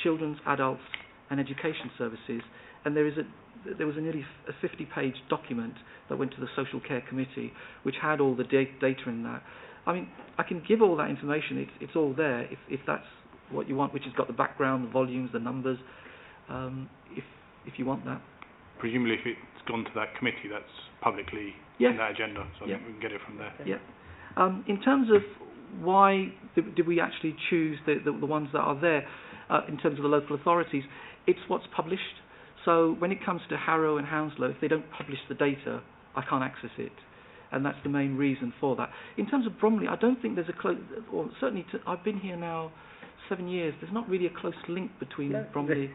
N: children's, adults and education services, and there was a nearly a 50-page document that went to the Social Care Committee, which had all the data in that. I mean, I can give all that information, it's all there, if that's what you want, which has got the background, the volumes, the numbers, if you want that.
A: Presumably if it's gone to that committee, that's publicly
N: Yes.
A: in that agenda, so I
N: Yeah.
A: think we can get it from there.
N: Yeah. In terms of why did we actually choose the ones that are there, in terms of the local authorities, it's what's published. So when it comes to Harrow and Hounslow, if they don't publish the data, I can't access it. And that's the main reason for that. In terms of Bromley, I don't think there's a close, or certainly I've been here now 7 years, there's not really a close link between Bromley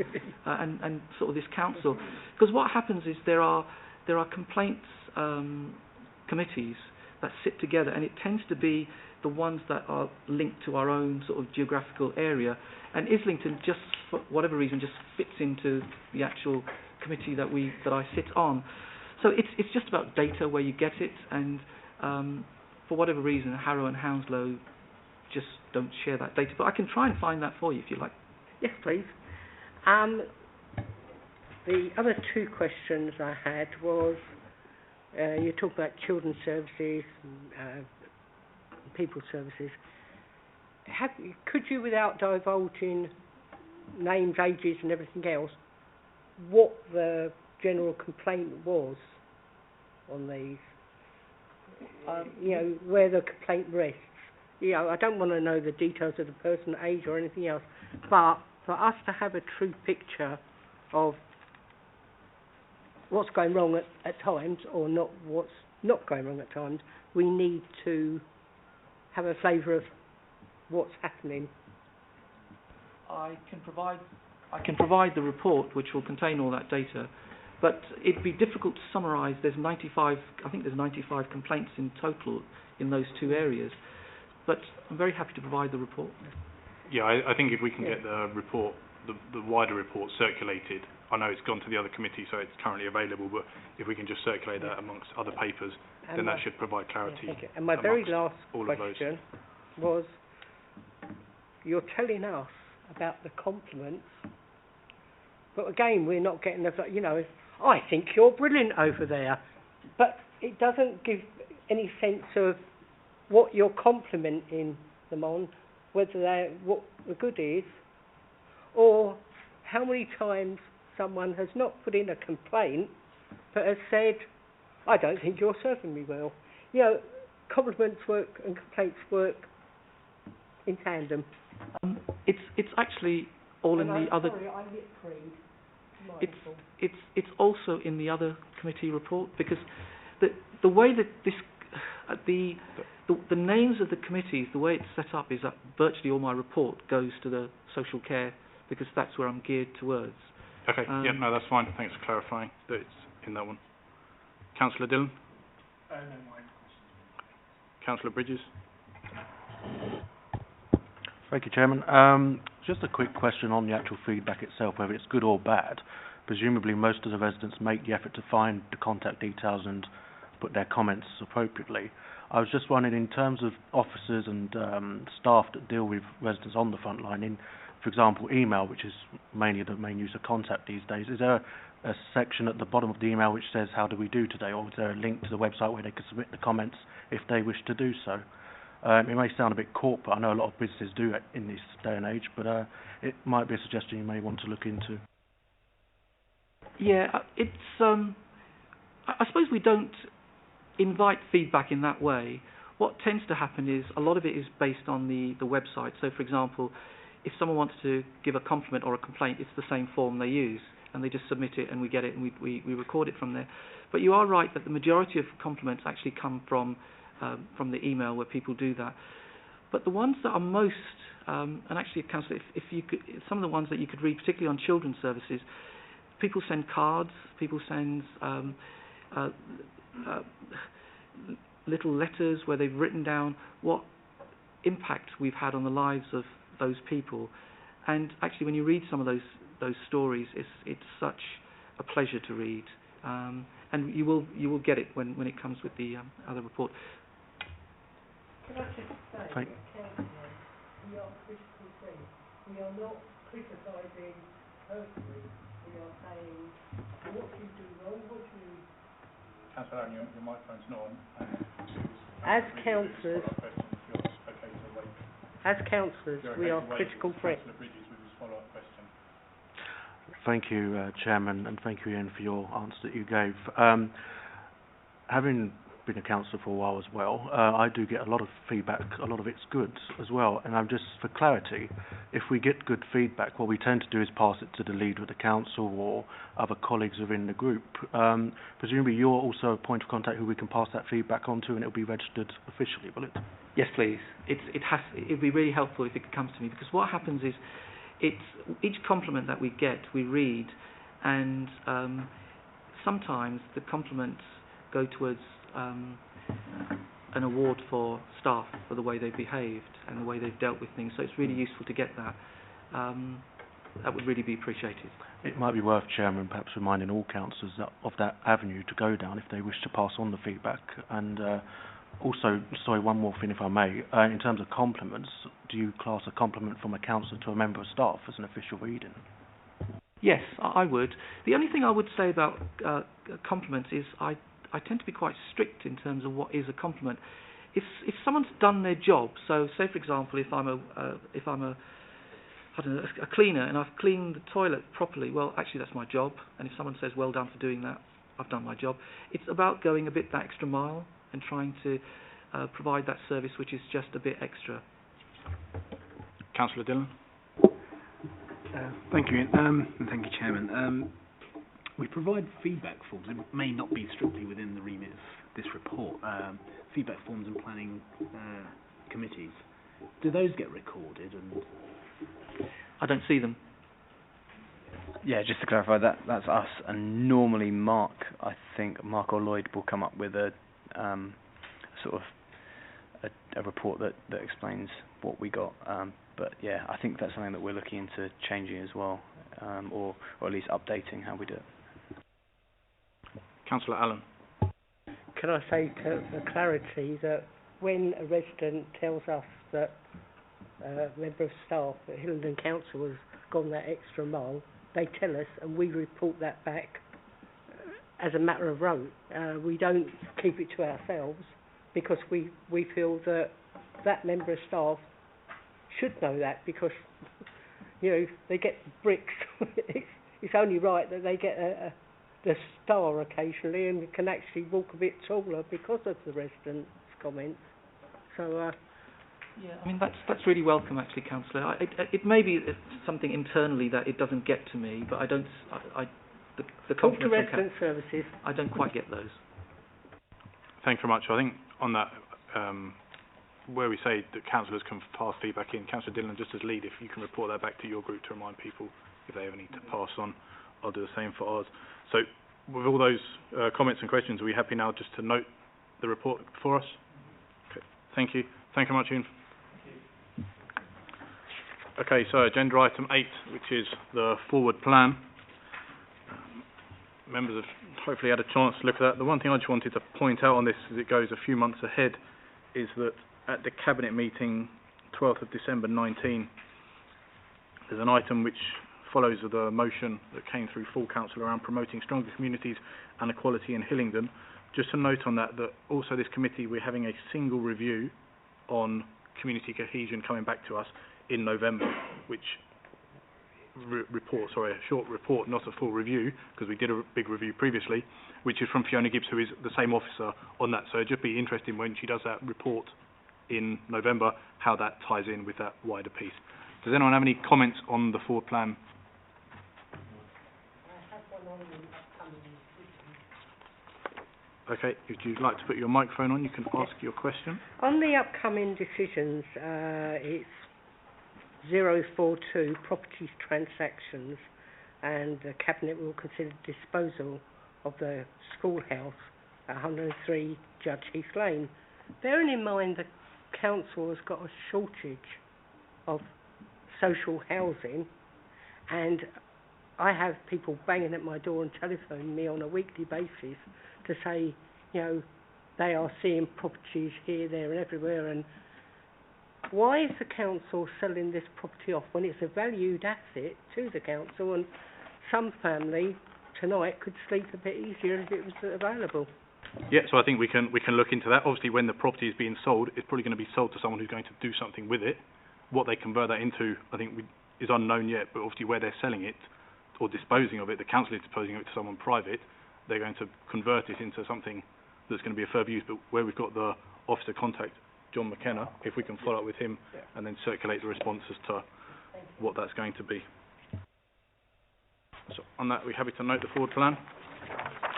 N: and sort of this council. Because what happens is there are complaints committees that sit together, and it tends to be the ones that are linked to our own sort of geographical area. And Islington, just for whatever reason, just fits into the actual committee that I sit on. So it's just about data, where you get it, and for whatever reason, Harrow and Hounslow just don't share that data. But I can try and find that for you if you like.
C: Yes, please. The other two questions I had was, you talk about children's services, people services. Could you, without divulging names, ages and everything else, what the general complaint was on these? Where the complaint rests. I don't want to know the details of the person, age or anything else, but for us to have a true picture of what's going wrong at times, or not what's not going wrong at times, we need to have a flavour of what's happening.
N: I can provide the report, which will contain all that data, but it'd be difficult to summarise. There's 95 complaints in total in those two areas, but I'm very happy to provide the report.
A: Yeah, I think if we can get the report, the wider report circulated, I know it's gone to the other committee, so it's currently available, but if we can just circulate that amongst other papers, then that should provide clarity.
C: Yeah, and my very last question was, you're telling us about the compliments, but again, we're not getting the, I think you're brilliant over there, but it doesn't give any sense of what you're complimenting them on, whether what the good is, or how many times someone has not put in a complaint but has said, I don't think you're serving me well. Compliments work and complaints work in tandem.
N: It's actually all in the other.
C: Sorry, I lip read.
N: It's also in the other committee report, because the way that this the names of the committees, the way it's set up is that virtually all my report goes to the social care, because that's where I'm geared towards.
A: Okay, no, that's fine. Thanks for clarifying that it's in that one. Councillor Dillon?
O: No, my questions.
A: Councillor Bridges?
O: Thank you, Chairman. Just a quick question on the actual feedback itself, whether it's good or bad. Presumably most of the residents make the effort to find the contact details and put their comments appropriately. I was just wondering, in terms of officers and staff that deal with residents on the front line, in, for example, email, which is mainly the main use of contact these days, is there a section at the bottom of the email which says, how do we do today, or is there a link to the website where they can submit the comments if they wish to do so? It may sound a bit corporate. I know a lot of businesses do it in this day and age, but it might be a suggestion you may want to look into.
N: Yeah, it's. I suppose we don't invite feedback in that way. What tends to happen is a lot of it is based on the website. So, for example, if someone wants to give a compliment or a complaint, it's the same form they use, and they just submit it, and we get it, and we record it from there. But you are right that the majority of compliments actually come from the email where people do that. But the ones that are most, and actually, Councillor, if you could, some of the ones that you could read, particularly on children's services, people send cards, people send little letters where they've written down what impact we've had on the lives of those people. And actually, when you read some of those stories, it's such a pleasure to read. And you will get it when it comes with the other report.
C: Can I just say, we are critical free. We are not criticising personally. We are saying, what do you do wrong? What do you...
A: Councillor Allen, your microphone's not on.
C: As councillors, we are critical free.
A: Councillor Bridges with his follow-up question.
O: Thank you, Chairman, and thank you, Ian, for your answer that you gave. Having been a councillor for a while as well, I do get a lot of feedback. A lot of it's good as well. And I'm just, for clarity, if we get good feedback, what we tend to do is pass it to the lead with the council or other colleagues within the group. Presumably you're also a point of contact who we can pass that feedback on to, and it'll be registered officially, will it?
N: Yes, please. It'd be really helpful if it comes to me, because what happens is, each compliment that we get, we read, and sometimes the compliments go towards an award for staff for the way they've behaved and the way they've dealt with things. So it's really useful to get that. That would really be appreciated.
O: It might be worth, Chairman, perhaps reminding all councillors of that avenue to go down if they wish to pass on the feedback. And also, sorry, one more thing if I may. In terms of compliments, do you class a compliment from a councillor to a member of staff as an official reading?
N: Yes, I would. The only thing I would say about compliments is I tend to be quite strict in terms of what is a compliment. If someone's done their job, so say for example, if I'm a cleaner and I've cleaned the toilet properly, well, actually that's my job. And if someone says well done for doing that, I've done my job. It's about going a bit that extra mile and trying to provide that service which is just a bit extra.
A: Councillor Dillon.
D: Thank you, Ian. And thank you, Chairman. We provide feedback forms. It may not be strictly within the remit of this report. Feedback forms and planning committees. Do those get recorded? And
N: I don't see them.
B: Yeah, just to clarify, that's us. And normally Mark or Lloyd will come up with a sort of a report that explains what we got. But yeah, I think that's something that we're looking into changing as well, or at least updating how we do it.
A: Councillor Allen.
C: Can I say for clarity that when a resident tells us that a member of staff at Hillingdon Council has gone that extra mile, they tell us and we report that back as a matter of rote. We don't keep it to ourselves because we feel that member of staff should know that, because they get bricks. It's only right that they get the star occasionally and can actually walk a bit taller because of the residents' comments. So
N: yeah, I mean that's really welcome, actually, Councillor. It may be something internally that it doesn't get to me, but I don't. The
C: talk to resident services.
N: I don't quite get those.
A: Thank you very much. I think on that, where we say that councillors can pass feedback in, Councillor Dillon, just as lead, if you can report that back to your group to remind people if they ever need to pass on, I'll do the same for ours. So, with all those comments and questions, are we happy now just to note the report for us? Okay. Thank you. Thank you very much, Ian. Okay, so agenda item 8, which is the forward plan. Members have hopefully had a chance to look at that. The one thing I just wanted to point out on this as it goes a few months ahead is that at the Cabinet meeting, 12th of December 19, there's an item which follows the motion that came through full council around promoting stronger communities and equality in Hillingdon. Just a note on that also this committee, we're having a single review on community cohesion coming back to us in November, which a short report, not a full review, because we did a big review previously, which is from Fiona Gibbs, who is the same officer on that. So it'd just be interesting when she does that report in November, how that ties in with that wider piece. Does anyone have any comments on the forward plan? Okay, if you'd like to put your microphone on, you can ask your question.
C: On the upcoming decisions, it's 042, properties transactions, and the Cabinet will consider disposal of the schoolhouse at 103 Judge Heath Lane. Bearing in mind the council has got a shortage of social housing, and I have people banging at my door and telephoning me on a weekly basis to say, you know, they are seeing properties here, there and everywhere, and why is the council selling this property off when it's a valued asset to the council, and some family tonight could sleep a bit easier if it was available?
A: Yeah, so I think we can look into that. Obviously, when the property is being sold, it's probably going to be sold to someone who's going to do something with it. What they convert that into, I think, is unknown yet, but obviously where they're selling it or disposing of it, the council is disposing of it to someone private, they're going to convert it into something that's going to be a further use. But where we've got the officer contact, John McKenna, if we can follow up with him and then circulate the response as to what that's going to be. So on that, we're happy to note the forward plan.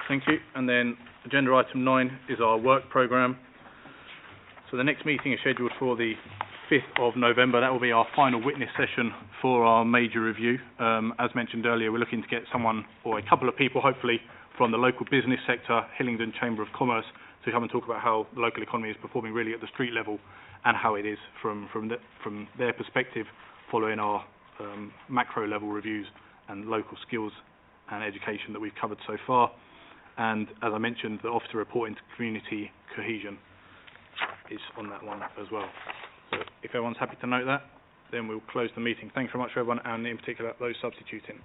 A: Thank you. And then agenda item 9 is our work programme. So the next meeting is scheduled for the 5th of November. That will be our final witness session for our major review. As mentioned earlier, we're looking to get someone or a couple of people, hopefully, from the local business sector, Hillingdon Chamber of Commerce, to come and talk about how the local economy is performing really at the street level and how it is from their perspective following our macro level reviews and local skills and education that we've covered so far. And as I mentioned, the officer report into community cohesion is on that one as well. So if everyone's happy to note that, then we'll close the meeting. Thanks very much, everyone, and in particular those substituting.